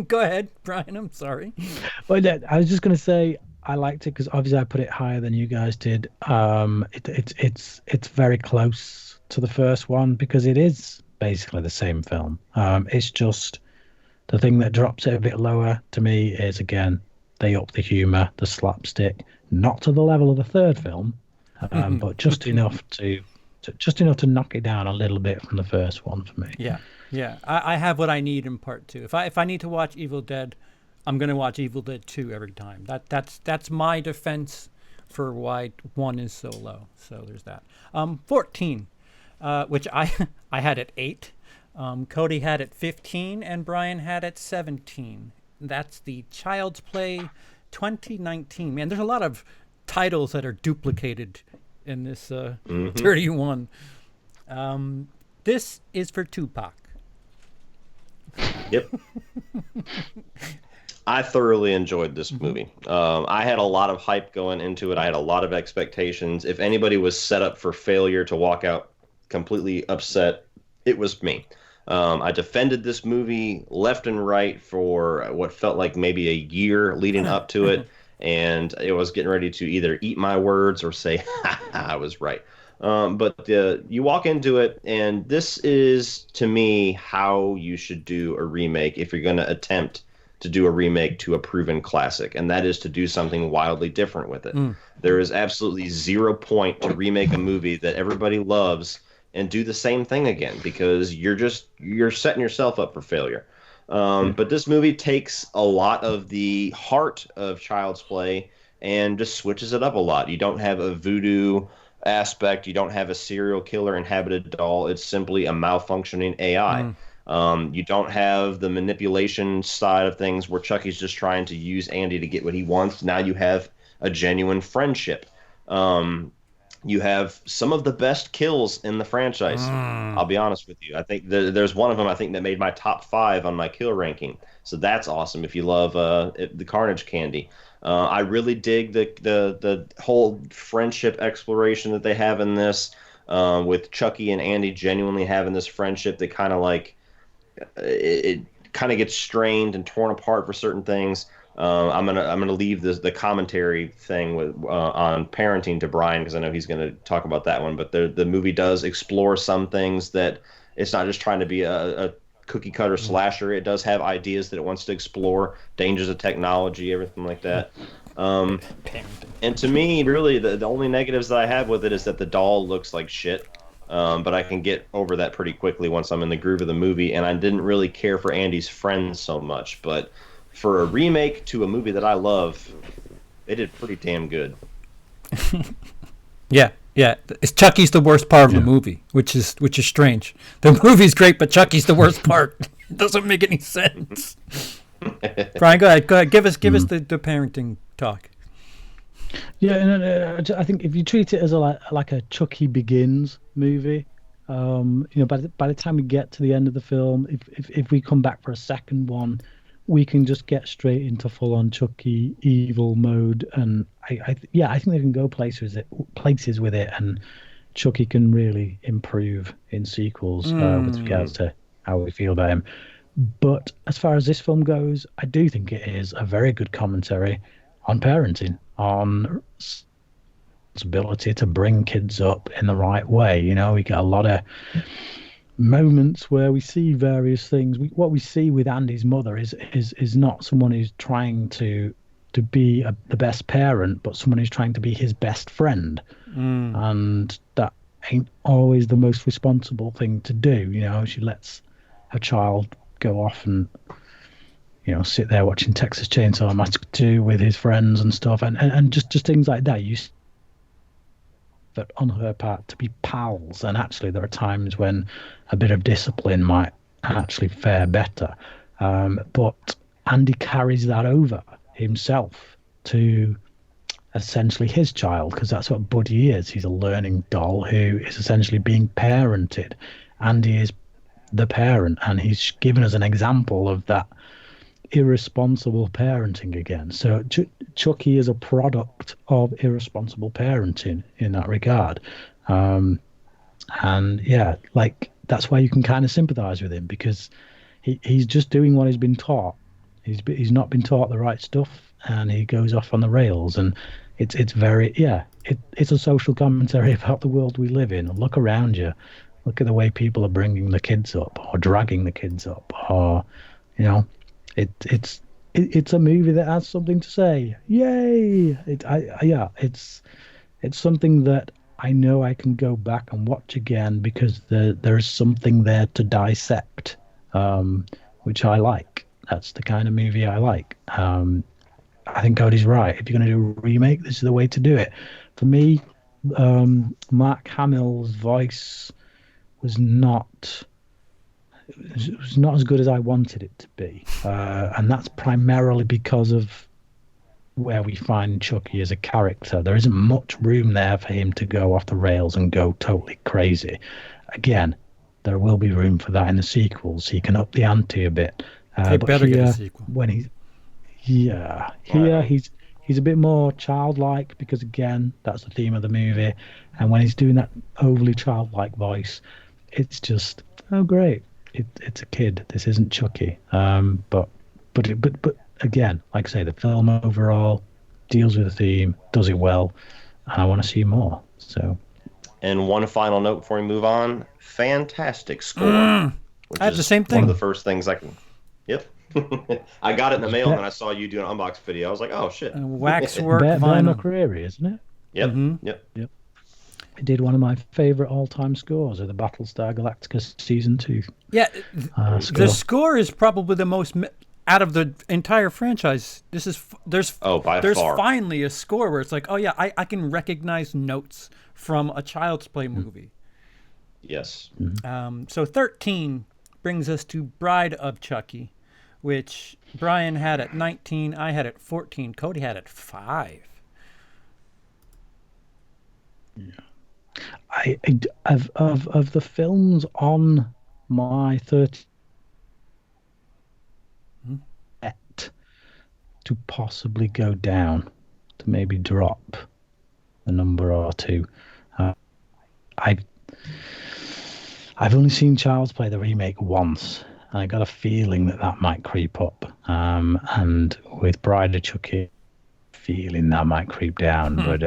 [SPEAKER 5] Go ahead, Brian. I'm sorry.
[SPEAKER 7] Well, I was just going to say I liked it because obviously I put it higher than you guys did. It's very close to the first one because it is basically the same film. It's just the thing that drops it a bit lower to me is, again, they up the humor, the slapstick, not to the level of the third film, but just enough to knock it down a little bit from the first one for me.
[SPEAKER 5] Yeah. I have what I need in part 2. If I need to watch Evil Dead, I'm going to watch Evil Dead 2 every time. That's my defense for why 1 is so low. So there's that. 14. Which I had at 8, Cody had at 15, and Brian had at 17. That's the Child's Play 2019. Man, there's a lot of titles that are duplicated in this 31. This is for Tupac.
[SPEAKER 1] Yep. I thoroughly enjoyed this movie. I had a lot of hype going into it. I had a lot of expectations. If anybody was set up for failure to walk out completely upset, it was me. I defended this movie left and right for what felt like maybe a year leading up to it, and it was getting ready to either eat my words or say, I was right. But you walk into it, and this is, to me, how you should do a remake if you're going to attempt to do a remake to a proven classic, and that is to do something wildly different with it. There is absolutely 0 point to remake a movie that everybody loves and do the same thing again, because you're setting yourself up for failure. But this movie takes a lot of the heart of Child's Play and just switches it up a lot. You don't have a voodoo aspect. You don't have a serial killer inhabited doll. It's simply a malfunctioning AI. You don't have the manipulation side of things where Chucky's just trying to use Andy to get what he wants. Now you have a genuine friendship. You have some of the best kills in the franchise. I'll be honest with you. I think there's one of them I think that made my top 5 on my kill ranking. So that's awesome if you love the Carnage candy. I really dig the whole friendship exploration that they have in this, with Chucky and Andy genuinely having this friendship that kind of like it kind of gets strained and torn apart for certain things. I'm gonna leave the commentary thing with on parenting to Brian, because I know he's gonna talk about that one. But the movie does explore some things that it's not just trying to be a cookie cutter slasher. It does have ideas that it wants to explore, dangers of technology, everything like that. And to me, really, the only negatives that I have with it is that the doll looks like shit. But I can get over that pretty quickly once I'm in the groove of the movie. And I didn't really care for Andy's friends so much, but for a remake to a movie that I love, they did pretty damn good.
[SPEAKER 5] Yeah. It's Chucky's the worst part of the movie, which is strange. The movie's great, but Chucky's the worst part. It doesn't make any sense. Brian, go ahead. Give us the parenting talk.
[SPEAKER 7] Yeah, I think if you treat it as like a Chucky Begins movie, by the time we get to the end of the film, if we come back for a second one, we can just get straight into full-on Chucky evil mode, and I think they can go places with it, and Chucky can really improve in sequels with regards to how we feel about him. But as far as this film goes, I do think it is a very good commentary on parenting, on responsibility to bring kids up in the right way. We get a lot of moments where we see various things. What we see with Andy's mother is not someone who's trying to be the best parent, but someone who's trying to be his best friend. And that ain't always the most responsible thing to do. She lets her child go off and sit there watching Texas Chainsaw Massacre 2 with his friends and stuff, and just things like that. That on her part to be pals, and actually there are times when a bit of discipline might actually fare better. But Andy carries that over himself to essentially his child, because that's what Buddy is. He's a learning doll who is essentially being parented. Andy is the parent, and he's given us an example of that irresponsible parenting again. So Chucky is a product of irresponsible parenting in that regard. And yeah, like that's why you can kind of sympathize with him, because he's just doing what he's been taught. He's not been taught the right stuff, and he goes off on the rails. And it's a social commentary about the world we live in. Look around you. Look at the way people are bringing the kids up or dragging the kids up, or it's a movie that has something to say. Yay! It's something that I know I can go back and watch again, because there is something there to dissect, which I like. That's the kind of movie I like. I think Cody's right. If you're going to do a remake, this is the way to do it. For me, Mark Hamill's voice was not as good as I wanted it to be, and that's primarily because of where we find Chucky as a character. There isn't much room there for him to go off the rails and go totally crazy. Again, there will be room for that in the sequels. He can up the ante a bit.
[SPEAKER 5] They
[SPEAKER 7] But
[SPEAKER 5] better
[SPEAKER 7] here,
[SPEAKER 5] get a sequel.
[SPEAKER 7] when he's a bit more childlike, because again, that's the theme of the movie. And when he's doing that overly childlike voice, it's just, oh great, it's a kid. This isn't Chucky. But again, like I say, the film overall deals with the theme, does it well, and I want to see more. So
[SPEAKER 1] And one final note before we move on: fantastic score.
[SPEAKER 5] I have the same thing.
[SPEAKER 1] One of the first things I can. Yep. I got it in the mail, and then I saw you do an unbox video. I was like, oh shit.
[SPEAKER 5] Waxwork
[SPEAKER 7] Bear
[SPEAKER 5] vinyl.
[SPEAKER 7] McCreary, isn't it?
[SPEAKER 1] Yep. Yep.
[SPEAKER 7] It did one of my favorite all-time scores of the Battlestar Galactica season 2.
[SPEAKER 5] Yeah,
[SPEAKER 7] score.
[SPEAKER 5] the score is probably the most out of the entire franchise. There's
[SPEAKER 1] far.
[SPEAKER 5] finally a score where it's like, oh yeah, I can recognize notes from a Child's Play movie.
[SPEAKER 1] Yes.
[SPEAKER 5] So 13 brings us to Bride of Chucky, which Brian had at 19, I had at 14, Cody had at 5.
[SPEAKER 7] Of the films on my 30 to possibly go down, to maybe drop a number or two. I've only seen Child's Play the remake once, and I got a feeling that might creep up. And with Bride of Chucky, feeling that might creep down. But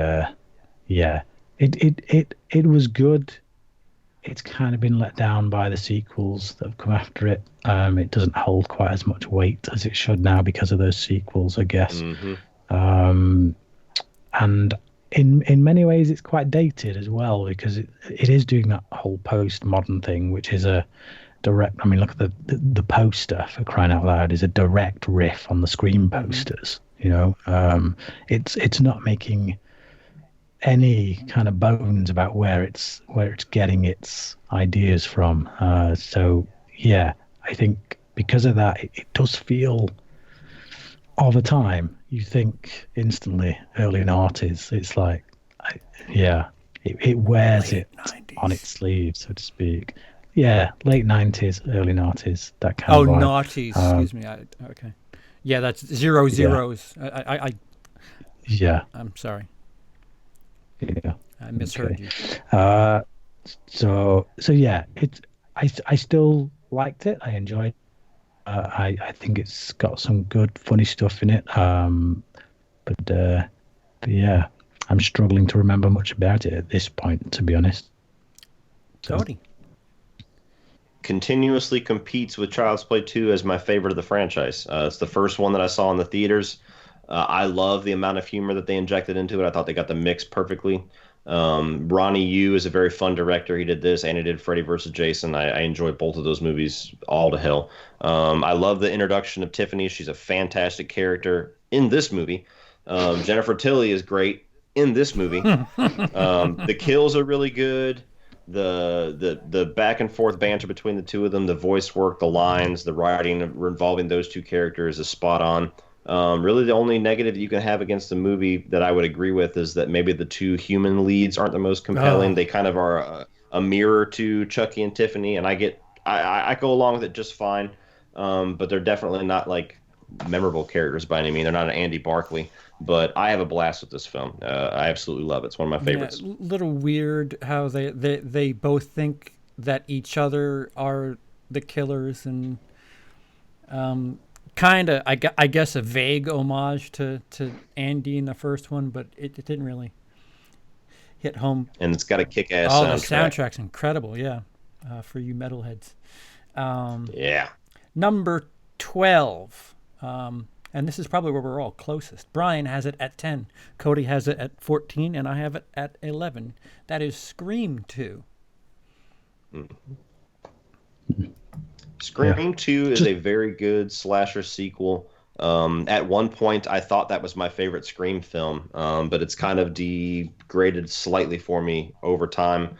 [SPEAKER 7] yeah, it was good. It's kind of been let down by the sequels that have come after it. It doesn't hold quite as much weight as it should now because of those sequels, I guess. And in many ways, it's quite dated as well, because it is doing that whole postmodern thing, which is a direct. I mean, look at the poster, for crying out loud, is a direct riff on the Scream posters. You know, it's not making any kind of bones about where it's getting its ideas from. So yeah, I think because of that, it does feel of a time. You think instantly early noughties. It's like, it wears
[SPEAKER 5] Late
[SPEAKER 7] it
[SPEAKER 5] 90s.
[SPEAKER 7] on its sleeve, so to speak. Yeah, late 90s, early noughties, that kind of vibe.
[SPEAKER 5] Naughties, excuse me. Okay. Yeah, that's 0 zeros.
[SPEAKER 7] Yeah.
[SPEAKER 5] I'm sorry.
[SPEAKER 7] Yeah.
[SPEAKER 5] I misheard you.
[SPEAKER 7] So yeah, I still liked it. I enjoyed it. I think it's got some good funny stuff in it. But yeah, I'm struggling to remember much about it at this point, to be honest.
[SPEAKER 5] Cody.
[SPEAKER 1] Continuously competes with Child's Play 2 as my favorite of the franchise. It's the first one that I saw in the theaters. I love the amount of humor that they injected into it. I thought they got the mix perfectly. Ronnie Yu is a very fun director. He did this and he did Freddy vs. Jason. I enjoy both of those movies all to hell. I love the introduction of Tiffany. She's a fantastic character in this movie. Jennifer Tilly is great in this movie. The kills are really good. The back and forth banter between the two of them, the voice work, the lines, the writing involving those two characters is spot on. Really, the only negative you can have against the movie that I would agree with is that maybe the two human leads aren't the most compelling. They kind of are a mirror to Chucky and Tiffany, and I go along with it just fine. But they're definitely not like memorable characters by any means. They're not an Andy Barclay, but I have a blast with this film. I absolutely love it. It's one of my favorites.
[SPEAKER 5] Yeah, little weird how they both think that each other are the killers, and kind of, I guess, a vague homage to Andy in the first one, but it didn't really hit home.
[SPEAKER 1] And it's got a kick-ass
[SPEAKER 5] soundtrack.
[SPEAKER 1] soundtrack.
[SPEAKER 5] The soundtrack's incredible, yeah, for you metalheads.
[SPEAKER 1] Yeah.
[SPEAKER 5] Number 12, and this is probably where we're all closest. Brian has it at 10, Cody has it at 14, and I have it at 11. That is Scream 2.
[SPEAKER 1] Scream 2 is a very good slasher sequel. At one point, I thought that was my favorite Scream film, but it's kind of degraded slightly for me over time.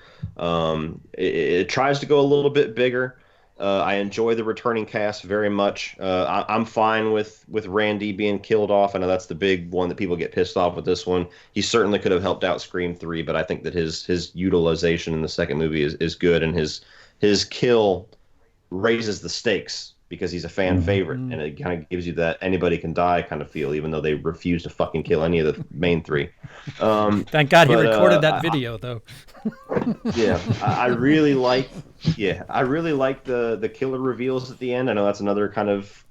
[SPEAKER 1] It tries to go a little bit bigger. I enjoy the returning cast very much. I'm fine with Randy being killed off. I know that's the big one that people get pissed off with this one. He certainly could have helped out Scream 3, but I think that his utilization in the second movie is good, and his kill raises the stakes because he's a fan favorite, and it kind of gives you that anybody can die kind of feel, even though they refuse to fucking kill any of the main three.
[SPEAKER 5] Thank God he recorded that video, though.
[SPEAKER 1] Yeah, I really like the killer reveals at the end. I know that's another kind of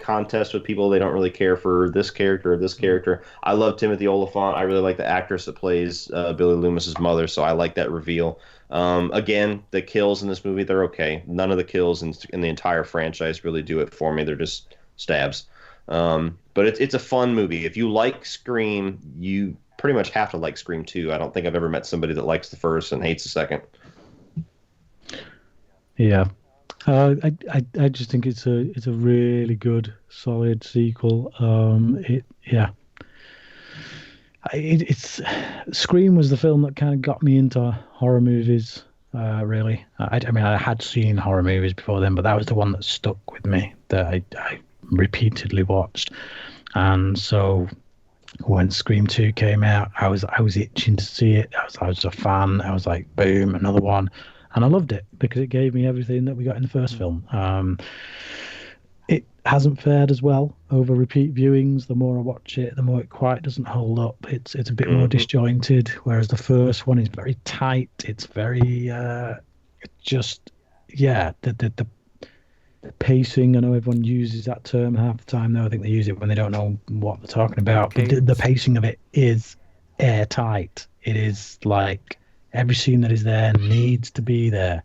[SPEAKER 1] contest with people. They don't really care for this character or this character. I love Timothy Olyphant. I really like the actress that plays Billy Loomis's mother, so I like that reveal. Again, the kills in this movie, they're okay. None of the kills in the entire franchise really do it for me. They're just stabs. But it's a fun movie. If you like Scream, you pretty much have to like Scream 2. I don't think I've ever met somebody that likes the first and hates the second.
[SPEAKER 7] Yeah. I just think it's a really good, solid sequel. It's Scream was the film that kind of got me into horror movies. Really, I mean, I had seen horror movies before then, but that was the one that stuck with me, that I repeatedly watched. And so when Scream 2 came out, I was itching to see it. I was a fan. I was like, boom, another one. And I loved it because it gave me everything that we got in the first film. It hasn't fared as well over repeat viewings. The more I watch it, the more it quite doesn't hold up. It's a bit more disjointed, whereas the first one is very tight. It's very the pacing. I know everyone uses that term half the time, though. I think they use it when they don't know what they're talking about. But the pacing of it is airtight. It is like every scene that is there needs to be there.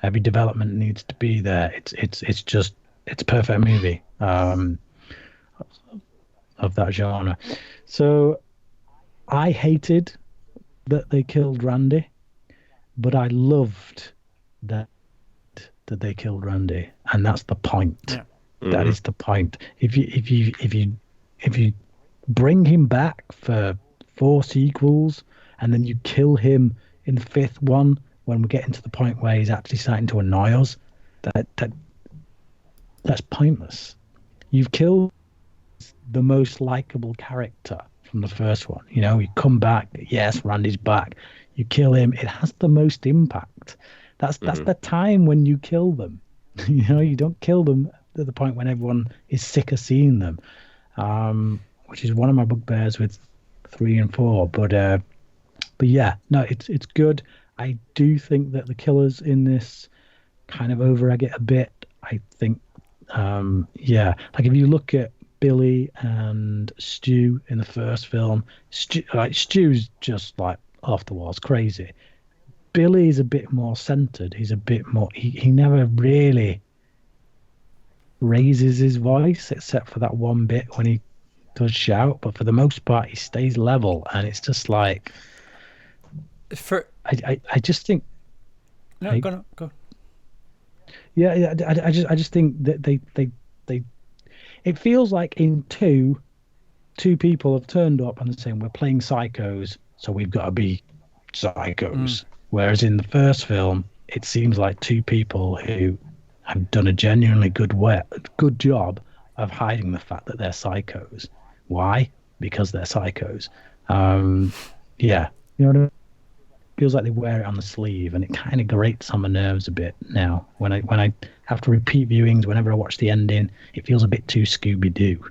[SPEAKER 7] Every development needs to be there. It's a perfect movie of that genre. So I hated that they killed Randy, but I loved that they killed Randy, and that's the point. Yeah. That is the point. If you bring him back for 4 sequels and then you kill him in the 5th one when we're getting to the point where he's actually starting to annoy us, that's pointless. You've killed the most likable character from the first one. You know, you come back, yes, Randy's back. You kill him, it has the most impact. That's the time when you kill them. You know, you don't kill them at the point when everyone is sick of seeing them, which is one of my bugbears with 3 and 4. But yeah, no, it's good. I do think that the killers in this kind of over-egg it a bit. I think, like if you look at Billy and Stu in the first film, Stu's just like off the walls crazy. Billy's a bit more centered. He's a bit more. He never really raises his voice except for that one bit when he does shout. But for the most part, he stays level, and it's just like. I just think.
[SPEAKER 5] No, go.
[SPEAKER 7] Yeah. I just think that they. It feels like in two people have turned up and they're saying we're playing psychos, so we've got to be psychos. Whereas in the first film, it seems like 2 people who have done a genuinely good job of hiding the fact that they're psychos. Why? Because they're psychos. Yeah, you know what I mean? Feels like they wear it on the sleeve, and it kind of grates on my nerves a bit now. When I have to repeat viewings, whenever I watch the ending, it feels a bit too Scooby-Doo.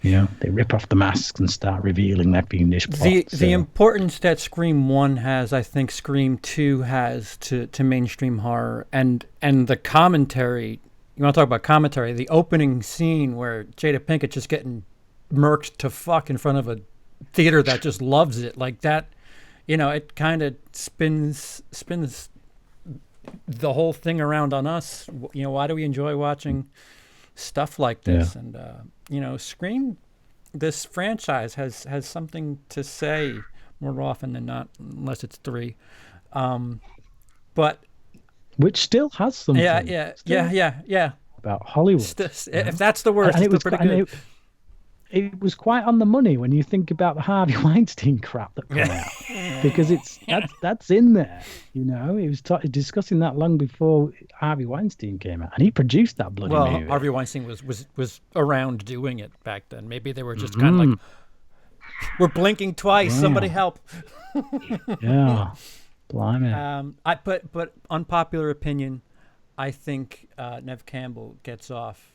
[SPEAKER 7] You know, they rip off the masks and start revealing their fiendish plots.
[SPEAKER 5] The importance that Scream 1 has, I think Scream 2 has to mainstream horror, and the commentary. You want to talk about commentary? The opening scene where Jada Pinkett just getting murked to fuck in front of a theater that just loves it, like that. You know, it kind of spins the whole thing around on us. You know, why do we enjoy watching stuff like this? Yeah. And you know, Scream, this franchise has something to say more often than not, unless it's 3. But
[SPEAKER 7] which still has something.
[SPEAKER 5] Yeah.
[SPEAKER 7] About Hollywood.
[SPEAKER 5] If that's the worst, it's pretty good.
[SPEAKER 7] It was quite on the money when you think about the Harvey Weinstein crap that came out, because that's in there. You know, he was discussing that long before Harvey Weinstein came out, and he produced that bloody movie.
[SPEAKER 5] Well, Harvey Weinstein was around doing it back then. Maybe they were just kind of like, we're blinking twice. Wow. Somebody help!
[SPEAKER 7] Yeah, blimey.
[SPEAKER 5] But unpopular opinion, I think Neve Campbell gets off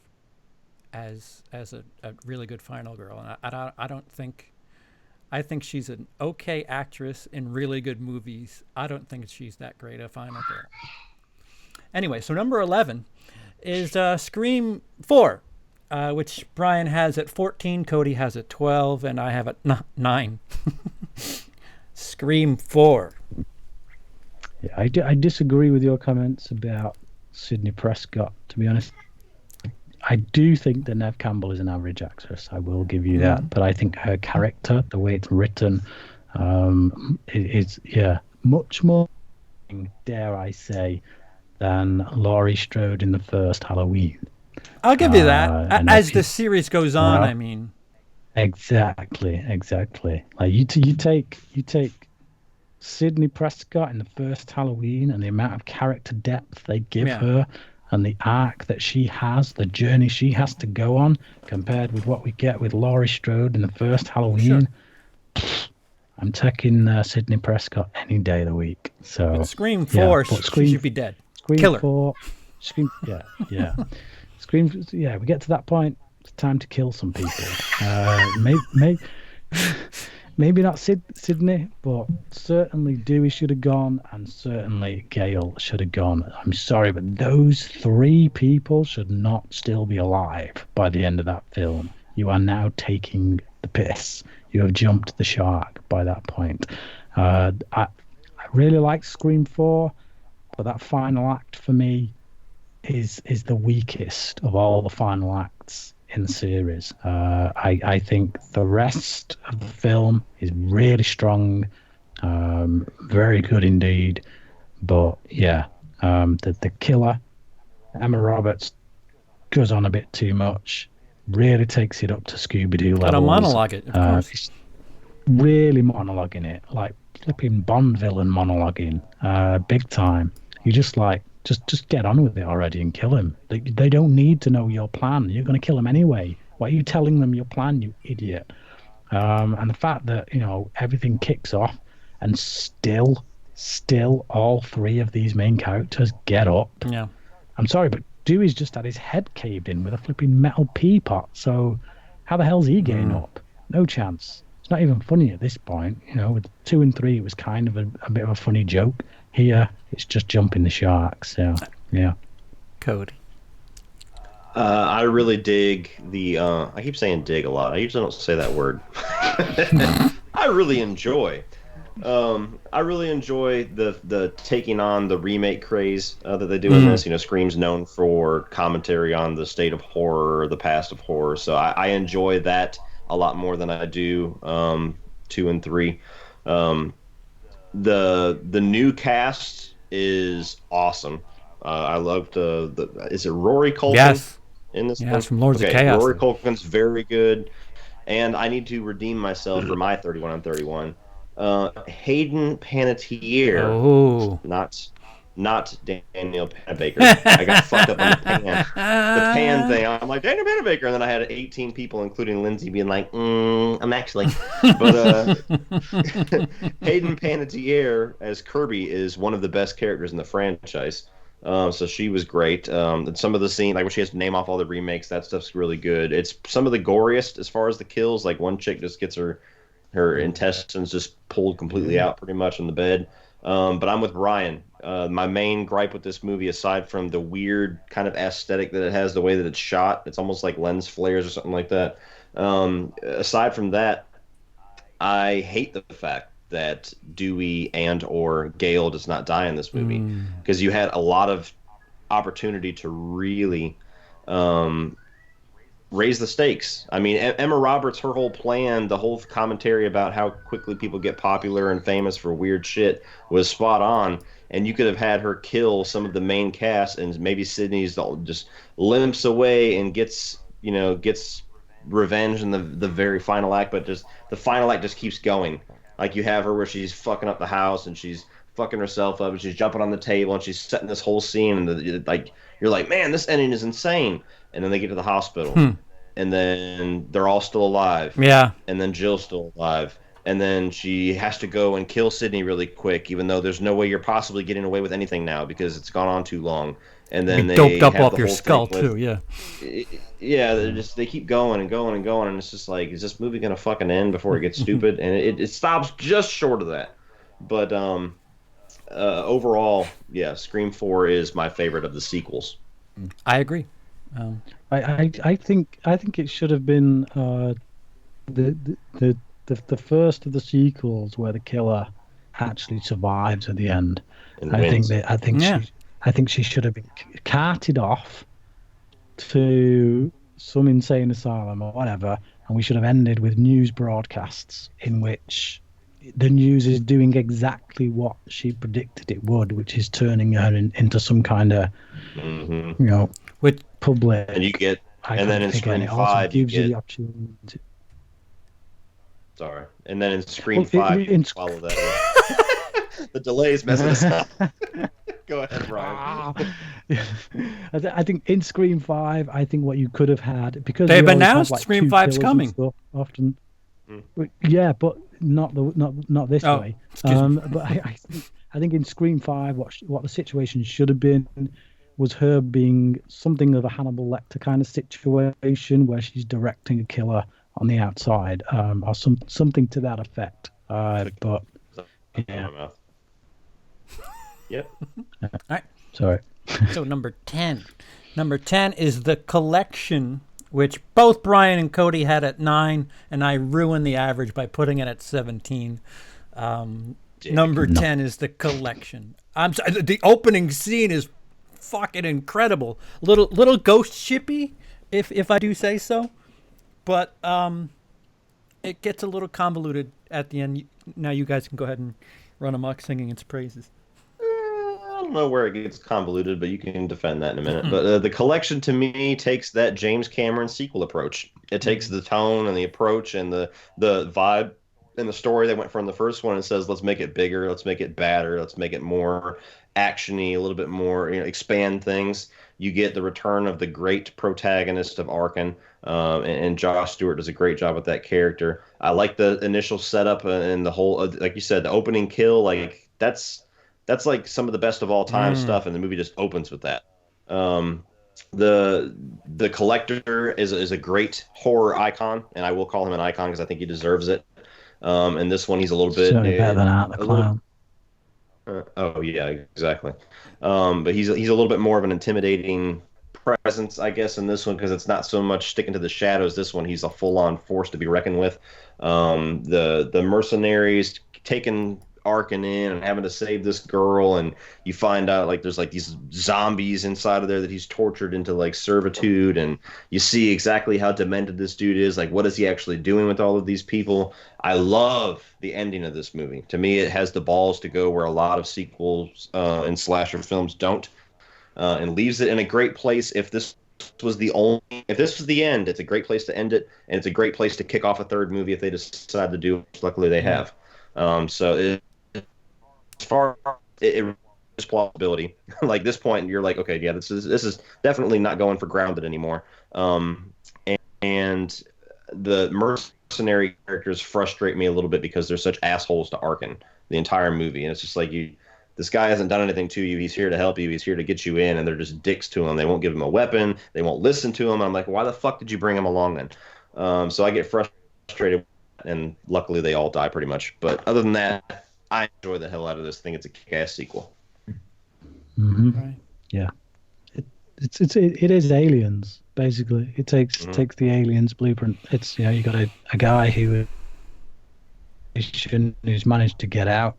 [SPEAKER 5] as a really good final girl, and I think she's an okay actress in really good movies. I don't think she's that great a final girl. Anyway, so number 11 is Scream 4. which Brian has at 14, Cody has at 12, and I have at 9. Scream 4.
[SPEAKER 7] Yeah, I disagree with your comments about Sidney Prescott, to be honest. I do think that Neve Campbell is an average actress. I will give you that. But I think her character, the way it's written, is much more, dare I say, than Laurie Strode in the first Halloween.
[SPEAKER 5] I'll give you that. As the series goes on, I mean.
[SPEAKER 7] Exactly. Like you take Sidney Prescott in the first Halloween and the amount of character depth they give her and the arc that she has, the journey she has to go on, compared with what we get with Laurie Strode in the first Halloween. Sure. I'm taking Sidney Prescott any day of the week. So
[SPEAKER 5] but Scream 4, she should be dead. Kill her. 4,
[SPEAKER 7] Scream, we get to that point, it's time to kill some people. Maybe not Sydney, but certainly Dewey should have gone, and certainly Gale should have gone. I'm sorry, but those 3 people should not still be alive by the end of that film. You are now taking the piss. You have jumped the shark by that point. I really like Scream 4, but that final act for me is the weakest of all the final acts in the series. I think the rest of the film is really strong, very good indeed. But the killer, Emma Roberts, goes on a bit too much. Really takes it up to Scooby-Doo levels.
[SPEAKER 5] Got to monologue it, of course.
[SPEAKER 7] Really monologuing it, like flipping Bond villain monologuing, big time. You just get on with it already and kill him. They don't need to know your plan. You're going to kill him anyway. Why are you telling them your plan, you idiot? And the fact that, everything kicks off and still all 3 of these main characters get up.
[SPEAKER 5] Yeah.
[SPEAKER 7] I'm sorry, but Dewey's just had his head caved in with a flipping metal pea pot. So how the hell's he getting up? No chance. It's not even funny at this point. With 2 and 3, it was kind of a bit of a funny joke. Here, it's just jumping the shark. So, yeah.
[SPEAKER 5] Cody.
[SPEAKER 1] I really dig the. I keep saying dig a lot. I usually don't say that word. I really enjoy. The taking on the remake craze that they do in this. Scream's known for commentary on the state of horror, the past of horror. So I enjoy that a lot more than I do 2 and 3. The new cast is awesome. I loved is it Rory Culkin?
[SPEAKER 5] Yes.
[SPEAKER 1] In this
[SPEAKER 5] one? From Lords of Chaos.
[SPEAKER 1] Rory Culkin's very good, and I need to redeem myself for my 31 on 31. Hayden Panettiere.
[SPEAKER 5] Oh.
[SPEAKER 1] Not Daniel Panabaker. I got fucked up on the pan thing. I'm like, Daniel Panabaker, and then I had 18 people, including Lindsay, being like, I'm actually. But Hayden Panettiere as Kirby is one of the best characters in the franchise. So she was great. Some of the scene, like when she has to name off all the remakes, that stuff's really good. It's some of the goriest as far as the kills. Like one chick just gets her intestines just pulled completely out pretty much in the bed. But I'm with Brian. My main gripe with this movie, aside from the weird kind of aesthetic that it has, the way that it's shot, it's almost like lens flares or something like that. Aside from that, I hate the fact that Dewey and or Gale does not die in this movie, because you had a lot of opportunity to really raise the stakes. I mean, Emma Roberts, her whole plan, the whole commentary about how quickly people get popular and famous for weird shit was spot on. And you could have had her kill some of the main cast, and maybe Sydney's just limps away and gets revenge in the very final act, but just the final act just keeps going. Like you have her where she's fucking up the house and she's fucking herself up and she's jumping on the table and she's setting this whole scene, and you're like, man, this ending is insane. And then they get to the hospital, and then they're all still alive.
[SPEAKER 5] Yeah.
[SPEAKER 1] And then Jill's still alive. And then she has to go and kill Sydney really quick, even though there's no way you're possibly getting away with anything now because it's gone on too long. And then they
[SPEAKER 5] doped up
[SPEAKER 1] have
[SPEAKER 5] off
[SPEAKER 1] the
[SPEAKER 5] your
[SPEAKER 1] whole
[SPEAKER 5] skull
[SPEAKER 1] thing
[SPEAKER 5] too,
[SPEAKER 1] with, yeah. They keep going and going and going, and it's just like, is this movie gonna fucking end before it gets stupid? And it stops just short of that. But overall, yeah, Scream 4 is my favorite of the sequels.
[SPEAKER 5] I agree.
[SPEAKER 7] I think it should have been the first of the sequels where the killer actually survives at the end.
[SPEAKER 1] And
[SPEAKER 7] I think
[SPEAKER 1] wins.
[SPEAKER 7] I think she should have been carted off to some insane asylum or whatever, and we should have ended with news broadcasts in which the news is doing exactly what she predicted it would, which is turning her into some kind of,
[SPEAKER 5] With
[SPEAKER 7] public.
[SPEAKER 1] And you get, and then in Scream
[SPEAKER 7] it also
[SPEAKER 1] 5, you
[SPEAKER 7] gives you
[SPEAKER 1] get.
[SPEAKER 7] the opportunity.
[SPEAKER 1] Sorry. And then in Scream 5, you follow that. The delays messing us up. Go ahead, Brian.
[SPEAKER 7] I think in Scream 5, I think what you could have had, because
[SPEAKER 5] they've
[SPEAKER 7] we always have,
[SPEAKER 5] announced
[SPEAKER 7] like,
[SPEAKER 5] Scream
[SPEAKER 7] two
[SPEAKER 5] 5's
[SPEAKER 7] killers and
[SPEAKER 5] coming.
[SPEAKER 7] stuff, often. Yeah, but not this way. But I think in Scream 5, what the situation should have been was her being something of a Hannibal Lecter kind of situation where she's directing a killer on the outside, or something to that effect. But yeah.
[SPEAKER 1] Yep.
[SPEAKER 5] All right.
[SPEAKER 7] Sorry.
[SPEAKER 5] So number 10. Number 10 is The Collection, which both Brian and Cody had at 9, and I ruined the average by putting it at 17. Number 10 is The Collection. I'm sorry, the opening scene is fucking incredible. Little ghost shippy, if I do say so. But it gets a little convoluted at the end. Now you guys can go ahead and run amok singing its praises.
[SPEAKER 1] I don't know where it gets convoluted, but you can defend that in a minute. But The Collection, to me, takes that James Cameron sequel approach. It takes the tone and the approach and the vibe and the story that went from the first one and says, let's make it bigger, let's make it badder, let's make it more action-y, a little bit more, expand things. You get the return of the great protagonist of Arkin, and Josh Stewart does a great job with that character. I like the initial setup and the whole, like you said, the opening kill, like that's like some of the best of all time stuff, and the movie just opens with that. The Collector is a great horror icon, and I will call him an icon because I think he deserves it. And this one, he's a little bit
[SPEAKER 7] Certainly better than Art the Clown.
[SPEAKER 1] Oh yeah, exactly. But he's a little bit more of an intimidating presence, I guess, in this one because it's not so much sticking to the shadows. This one, he's a full-on force to be reckoned with. The mercenaries taking Arkin in and having to save this girl, and you find out like there's like these zombies inside of there that he's tortured into like servitude, and you see exactly how demented this dude is. Like, what is he actually doing with all of these people? I love the ending of this movie. To me, it has the balls to go where a lot of sequels and slasher films don't, and leaves it in a great place. If this was the end, it's a great place to end it, and it's a great place to kick off a third movie if they decide to do it. Luckily, they have. As far as it is plausibility, like this point, you're like, okay, yeah, this is definitely not going for grounded anymore. And the mercenary characters frustrate me a little bit because they're such assholes to Arkin the entire movie, and it's just like this guy hasn't done anything to you. He's here to help you. He's here to get you in, and they're just dicks to him. They won't give him a weapon. They won't listen to him. I'm like, why the fuck did you bring him along then? So I get frustrated, and luckily they all die pretty much. But other than that, I enjoy the hell out of this thing. It's a kick-ass sequel.
[SPEAKER 7] Mm-hmm. Right. Yeah, it is Aliens basically. It takes the Aliens blueprint. It's you got a guy who's managed to get out.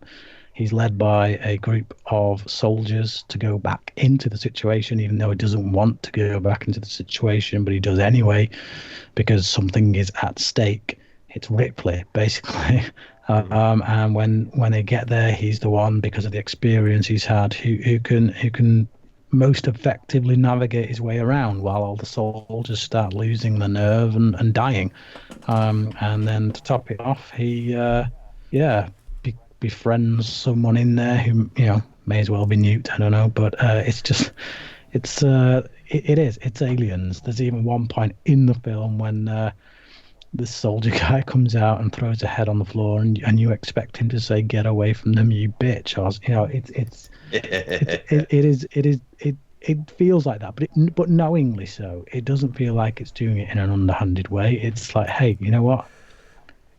[SPEAKER 7] He's led by a group of soldiers to go back into the situation, even though he doesn't want to go back into the situation, but he does anyway because something is at stake. It's Ripley, basically. And when they get there, he's the one, because of the experience he's had, who can most effectively navigate his way around while all the soldiers start losing the nerve and dying. And then to top it off, he befriends someone in there who may as well be Newt. I don't know, but it's Aliens. There's even one point in the film when this soldier guy comes out and throws a head on the floor, and you expect him to say, "Get away from them, you bitch!" Or it feels like that, but knowingly so. It doesn't feel like it's doing it in an underhanded way. It's like, hey, you know what?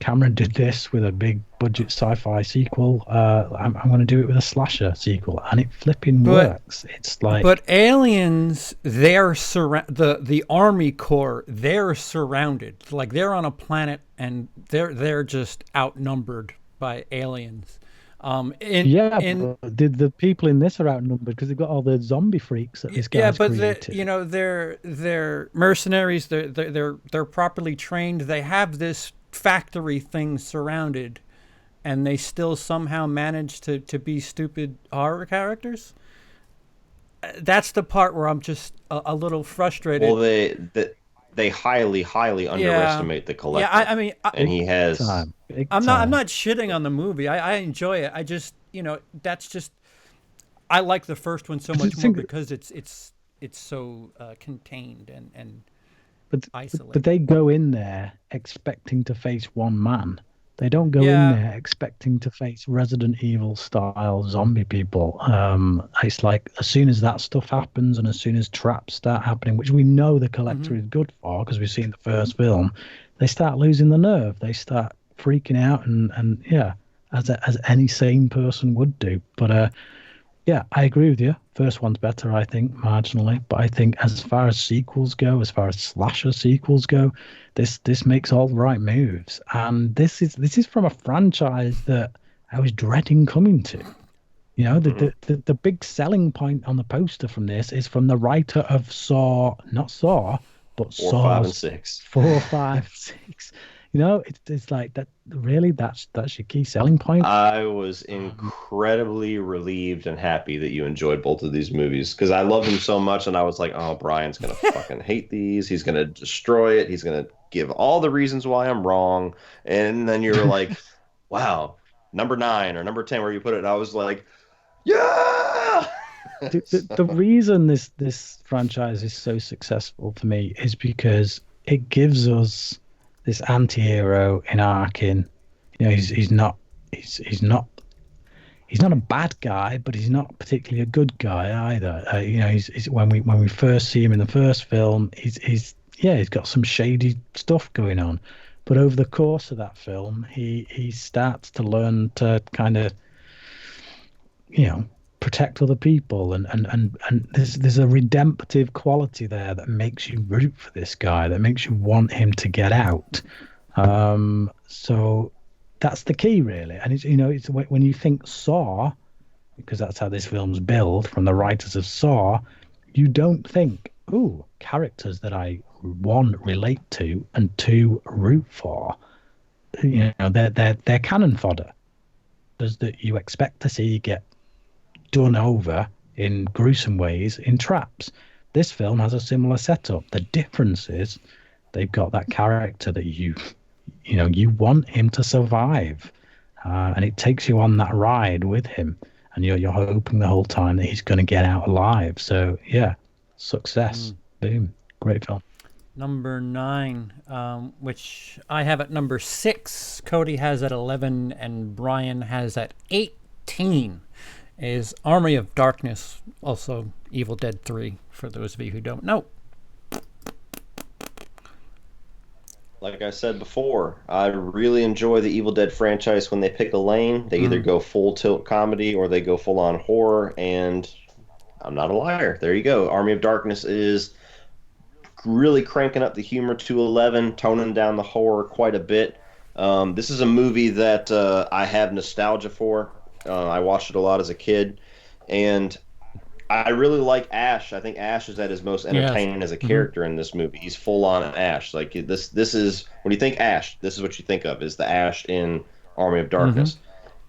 [SPEAKER 7] Cameron did this with a big budget sci-fi sequel. I'm going to do it with a slasher sequel, and it flipping works. It's like,
[SPEAKER 5] but Aliens, the Army Corps, they're surrounded. Like they're on a planet, and they're just outnumbered by aliens.
[SPEAKER 7] but the people in this are outnumbered because they've got all the zombie freaks that this guy's created.
[SPEAKER 5] They're mercenaries. They're properly trained. They have this factory thing surrounded, and they still somehow manage to be stupid horror characters. That's the part where I'm just a little frustrated.
[SPEAKER 1] Well, they highly underestimate the collector.
[SPEAKER 5] Yeah, I mean,
[SPEAKER 1] and he has.
[SPEAKER 5] I'm not shitting on the movie. I enjoy it. I just, that's just. I like the first one so much more because it's so contained and isolated.
[SPEAKER 7] But they go in there expecting to face one man. They don't go in there expecting to face Resident Evil style zombie people. It's like as soon as that stuff happens and as soon as traps start happening, which we know the collector is good for because we've seen the first film, they start losing the nerve. They start freaking out and as any sane person would do. But yeah, I agree with you. First one's better, I think, marginally. But I think as far as sequels go, as far as slasher sequels go, this makes all the right moves. And this is from a franchise that I was dreading coming to. The big selling point on the poster from this is from the writer of Saw, not Saw, but
[SPEAKER 1] 4,
[SPEAKER 7] Saw
[SPEAKER 1] 5, and 6.
[SPEAKER 7] 4, 5, 6. It's like that. Really, that's your key selling point.
[SPEAKER 1] I was incredibly relieved and happy that you enjoyed both of these movies because I loved them so much, and I was like, "Oh, Brian's gonna fucking hate these. He's gonna destroy it. He's gonna give all the reasons why I'm wrong." And then you were like, "Wow, number 9 or number 10, where you put it?" And I was like, "Yeah."
[SPEAKER 7] The reason this franchise is so successful for me is because it gives us this anti-hero in Arkin. He's not a bad guy, but he's not particularly a good guy either. He's when we first see him in the first film, he's got some shady stuff going on, but over the course of that film, he starts to learn to kind of protect other people, and there's a redemptive quality there that makes you root for this guy, that makes you want him to get out. So that's the key, really. And it's when you think Saw, because that's how this film's built from the writers of Saw, you don't think, ooh, characters that I one relate to and two root for. They're cannon fodder. Does that you expect to see get done over in gruesome ways in traps. This film has a similar setup. The difference is they've got that character that you want him to survive, and it takes you on that ride with him, and you're hoping the whole time that he's going to get out alive. So yeah, success. Boom, great film.
[SPEAKER 5] Number 9, which I have at number 6, Cody has at 11, and Brian has at 18. Is Army of Darkness, also Evil Dead 3, for those of you who don't know.
[SPEAKER 1] Like I said before, I really enjoy the Evil Dead franchise when they pick a lane. They either go full tilt comedy or they go full on horror, and I'm not a liar. There you go. Army of Darkness is really cranking up the humor to 11, toning down the horror quite a bit. This is a movie that I have nostalgia for. I watched it a lot as a kid, and I really like Ash. I think Ash is at his most entertaining as a character in this movie. He's full on Ash. Like this is when you think Ash, this is what you think of, is the Ash in Army of Darkness.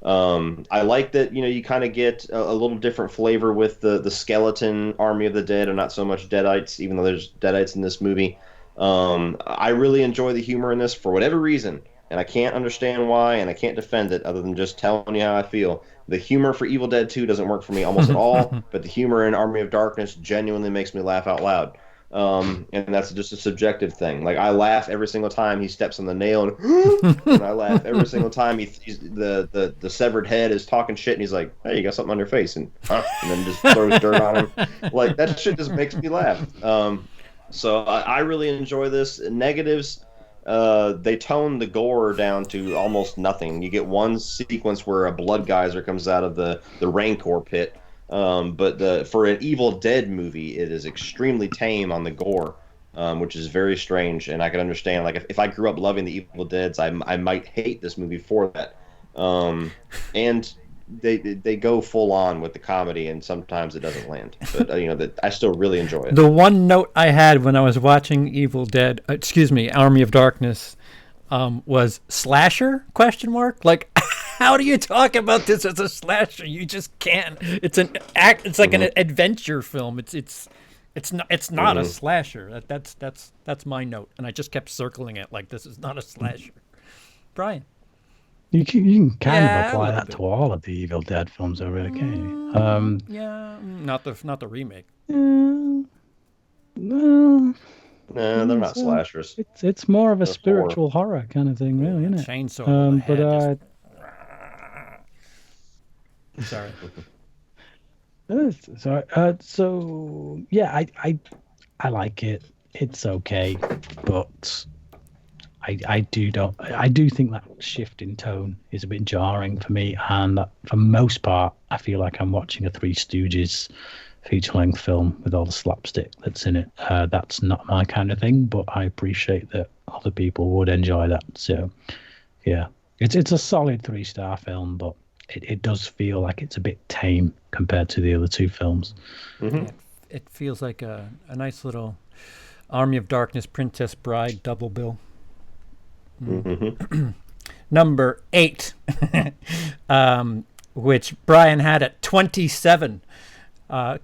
[SPEAKER 1] I like that you kind of get a little different flavor with the skeleton Army of the Dead and not so much Deadites, even though there's Deadites in this movie. I really enjoy the humor in this for whatever reason. And I can't understand why, and I can't defend it other than just telling you how I feel. The humor for Evil Dead 2 doesn't work for me almost at all, but the humor in Army of Darkness genuinely makes me laugh out loud. And that's just a subjective thing. Like, I laugh every single time he steps on the nail, and I laugh every single time the severed head is talking shit, and he's like, "Hey, you got something on your face," and then just throws dirt on him. Like, that shit just makes me laugh. So I really enjoy this. Negatives. they tone the gore down to almost nothing. You get one sequence where a blood geyser comes out of the Rancor pit, but for an Evil Dead movie, it is extremely tame on the gore, which is very strange. And I can understand, like, if I grew up loving the Evil Deads, I might hate this movie for that. And they go full on with the comedy, and sometimes it doesn't land. But I still really enjoy it.
[SPEAKER 5] The one note I had when I was watching Army of Darkness, was slasher ? Like, how do you talk about this as a slasher? You just can't. It's like an adventure film. It's not a slasher. That's my note, and I just kept circling it like this is not a slasher. Brian.
[SPEAKER 7] You can kind of apply that to all of the Evil Dead films, though, really, can't you?
[SPEAKER 5] Not the remake.
[SPEAKER 7] No,
[SPEAKER 1] Nah, they're not slashers.
[SPEAKER 7] It's more of a
[SPEAKER 1] They're
[SPEAKER 7] spiritual horror kind of thing, really, isn't it?
[SPEAKER 5] Chainsaw. Sorry.
[SPEAKER 7] So yeah, I like it. It's okay, but I do think that shift in tone is a bit jarring for me, and that for most part, I feel like I'm watching a Three Stooges feature-length film with all the slapstick that's in it. That's not my kind of thing, but I appreciate that other people would enjoy that. So, yeah, it's a solid 3-star film, but it does feel like it's a bit tame compared to the other two films.
[SPEAKER 5] Mm-hmm. It feels like a nice little Army of Darkness, Princess Bride double bill.
[SPEAKER 1] Mm-hmm.
[SPEAKER 5] Number 8, which Brian had at 27.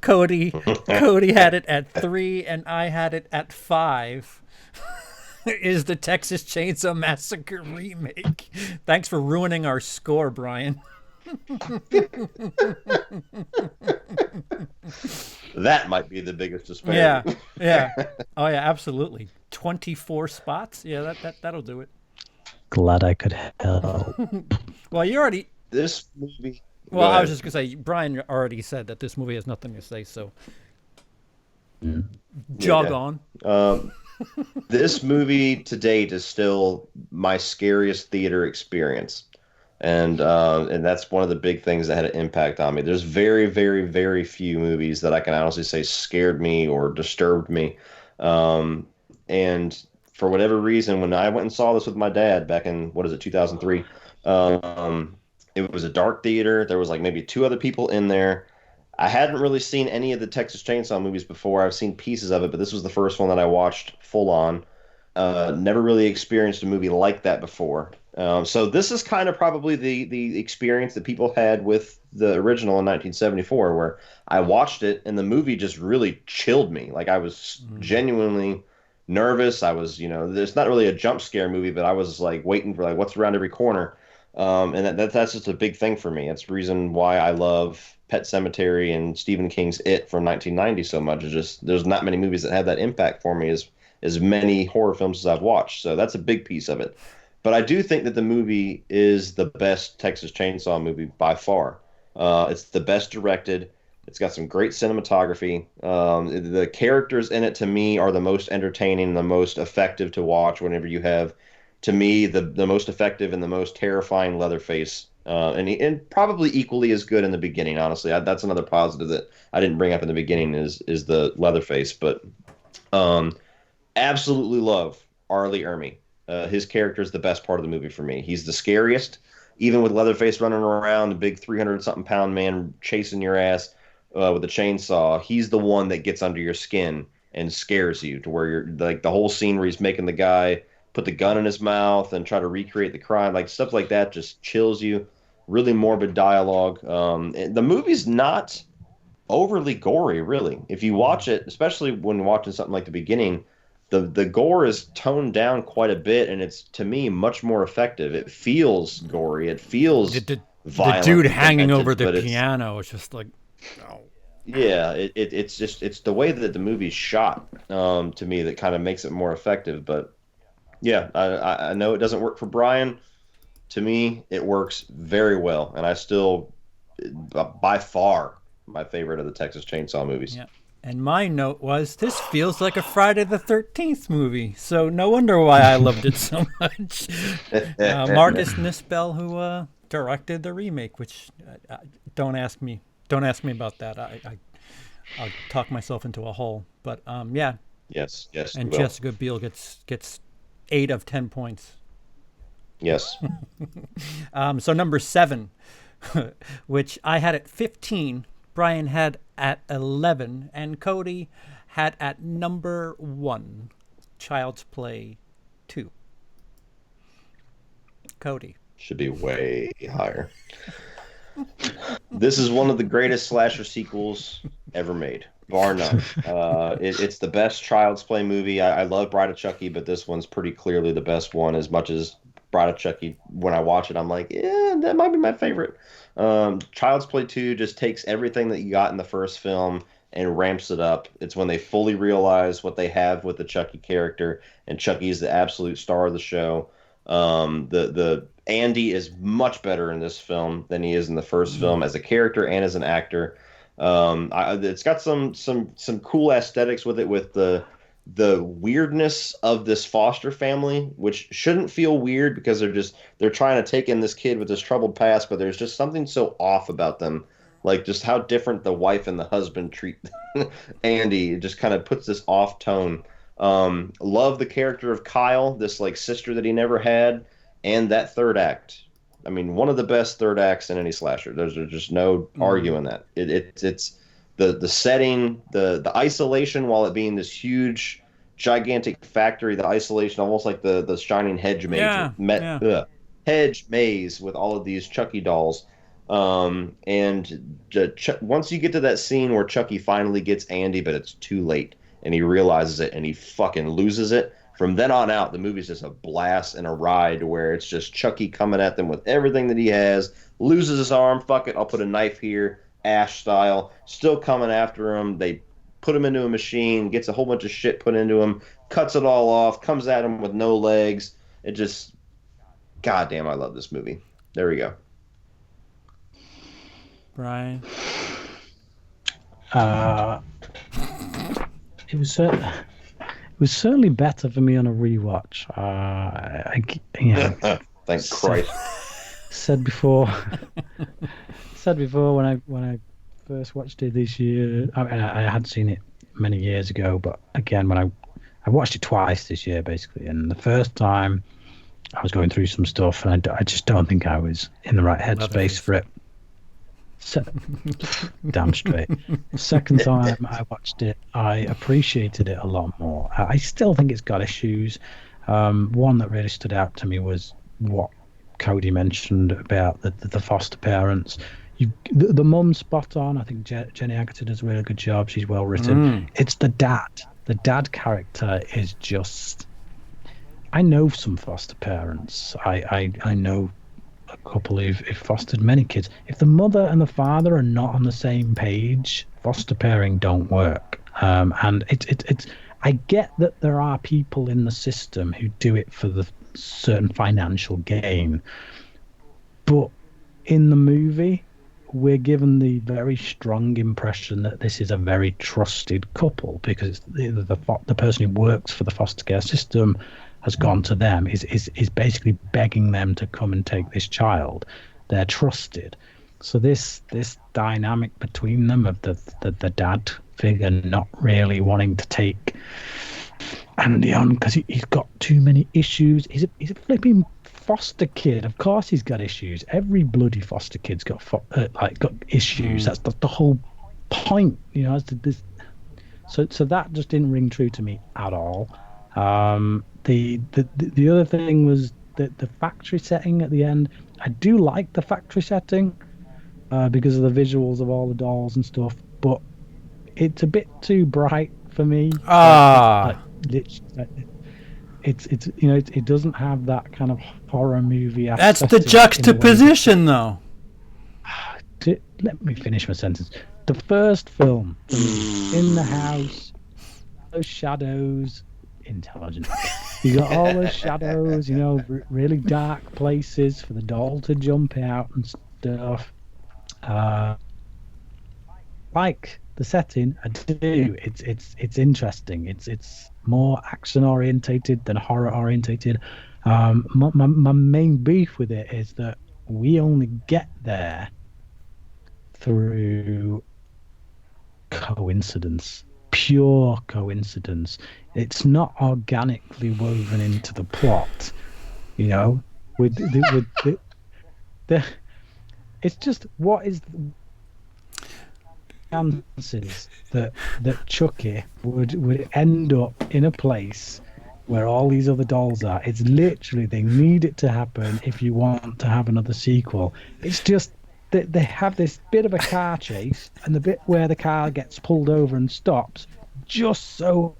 [SPEAKER 5] Cody had it at 3, and I had it at 5. Is the Texas Chainsaw Massacre remake? Thanks for ruining our score, Brian.
[SPEAKER 1] That might be the biggest disparity.
[SPEAKER 5] Yeah. Oh yeah, absolutely. 24 spots. Yeah, that'll do it.
[SPEAKER 7] Glad I could help.
[SPEAKER 5] Well, you already.
[SPEAKER 1] This movie.
[SPEAKER 5] Well, I was just gonna say, Brian already said that this movie has nothing to say, so jog on.
[SPEAKER 1] This movie to date is still my scariest theater experience, and that's one of the big things that had an impact on me. There's very, very, very few movies that I can honestly say scared me or disturbed me, and for whatever reason, when I went and saw this with my dad back in 2003. It was a dark theater. There was like maybe 2 other people in there. I hadn't really seen any of the Texas Chainsaw movies before. I've seen pieces of it, but this was the first one that I watched full on. Never really experienced a movie like that before. So this is kind of probably the experience that people had with the original in 1974, where I watched it and the movie just really chilled me. Like, I was genuinely nervous. I was, there's not really a jump scare movie, but I was like waiting for like what's around every corner. And that's just a big thing for me. It's the reason why I love Pet Sematary and Stephen King's It from 1990 so much. It's just there's not many movies that have that impact for me as many horror films as I've watched. So that's a big piece of it. But I do think that the movie is the best Texas Chainsaw movie by far. It's the best directed. It's got some great cinematography. The characters in it, to me, are the most entertaining, the most effective to watch whenever you have, to me, the most effective and the most terrifying Leatherface. And probably equally as good in the beginning, honestly. That's another positive that I didn't bring up in the beginning is the Leatherface. But absolutely love Arlie Ermey. His character is the best part of the movie for me. He's the scariest. Even with Leatherface running around, the big 300-something pound man chasing your ass with a chainsaw, he's the one that gets under your skin and scares you to where you're like the whole scene where he's making the guy put the gun in his mouth and try to recreate the crime, like stuff like that just chills you. Really morbid dialogue. The movie's not overly gory, really. If you watch it, especially when watching something like the beginning, the gore is toned down quite a bit, and it's, to me, much more effective. It feels gory. It feels violent.
[SPEAKER 5] The dude hanging over the piano is just like, oh.
[SPEAKER 1] Yeah, it's the way that the movie's shot, to me, that kind of makes it more effective. But yeah, I know it doesn't work for Brian. To me, it works very well, and I still, by far, my favorite of the Texas Chainsaw movies.
[SPEAKER 5] Yeah. And my note was, this feels like a Friday the 13th movie. So no wonder why I loved it so much. Marcus Nispel, who directed the remake, which don't ask me about that. I'll talk myself into a hole. But yeah.
[SPEAKER 1] Yes.
[SPEAKER 5] And Jessica Biel gets 8 of 10 points.
[SPEAKER 1] Yes.
[SPEAKER 5] So number 7, which I had at 15, Brian had at 11, and Cody had at number 1, Child's Play 2. Cody.
[SPEAKER 1] Should be way higher. This is one of the greatest slasher sequels ever made, bar none. It's the best Child's Play movie. I love Bride of Chucky, but this one's pretty clearly the best one. As much as Bride of Chucky, when I watch it, I'm like, yeah, that might be my favorite. Child's Play 2 just takes everything that you got in the first film and ramps it up. It's when they fully realize what they have with the Chucky character, and Chucky is the absolute star of the show. The Andy is much better in this film than he is in the first film as a character and as an actor. It's got some cool aesthetics with it, with the weirdness of this foster family, which shouldn't feel weird because they're trying to take in this kid with this troubled past, but there's just something so off about them, like just how different the wife and the husband treat Andy. It just kind of puts this off tone. Love the character of Kyle, this like sister that he never had, and that third act. I mean, one of the best third acts in any slasher. There's just no arguing that. It's the setting, the isolation, while it being this huge, gigantic factory. The isolation, almost like the Shining Hedge maze, hedge maze with all of these Chucky dolls. Once you get to that scene where Chucky finally gets Andy, but it's too late, and he realizes it, and he fucking loses it. From then on out, the movie's just a blast and a ride where it's just Chucky coming at them with everything that he has, loses his arm, fuck it, I'll put a knife here, Ash style, still coming after him. They put him into a machine, gets a whole bunch of shit put into him, cuts it all off, comes at him with no legs. It just, goddamn, I love this movie. There we go.
[SPEAKER 5] Brian?
[SPEAKER 7] It was certainly better for me on a rewatch.
[SPEAKER 1] Thank Christ.
[SPEAKER 7] Said before when I first watched it this year. I had seen it many years ago, but again, when I watched it twice this year, basically. And the first time, I was going through some stuff, and I just don't think I was in the right headspace for it. Damn straight. The second time I watched it, I appreciated it a lot more. I still think it's got issues. One that really stood out to me was what Cody mentioned about the foster parents. The mum's spot on. I think Jenny Agutter does a really good job. She's well written. It's the dad. The dad character is just... I know some foster parents. I know a couple who've fostered many kids. If the mother and the father are not on the same page, foster pairing don't work. And it's I get that there are people in the system who do it for the certain financial gain, but in the movie we're given the very strong impression that this is a very trusted couple, because the person who works for the foster care system has gone to them, is basically begging them to come and take this child. They're trusted. So this dynamic between them of the dad figure not really wanting to take Andy on because he's got too many issues. He's a flipping foster kid. Of course he's got issues. Every bloody foster kid's got got issues. That's the whole point, you know. So that just didn't ring true to me at all. The other thing was the factory setting at the end. I do like the factory setting because of the visuals of all the dolls and stuff, but it's a bit too bright for me. It's you know, it doesn't have that kind of horror movie aesthetic.
[SPEAKER 5] That's the juxtaposition, though.
[SPEAKER 7] Let me finish my sentence. The first film, in the house, those shadows, intelligent. You got all those shadows, you know, really dark places for the doll to jump out and stuff. Like the setting. I do. It's interesting. It's more action orientated than horror orientated. My main beef with it is that we only get there through coincidence, pure coincidence. It's not organically woven into the plot, you know. With the it's just what is the chances that Chucky would end up in a place where all these other dolls are. It's literally, they need it to happen if you want to have another sequel. It's just that they have this bit of a car chase, and the bit where the car gets pulled over and stops just so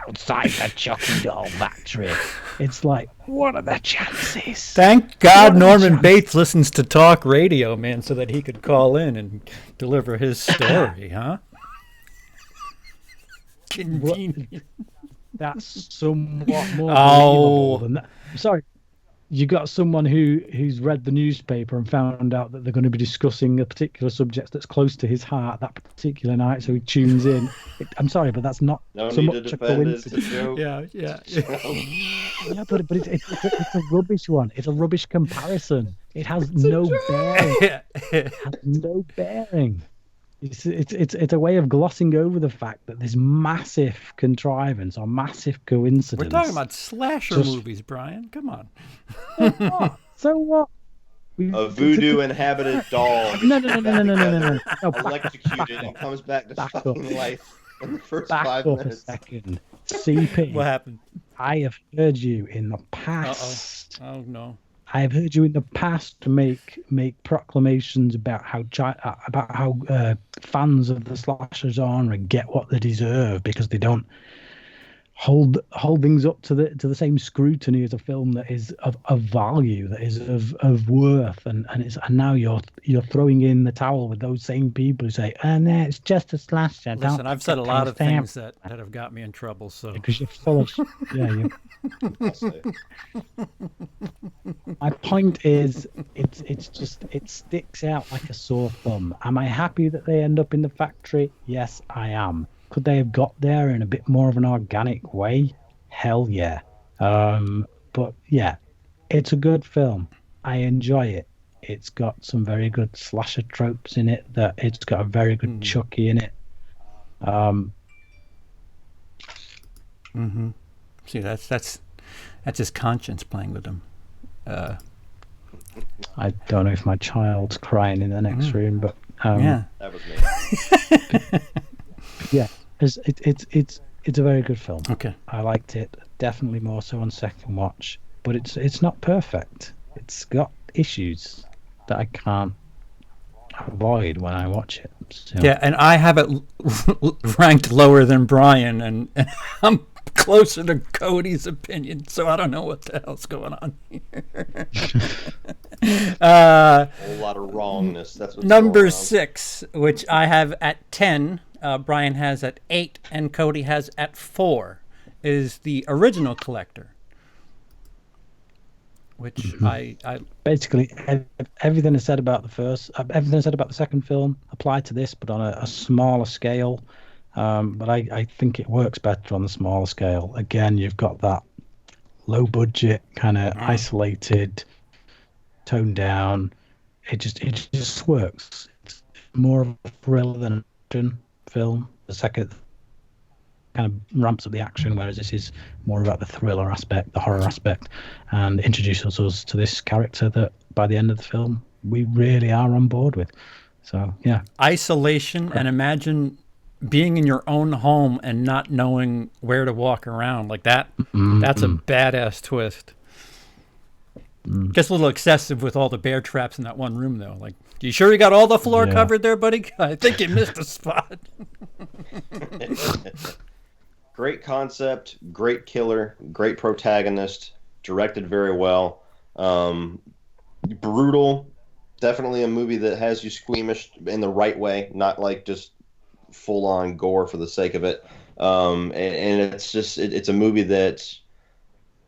[SPEAKER 7] outside the Chucky doll factory. It's like, what are the chances?
[SPEAKER 5] Thank God Norman Bates listens to talk radio, man, so that he could call in and deliver his story, huh? Convenient.
[SPEAKER 7] That's somewhat more believable than that. I'm sorry, you got someone who's read the newspaper and found out that they're going to be discussing a particular subject that's close to his heart that particular night, so he tunes in. I'm sorry, but that's not so much a coincidence.
[SPEAKER 5] Yeah.
[SPEAKER 7] Yeah, but it's a rubbish one. It's a rubbish comparison. It has no bearing. It has no bearing. It's a way of glossing over the fact that this massive contrivance or massive coincidence.
[SPEAKER 5] We're talking about slasher movies, Brian. Come on.
[SPEAKER 7] So what?
[SPEAKER 1] A voodoo inhabited doll.
[SPEAKER 7] No.
[SPEAKER 1] Electrocuted and comes back to fucking life in the first
[SPEAKER 7] Back
[SPEAKER 1] 5
[SPEAKER 7] up
[SPEAKER 1] minutes.
[SPEAKER 7] a second. CP.
[SPEAKER 5] What happened?
[SPEAKER 7] I have heard you in the past.
[SPEAKER 5] Oh no.
[SPEAKER 7] I have heard you in the past to make proclamations about how fans of the slasher genre get what they deserve because they don't hold things up to the same scrutiny as a film that is of value, that is of worth, and now you're throwing in the towel with those same people who say, no, it's just a slasher.
[SPEAKER 5] Listen, I've said a lot of things that have got me in trouble, so
[SPEAKER 7] because you're full of My point is, it sticks out like a sore thumb. Am I happy that they end up in the factory? Yes, I am. Could they have got there in a bit more of an organic way? Hell yeah. But yeah, it's a good film. I enjoy it. It's got some very good slasher tropes in it. That it's got a very good Chucky in it.
[SPEAKER 5] See, that's his conscience playing with him.
[SPEAKER 7] I don't know if my child's crying in the next room, but
[SPEAKER 5] yeah,
[SPEAKER 1] That was me.
[SPEAKER 7] yeah, it's a very good film.
[SPEAKER 5] okay.
[SPEAKER 7] I liked it, definitely more so on second watch, but it's not perfect. It's got issues that I can't avoid when I watch it. So.
[SPEAKER 5] Yeah, and I have it ranked lower than Brian, and I'm closer to Cody's opinion, so I don't know what the hell's going on here.
[SPEAKER 1] A whole lot of wrongness. That's what's
[SPEAKER 5] Number
[SPEAKER 1] going on.
[SPEAKER 5] 6, which I have at 10, Brian has at 8, and Cody has at 4, is the original Collector. Which I
[SPEAKER 7] Basically, everything I said about everything I said about the second film applied to this, but on a smaller scale. But I think it works better on the smaller scale. Again, you've got that low budget, kind of isolated, toned down. It just works. It's more of a thriller than an action film. The second kind of ramps up the action, whereas this is more about the thriller aspect, the horror aspect, and introduces us to this character that by the end of the film we really are on board with. So yeah,
[SPEAKER 5] isolation, and imagine being in your own home and not knowing where to walk around like that. That's a badass twist. Just a little excessive with all the bear traps in that one room, though. Like, you sure you got all the floor covered there, buddy? I think you missed a spot.
[SPEAKER 1] Great concept, great killer, great protagonist, directed very well. Brutal, definitely a movie that has you squeamish in the right way, not like just full-on gore for the sake of it. And it's just it's a movie that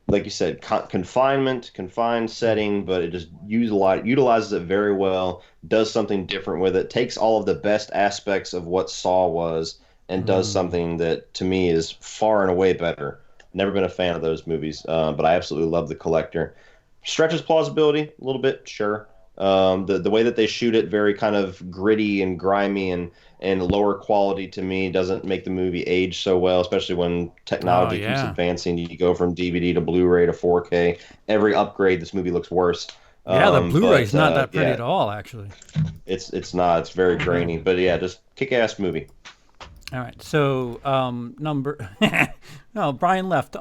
[SPEAKER 1] like you said, confined setting, but it just utilizes it very well, does something different with it, takes all of the best aspects of what Saw was, and does something that, to me, is far and away better. Never been a fan of those movies, but I absolutely love The Collector. Stretches plausibility a little bit, sure. The way that they shoot it, very kind of gritty and grimy and lower quality, to me, doesn't make the movie age so well, especially when technology keeps advancing. You go from DVD to Blu-ray to 4K. Every upgrade, this movie looks worse.
[SPEAKER 5] Yeah, the Blu-ray's not that pretty at all, actually.
[SPEAKER 1] It's not. It's very grainy, but yeah, just kick-ass movie.
[SPEAKER 5] All right, so number no, Brian left.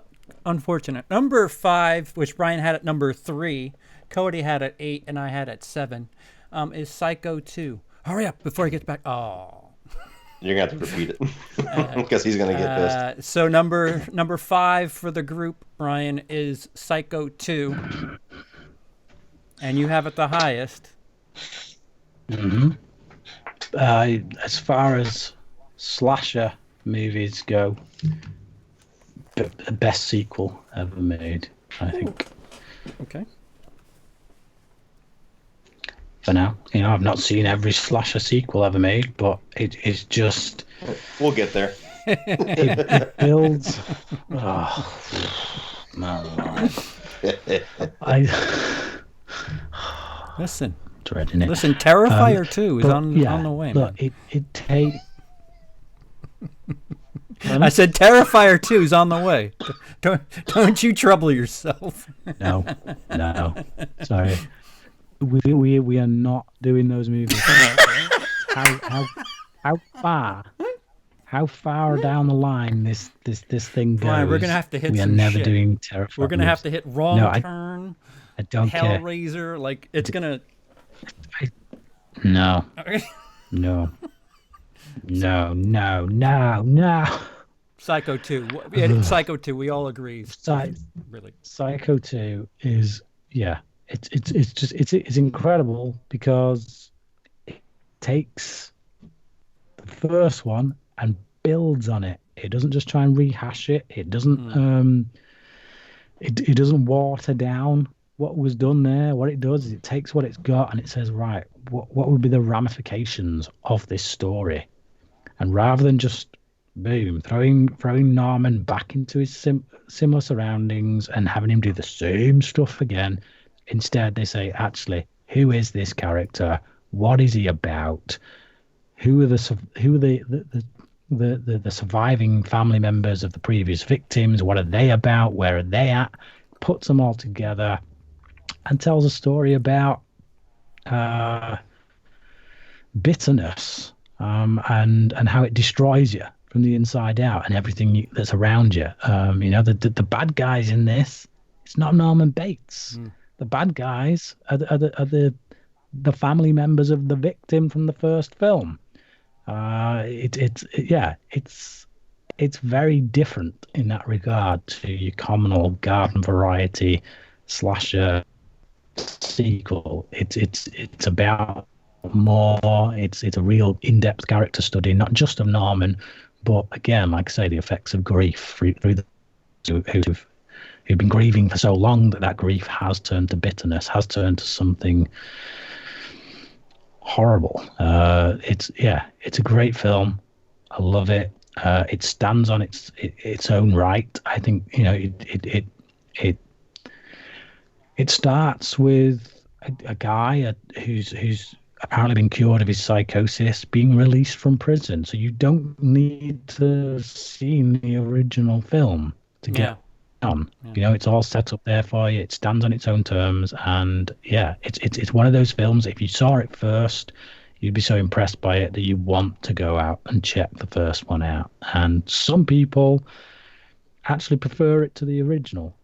[SPEAKER 5] Unfortunate. Number 5, which Brian had at number 3, Cody had at 8, and I had at 7, is Psycho 2. Hurry up before he gets back. Oh,
[SPEAKER 1] you're gonna have to repeat it because he's gonna get pissed.
[SPEAKER 5] So number 5 for the group, Brian, is Psycho 2, and you have it the highest.
[SPEAKER 7] As far as slasher movies go, the best sequel ever made, I think.
[SPEAKER 5] Okay.
[SPEAKER 7] For now, I've not seen every slasher sequel ever made, but it is just.
[SPEAKER 1] We'll get there.
[SPEAKER 7] It builds. Oh, man.
[SPEAKER 5] Listen.
[SPEAKER 7] Dreading it.
[SPEAKER 5] Listen, Terrifier 2 is on the way.
[SPEAKER 7] Look,
[SPEAKER 5] man.
[SPEAKER 7] it takes.
[SPEAKER 5] I said Terrifier 2 is on the way. Don't you trouble yourself.
[SPEAKER 7] No. Sorry. We are not doing those movies. How far down the line this thing goes?
[SPEAKER 5] Brian, we're gonna have to hit.
[SPEAKER 7] We are never doing Terrifier.
[SPEAKER 5] We're gonna have to hit Wrong Turn.
[SPEAKER 7] I don't care.
[SPEAKER 5] Hellraiser, like it's gonna.
[SPEAKER 7] No.
[SPEAKER 5] Psycho 2. Psycho 2. We all agree.
[SPEAKER 7] Really. Psycho 2 is it's incredible because it takes the first one and builds on it. It doesn't just try and rehash it. It doesn't it doesn't water down what was done there. What it does is it takes what it's got and it says, right, what would be the ramifications of this story? And rather than just boom, throwing Norman back into his similar surroundings and having him do the same stuff again, instead they say, actually, who is this character? What is he about? Who are the surviving family members of the previous victims? What are they about? Where are they at? Puts them all together and tells a story about bitterness and how it destroys you from the inside out and everything that's around you. The bad guys in this, it's not Norman Bates. The bad guys are the family members of the victim from the first film. It's very different in that regard to your common old garden variety slasher sequel. It's about more. It's a real in-depth character study, not just of Norman, but again, like I say, the effects of grief through the who've been grieving for so long that grief has turned to bitterness, has turned to something horrible. It's a great film. I love it. It stands on its own right. I think it starts with a guy who's apparently been cured of his psychosis, being released from prison. So you don't need to have seen the original film to get on. It's all set up there for you. It stands on its own terms, and it's one of those films. If you saw it first, you'd be so impressed by it that you want to go out and check the first one out. And some people actually prefer it to the original,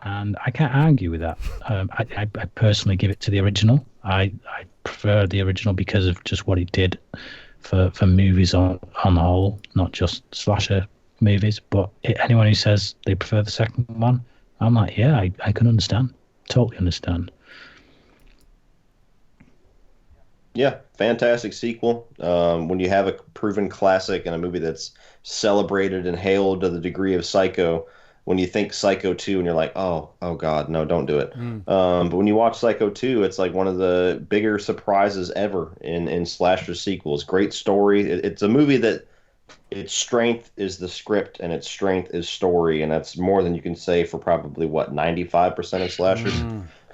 [SPEAKER 7] and I can't argue with that. I personally give it to the original. I prefer the original because of just what it did for movies on the whole, not just slasher movies. But anyone who says they prefer the second one, I'm like, I can understand, totally understand.
[SPEAKER 1] Yeah, fantastic sequel. When you have a proven classic and a movie that's celebrated and hailed to the degree of Psycho, when you think Psycho 2 and you're like, oh God, no, don't do it. But when you watch Psycho 2, it's like one of the bigger surprises ever in slasher sequels. Great story. It's a movie that its strength is the script and its strength is story, and that's more than you can say for probably, what, 95% of slashers.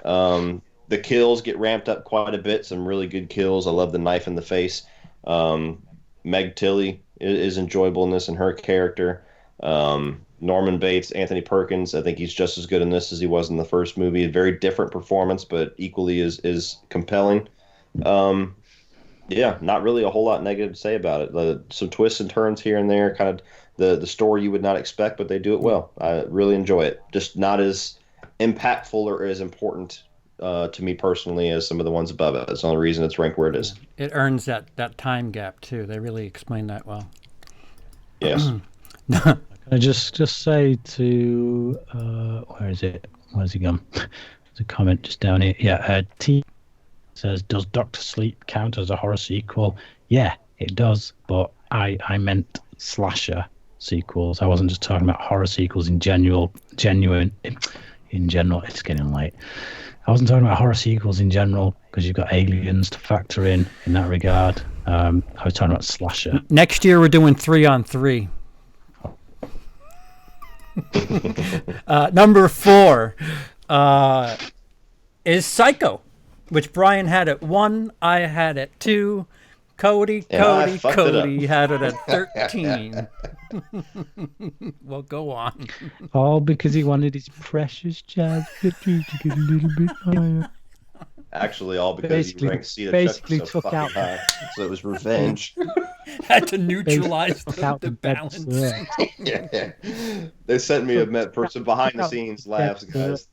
[SPEAKER 1] The kills get ramped up quite a bit. Some really good kills. I love the knife in the face. Meg Tilly is enjoyable in this and her character. Norman Bates, Anthony Perkins, I think he's just as good in this as he was in the first movie. A very different performance, but equally is compelling. Yeah, not really a whole lot negative to say about it. Some twists and turns here and there, kind of the story you would not expect, but they do it well. I really enjoy it. Just not as impactful or as important to me personally as some of the ones above it. That's the only reason it's ranked where it is.
[SPEAKER 5] It earns that time gap too. They really explain that well.
[SPEAKER 1] Yes.
[SPEAKER 7] Can I just say to where is it? Where's he gone? There's a comment just down here. Yeah, T says, does Doctor Sleep count as a horror sequel? Yeah, it does, but I meant slasher sequels. I wasn't just talking about horror sequels in general. In general, it's getting late. I wasn't talking about horror sequels in general because you've got aliens to factor in that regard. I was talking about slasher.
[SPEAKER 5] Next year we're doing 3 on 3. Number 4 is Psycho, which Brian had at 1, I had at 2, Cody had it at 13. Well, go on.
[SPEAKER 7] All because he wanted his precious jazz to get a little bit higher.
[SPEAKER 1] Actually, all because you ranked Seed of Chucky so
[SPEAKER 7] took
[SPEAKER 1] fucking
[SPEAKER 7] out
[SPEAKER 1] high. So it was revenge.
[SPEAKER 5] Had to neutralize
[SPEAKER 7] out
[SPEAKER 5] the balance.
[SPEAKER 1] Yeah. They sent me for some behind the scenes laughs, guys.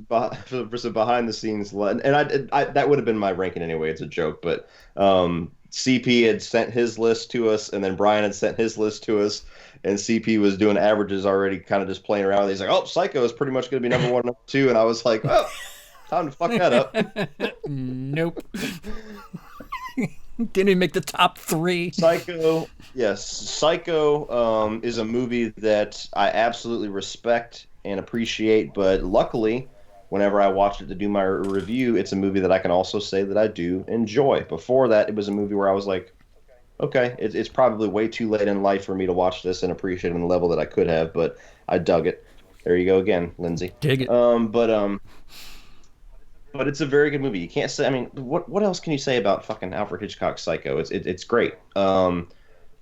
[SPEAKER 1] For some behind the scenes, and I that would have been my ranking anyway. It's a joke, but CP had sent his list to us, and then Brian had sent his list to us, and CP was doing averages already, kind of just playing around. He's like, "Oh, Psycho is pretty much going to be number 1, number 2," and I was like, "Oh, time to fuck that up."
[SPEAKER 5] Nope. Didn't even make the top 3.
[SPEAKER 1] Psycho, yes. Psycho is a movie that I absolutely respect and appreciate, but luckily, whenever I watched it to do my review, it's a movie that I can also say that I do enjoy. Before that, it was a movie where I was like, okay, it's probably way too late in life for me to watch this and appreciate it on the level that I could have, but I dug it. There you go again, Lindsay.
[SPEAKER 5] Dig it.
[SPEAKER 1] But it's a very good movie. You can't say. I mean, what else can you say about fucking Alfred Hitchcock's Psycho? It's great. The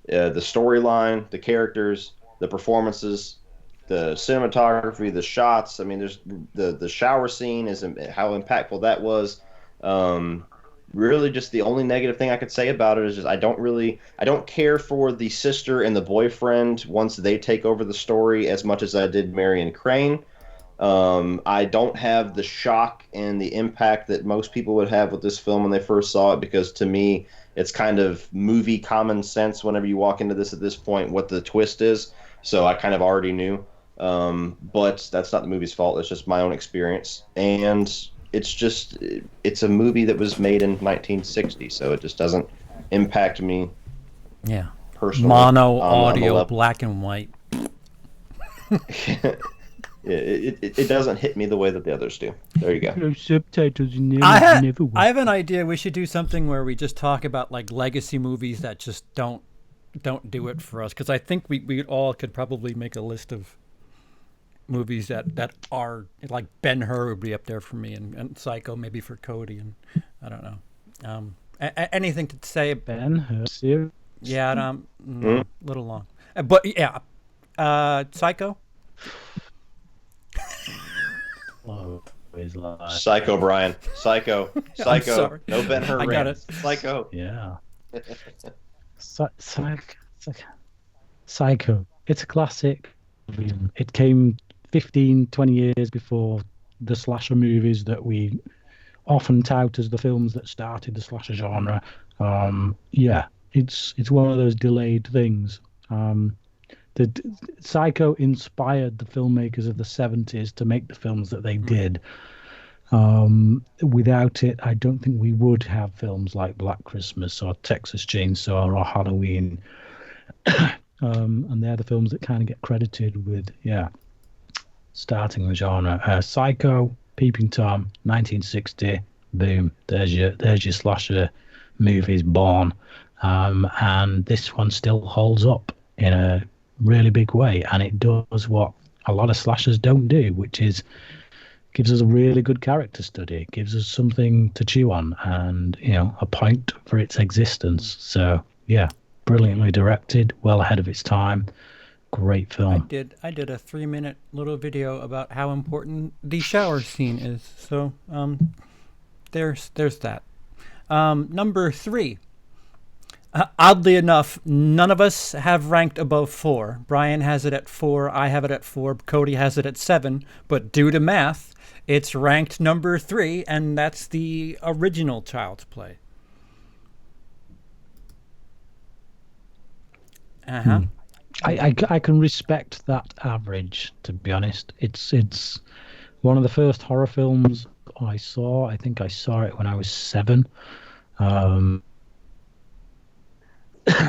[SPEAKER 1] storyline, the characters, the performances, the cinematography, the shots. I mean, there's the shower scene is how impactful that was. Really, just the only negative thing I could say about it is just I don't care for the sister and the boyfriend once they take over the story as much as I did Marion Crane. I don't have the shock and the impact that most people would have with this film when they first saw it, because to me, it's kind of movie common sense whenever you walk into this at this point, what the twist is. So I kind of already knew. But that's not the movie's fault. It's just my own experience. And it's a movie that was made in 1960, so it just doesn't impact me.
[SPEAKER 5] Yeah.
[SPEAKER 1] Personally.
[SPEAKER 5] Mono audio, black and white.
[SPEAKER 1] It doesn't hit me the way that the others do. There you go.
[SPEAKER 7] No subtitles.
[SPEAKER 5] I have an idea. We should do something where we just talk about like legacy movies that just don't do it for us. Because I think we all could probably make a list of movies that are like Ben-Hur would be up there for me, and Psycho maybe for Cody, and I don't know. Anything to say?
[SPEAKER 7] Ben-Hur.
[SPEAKER 5] Yeah, a little long, but yeah, Psycho.
[SPEAKER 1] Psycho, Brian. Psycho. No Ben-Hur.
[SPEAKER 5] I got it.
[SPEAKER 1] Psycho.
[SPEAKER 7] Yeah. Psycho. It's a classic. It came 15, 20 years before the slasher movies that we often tout as the films that started the slasher genre. Yeah, it's one of those delayed things. The Psycho inspired the filmmakers of the 70s to make the films that they did. Without it, I don't think we would have films like Black Christmas or Texas Chainsaw or Halloween. and they're the films that kind of get credited with starting the genre. Psycho, Peeping Tom, 1960, boom, there's your slasher movies born. And this one still holds up in a really big way, and it does what a lot of slashers don't do, which is gives us a really good character study, gives us something to chew on, and a point for its existence. So brilliantly directed, well ahead of its time, great film.
[SPEAKER 5] I did a 3-minute little video about how important the shower scene is. So there's that. Number 3. Oddly enough, none of us have ranked above 4. Brian has it at 4. I have it at 4. Cody has it at 7. But due to math, it's ranked number 3, and that's the original Child's Play.
[SPEAKER 7] I can respect that average, to be honest. It's one of the first horror films I saw. I think I saw it when I was 7.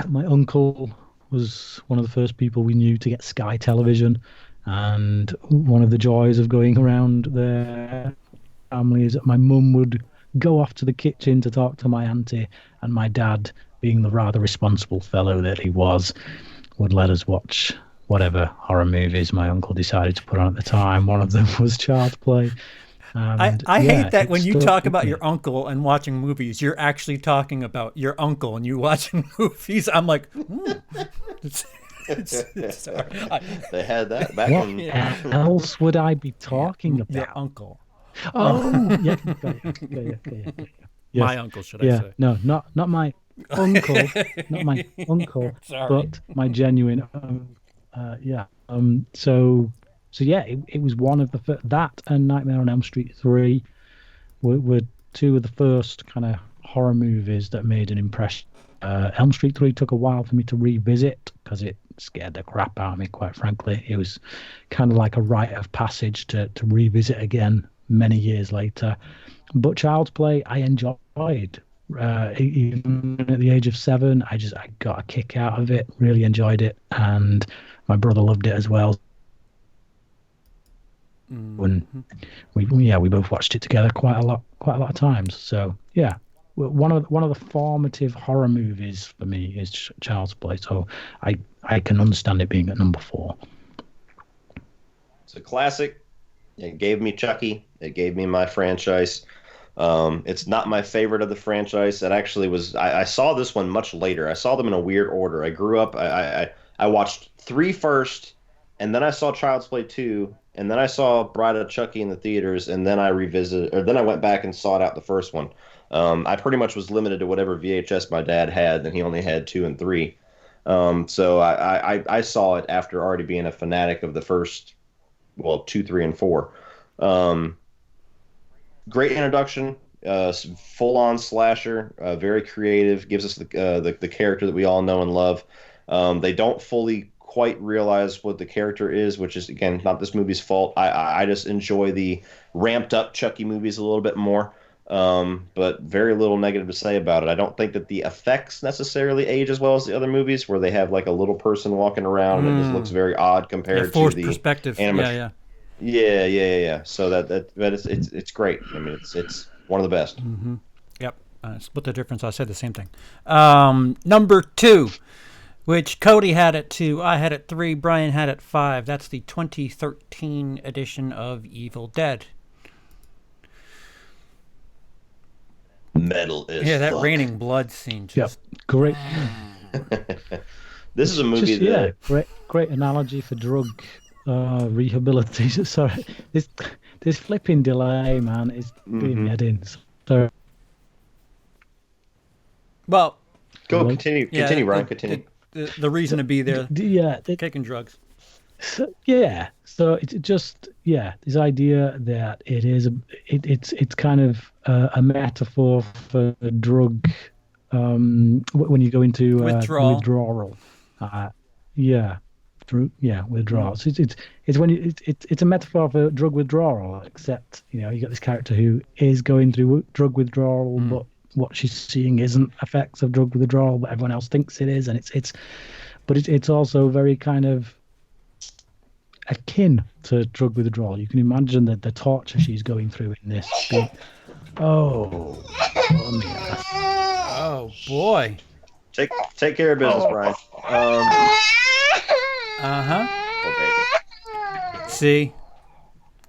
[SPEAKER 7] My uncle was one of the first people we knew to get Sky Television, and one of the joys of going around their family is that my mum would go off to the kitchen to talk to my auntie, and my dad, being the rather responsible fellow that he was, would let us watch whatever horror movies my uncle decided to put on at the time. One of them was Child's Play.
[SPEAKER 5] I hate that when you talk about your uncle and watching movies, you're actually talking about your uncle and you watching movies. I'm like, sorry.
[SPEAKER 1] They had that back
[SPEAKER 7] what
[SPEAKER 1] in...
[SPEAKER 7] else would I be talking about?
[SPEAKER 5] Your uncle.
[SPEAKER 7] Oh, yeah. Yes.
[SPEAKER 5] My uncle, should I say?
[SPEAKER 7] No, not my uncle, not my uncle, but my genuine. So it was one of the that and Nightmare on Elm Street 3 were two of the first kind of horror movies that made an impression. Elm Street 3 took a while for me to revisit because it scared the crap out of me, quite frankly. It was kind of like a rite of passage to revisit again many years later. But Child's Play I enjoyed. Even at the age of 7, I got a kick out of it, really enjoyed it, and my brother loved it as well. When we both watched it together quite a lot of times. So one of the formative horror movies for me is Child's Play. So I can understand it being at number 4.
[SPEAKER 1] It's a classic. It gave me Chucky. It gave me my franchise. It's not my favorite of the franchise. It actually was. I saw this one much later. I saw them in a weird order. I grew up. I watched 3 first, and then I saw Child's Play 2. And then I saw Bride of Chucky in the theaters, and then I went back and sought out the first one. I pretty much was limited to whatever VHS my dad had, and he only had 2 and 3. So I saw it after already being a fanatic of the first, 2, 3, and 4. Great introduction, full-on slasher, very creative, gives us the character that we all know and love. They don't fully quite realize what the character is, which is, again, not this movie's fault. I just enjoy the ramped up Chucky movies a little bit more, but very little negative to say about it. I don't think that the effects necessarily age as well as the other movies, where they have like a little person walking around and it just looks very odd compared to the
[SPEAKER 5] perspective.
[SPEAKER 1] Yeah. So that it's great. I mean, it's one of the best.
[SPEAKER 5] Mm-hmm. Yep. Split the difference. I said the same thing. Number 2. Which Cody had at 2, I had at 3, Brian had at 5. That's the 2013 edition of Evil Dead.
[SPEAKER 1] Metal is
[SPEAKER 5] that raining blood scene.
[SPEAKER 7] Great.
[SPEAKER 1] This is a movie
[SPEAKER 7] great analogy for drug rehabilitation. Sorry, this flipping delay, man, is doing me head in. So,
[SPEAKER 1] well, continue, Brian. Continue.
[SPEAKER 5] The reason to be there, taking drugs.
[SPEAKER 7] So it's just this idea that it's kind of a metaphor for drug when you go into withdrawal. Withdrawal. So it's when it's a metaphor for drug withdrawal, except you got this character who is going through drug withdrawal, but what she's seeing isn't effects of drug withdrawal, but everyone else thinks it is, and but it's also very kind of akin to drug withdrawal. You can imagine that the torture she's going through in this. Oh, yes.
[SPEAKER 5] Oh boy.
[SPEAKER 1] Take care of business, Brian.
[SPEAKER 5] Uh-huh. See?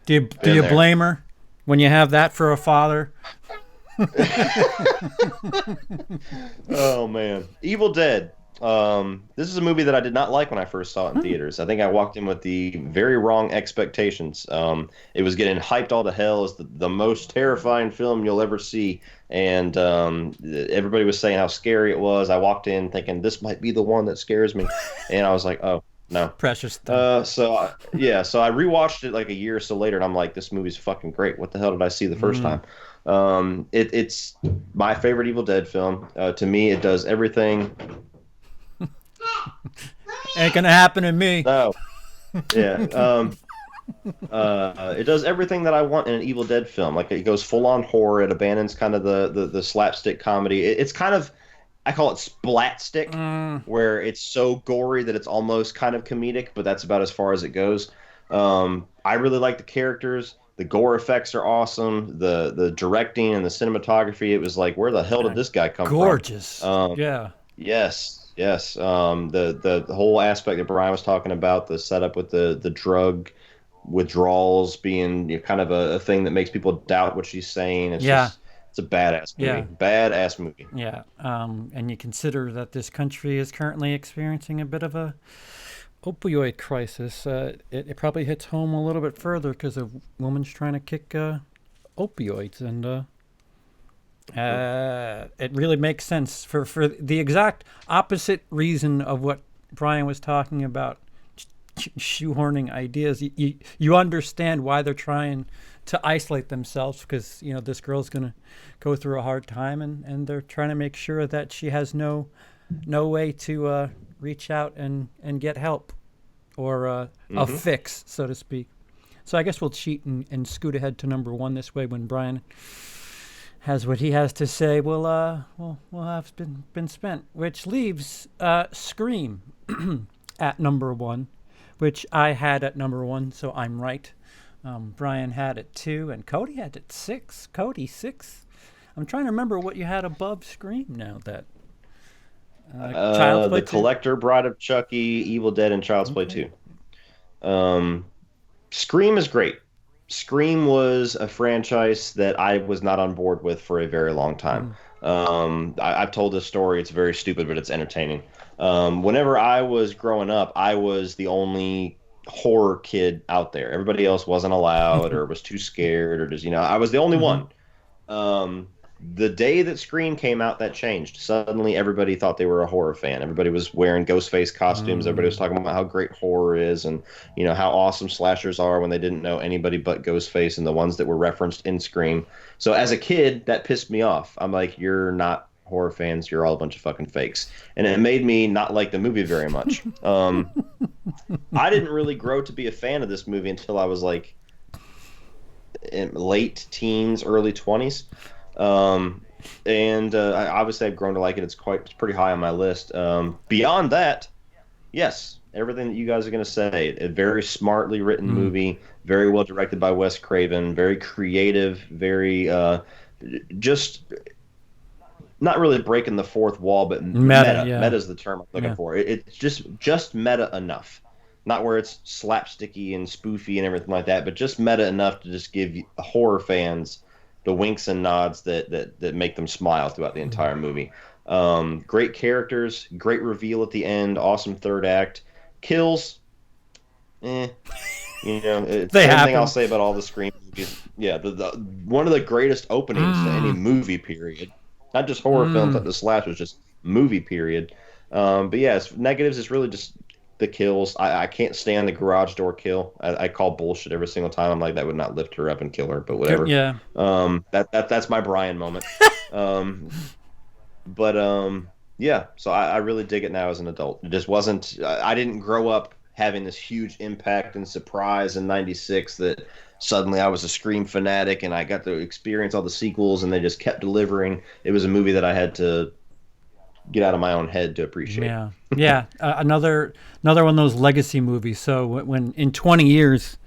[SPEAKER 5] Do you blame her when you have that for a father?
[SPEAKER 1] Oh man, Evil Dead. This is a movie that I did not like when I first saw it in theaters. I think I walked in with the very wrong expectations. It was getting hyped all to hell as the most terrifying film you'll ever see, and everybody was saying how scary it was. I walked in thinking this might be the one that scares me, and I was like, oh no,
[SPEAKER 5] Precious.
[SPEAKER 1] so I rewatched it like a year or so later, and I'm like, this movie's fucking great. What the hell did I see the first time? It's my favorite Evil Dead film. To me, it does everything.
[SPEAKER 5] Ain't gonna happen to me.
[SPEAKER 1] No. Yeah. It does everything that I want in an Evil Dead film. Like, it goes full on horror. It abandons kind of the slapstick comedy. It's kind of, I call it splatstick, where it's so gory that it's almost kind of comedic, but that's about as far as it goes. I really like the characters. The gore effects are awesome. The directing and the cinematography, it was like, where the hell did this guy come
[SPEAKER 5] Gorgeous.
[SPEAKER 1] from?
[SPEAKER 5] Yeah.
[SPEAKER 1] Yes. The whole aspect that Brian was talking about, the setup with the drug withdrawals being kind of a thing that makes people doubt what she's saying. It's a badass movie.
[SPEAKER 5] Yeah.
[SPEAKER 1] Badass movie.
[SPEAKER 5] Yeah. And you consider that this country is currently experiencing a bit of a opioid crisis. It probably hits home a little bit further because a woman's trying to kick opioids, and it really makes sense for the exact opposite reason of what Brian was talking about, shoehorning ideas. You understand why they're trying to isolate themselves, because this girl's gonna go through a hard time, and they're trying to make sure that she has no way to reach out and get help or a fix, so to speak. So I guess we'll cheat and scoot ahead to number one. This way, when Brian has what he has to say, we'll have been spent, which leaves Scream at number one, which I had at number one, so I'm right. Brian had it 2, and Cody had it 6. Cody 6. I'm trying to remember what you had above Scream now. That Child's Play
[SPEAKER 1] The
[SPEAKER 5] 2?
[SPEAKER 1] Collector, Bride of Chucky, Evil Dead, and Child's Play 2. Scream is great. Scream was a franchise that I was not on board with for a very long time. I've told this story. It's very stupid, but it's entertaining. Whenever I was growing up, I was the only horror kid out there. Everybody else wasn't allowed or was too scared, or just, I was the only one. The day that Scream came out, that changed. Suddenly, everybody thought they were a horror fan. Everybody was wearing Ghostface costumes. Everybody was talking about how great horror is, and how awesome slashers are, when they didn't know anybody but Ghostface and the ones that were referenced in Scream. So as a kid, that pissed me off. I'm like, you're not horror fans. You're all a bunch of fucking fakes. And it made me not like the movie very much. I didn't really grow to be a fan of this movie until I was like in late teens, early 20s. Obviously I've grown to like it. It's pretty high on my list. Beyond that, yes, everything that you guys are going to say. A very smartly written movie, very well directed by Wes Craven, very creative, very just not really breaking the fourth wall, but meta.
[SPEAKER 5] Yeah.
[SPEAKER 1] Meta is the term I'm looking for. It's just meta enough. Not where it's slapsticky and spoofy and everything like that, but just meta enough to just give horror fans the winks and nods that make them smile throughout the entire movie. Great characters, great reveal at the end, awesome third act. Kills, it's everything I'll say about all the Scream movies. Yeah, the one of the greatest openings to any movie period. Not just horror films like the slash, was just movie period. But yeah, negatives is really just the kills. I can't stand the garage door kill. I call bullshit every single time. I'm like, that would not lift her up and kill her, but whatever.
[SPEAKER 5] Yeah.
[SPEAKER 1] That's my Brian moment. Yeah. So I really dig it now as an adult. It just wasn't. I didn't grow up having this huge impact and surprise in '96 that suddenly I was a Scream fanatic and I got to experience all the sequels and they just kept delivering. It was a movie that I had to get out of my own head to appreciate.
[SPEAKER 5] Yeah, yeah. Another one of those legacy movies. So when in 20 years,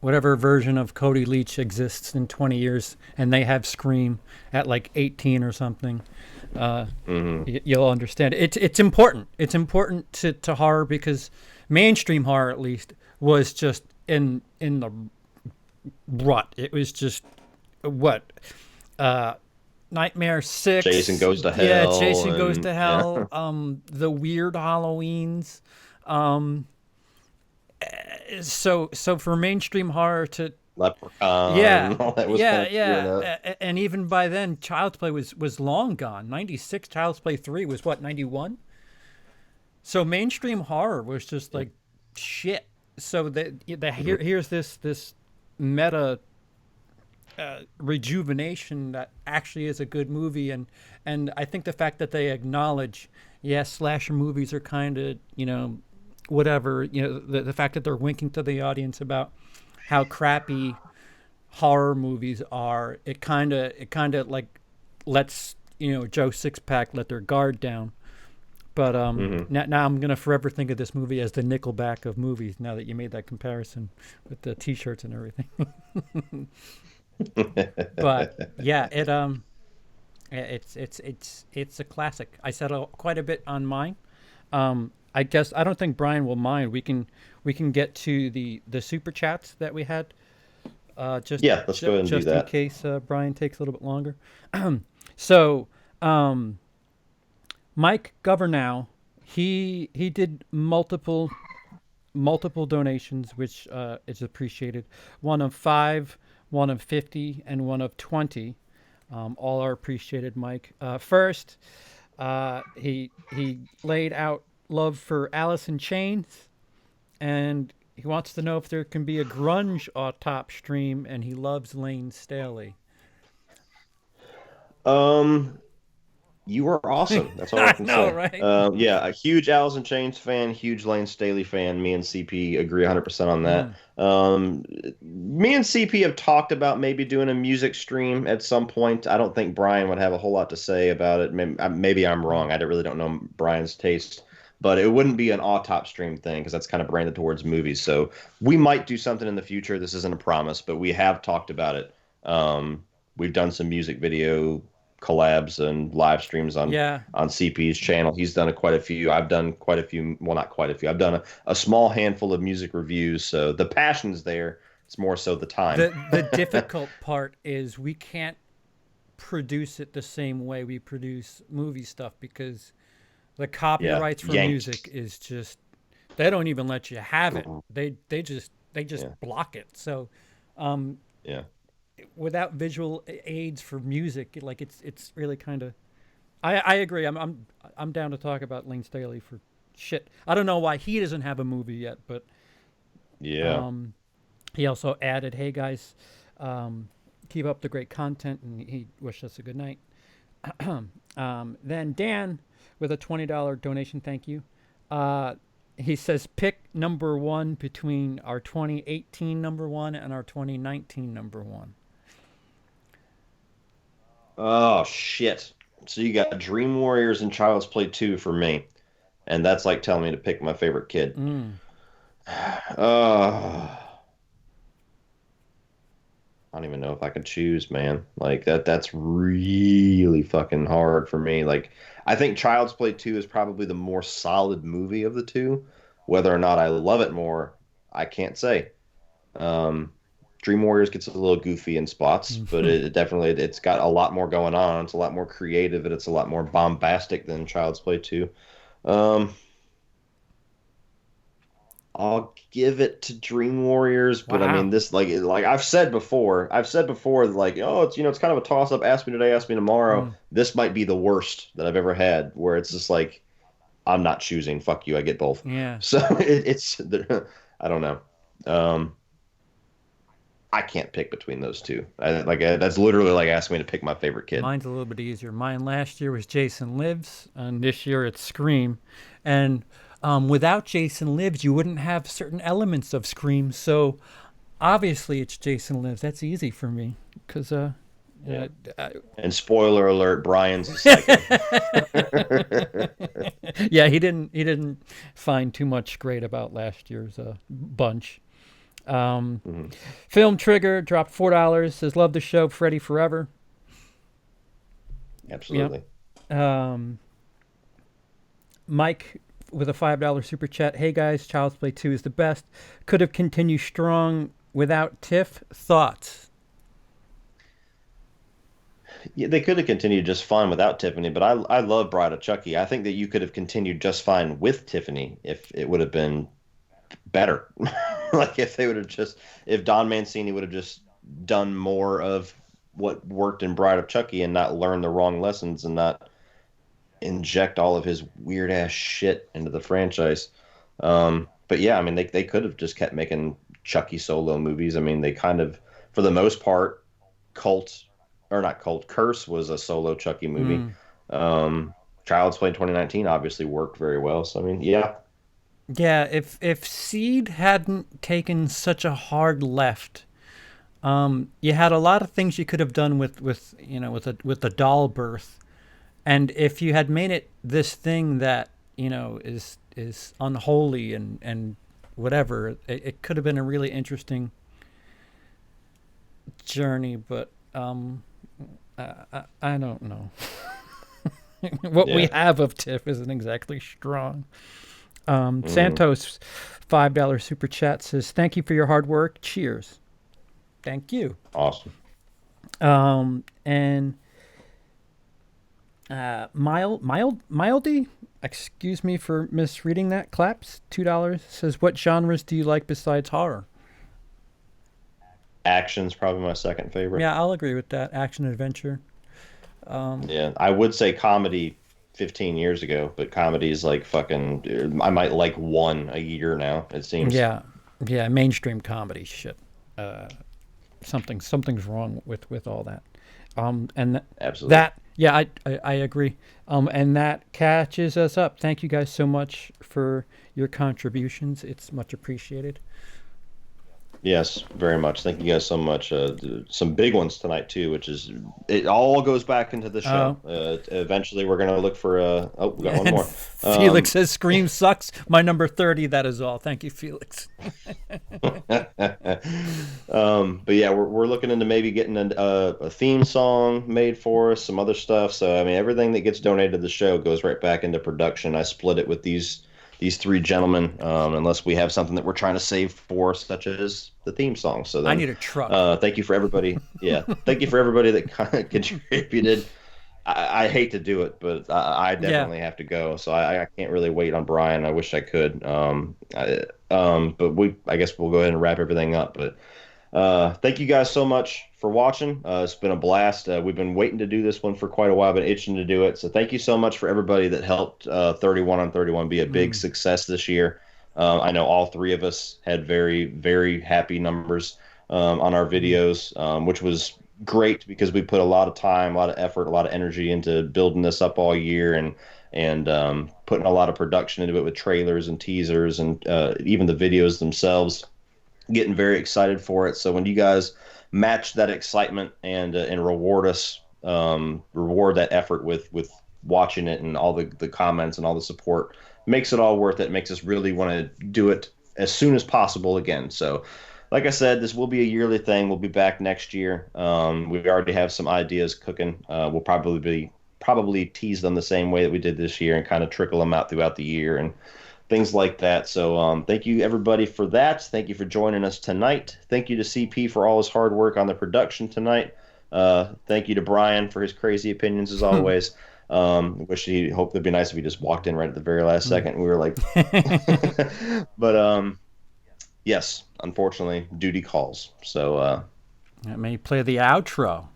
[SPEAKER 5] whatever version of Cody Leach exists in 20 years, and they have Scream at like 18 or something, you'll understand. It's important. It's important to horror because mainstream horror, at least, was just in the rut. It was just what. Nightmare 6.
[SPEAKER 1] Jason Goes to Hell.
[SPEAKER 5] Yeah, Jason Goes to Hell. Yeah. The weird Halloweens. So for mainstream horror to
[SPEAKER 1] Leprechaun.
[SPEAKER 5] Yeah,
[SPEAKER 1] All that was
[SPEAKER 5] and even by then, Child's Play was long gone. 96, Child's Play 3 was what, 91? So mainstream horror was just like shit. So here's this meta rejuvenation that actually is a good movie, and I think the fact that they acknowledge, yes, slasher movies are kind of, whatever, the fact that they're winking to the audience about how crappy horror movies are, it kind of like lets Joe Sixpack let their guard down. But now I'm gonna forever think of this movie as the Nickelback of movies. Now that you made that comparison with the T-shirts and everything. But yeah, it's a classic. I said quite a bit on mine. I guess I don't think Brian will mind. We can get to the super chats that we had.
[SPEAKER 1] Let's go ahead and do that.
[SPEAKER 5] Just in case Brian takes a little bit longer. So Mike Governow, he did multiple donations, which is appreciated. One of 5, one of 50, and one of 20. All are appreciated, Mike. First, he laid out love for Alice in Chains, and he wants to know if there can be a grunge Autopstream, and he loves Lane Staley.
[SPEAKER 1] You are awesome. That's all I can say.
[SPEAKER 5] Right?
[SPEAKER 1] Yeah, a huge Alice in Chains fan, huge Lane Staley fan. Me and CP agree 100% on that. Me and CP have talked about maybe doing a music stream at some point. I don't think Brian would have a whole lot to say about it. Maybe I'm wrong. I really don't know Brian's taste. But it wouldn't be an Autopstream thing because that's kind of branded towards movies. So we might do something in the future. This isn't a promise, but we have talked about it. We've done some music video collabs and live streams on CP's channel. He's done quite a few. I've done quite a few. Well, not quite a few. I've done a small handful of music reviews. So the passion's there. It's more so the time.
[SPEAKER 5] The difficult part is we can't produce it the same way we produce movie stuff because the copyrights for music is just, they don't even let you have it. They just block it. So without visual aids for music, like it's really kind of, I agree. I'm down to talk about Lane Staley for shit. I don't know why he doesn't have a movie yet, but he also added, hey guys, keep up the great content, and he wished us a good night. Then Dan with a $20 donation, thank you. He says pick number 1 between our 2018 number 1 and our 2019 number 1.
[SPEAKER 1] Oh shit! So you got Dream Warriors and Child's Play 2 for me, and that's like telling me to pick my favorite kid. I don't even know if I could choose, man. Like that's really fucking hard for me. Like I think Child's Play 2 is probably the more solid movie of the two. Whether or not I love it more, I can't say. Dream Warriors gets a little goofy in spots, but it's got a lot more going on. It's a lot more creative, and it's a lot more bombastic than Child's Play 2. I'll give it to Dream Warriors, but I mean this like I've said before, like, oh, it's it's kind of a toss up, ask me today, ask me tomorrow. This might be the worst that I've ever had, where it's just like I'm not choosing, fuck you, I get both.
[SPEAKER 5] Yeah.
[SPEAKER 1] So it's I don't know. I can't pick between those two. That's literally like asking me to pick my favorite kid.
[SPEAKER 5] Mine's a little bit easier. Mine last year was Jason Lives, and this year it's Scream. And without Jason Lives, you wouldn't have certain elements of Scream. So obviously it's Jason Lives. That's easy for me because
[SPEAKER 1] And spoiler alert, Brian's a psycho.
[SPEAKER 5] Yeah, he didn't find too much great about last year's bunch. Film Trigger dropped $4. Says love the show, Freddy forever.
[SPEAKER 1] Absolutely.
[SPEAKER 5] Yep. Mike with a $5 super chat. Hey guys, Child's Play 2 is the best. Could have continued strong without Tiff. Thoughts?
[SPEAKER 1] Yeah, they could have continued just fine without Tiffany, but I love Bride of Chucky. I think that you could have continued just fine with Tiffany if it would have been better. Like if Don Mancini would have just done more of what worked in Bride of Chucky and not learn the wrong lessons and not inject all of his weird ass shit into the franchise. But yeah, I mean, they could have just kept making Chucky solo movies. I mean, they kind of, for the most part, Curse was a solo Chucky movie. Child's Play 2019 obviously worked very well. So I mean, yeah.
[SPEAKER 5] Yeah, if Seed hadn't taken such a hard left, you had a lot of things you could have done with the doll birth, and if you had made it this thing that is unholy and whatever, it could have been a really interesting journey. But I don't know. What we have of Tiff isn't exactly strong. Santos, $5 super chat says, "Thank you for your hard work. Cheers." Thank you.
[SPEAKER 1] Awesome.
[SPEAKER 5] And Mildy, excuse me for misreading that. Claps, $2 says, "What genres do you like besides horror?"
[SPEAKER 1] Action's probably my second favorite.
[SPEAKER 5] Yeah, I'll agree with that. Action adventure.
[SPEAKER 1] Yeah, I would say comedy 15 years ago, but comedy is like fucking. I might like one a year now. It seems.
[SPEAKER 5] Yeah, mainstream comedy shit. Something's wrong with all that. And
[SPEAKER 1] absolutely.
[SPEAKER 5] I agree. And that catches us up. Thank you guys so much for your contributions. It's much appreciated.
[SPEAKER 1] Yes, very much. Thank you guys so much. Some big ones tonight too, which is it all goes back into the show. Eventually, we're gonna look for we got one more.
[SPEAKER 5] Felix says Scream sucks. My number 30. That is all. Thank you, Felix.
[SPEAKER 1] But yeah, we're looking into maybe getting a theme song made for us, some other stuff. So I mean, everything that gets donated to the show goes right back into production. I split it with these three gentlemen, unless we have something that we're trying to save for, such as the theme song. So then,
[SPEAKER 5] I need a truck.
[SPEAKER 1] Thank you for everybody. Yeah, thank you for everybody that contributed. I hate to do it, but I definitely have to go. So I can't really wait on Brian. I wish I could. But I guess we'll go ahead and wrap everything up. But thank you guys so much for watching. It's been a blast. We've been waiting to do this one for quite a while, been itching to do it. So thank you so much for everybody that helped 31 on 31 be a big success this year. I know all three of us had very, very happy numbers on our videos, which was great because we put a lot of time, a lot of effort, a lot of energy into building this up all year and putting a lot of production into it with trailers and teasers and even the videos themselves. Getting very excited for it. So when you guys match that excitement and reward us, reward that effort with watching it and all the comments and all the support, makes it all worth it. Makes us really want to do it as soon as possible again. So like I said, this will be a yearly thing. We'll be back next year. We already have some ideas cooking. We'll probably tease them the same way that we did this year and kind of trickle them out throughout the year and things like that. So thank you, everybody, for that. Thank you for joining us tonight. Thank you to CP for all his hard work on the production tonight. Thank you to Brian for his crazy opinions, as always. Hope it'd be nice if he just walked in right at the very last second. We were like... But, yes, unfortunately, duty calls. So...
[SPEAKER 5] Let me play the outro.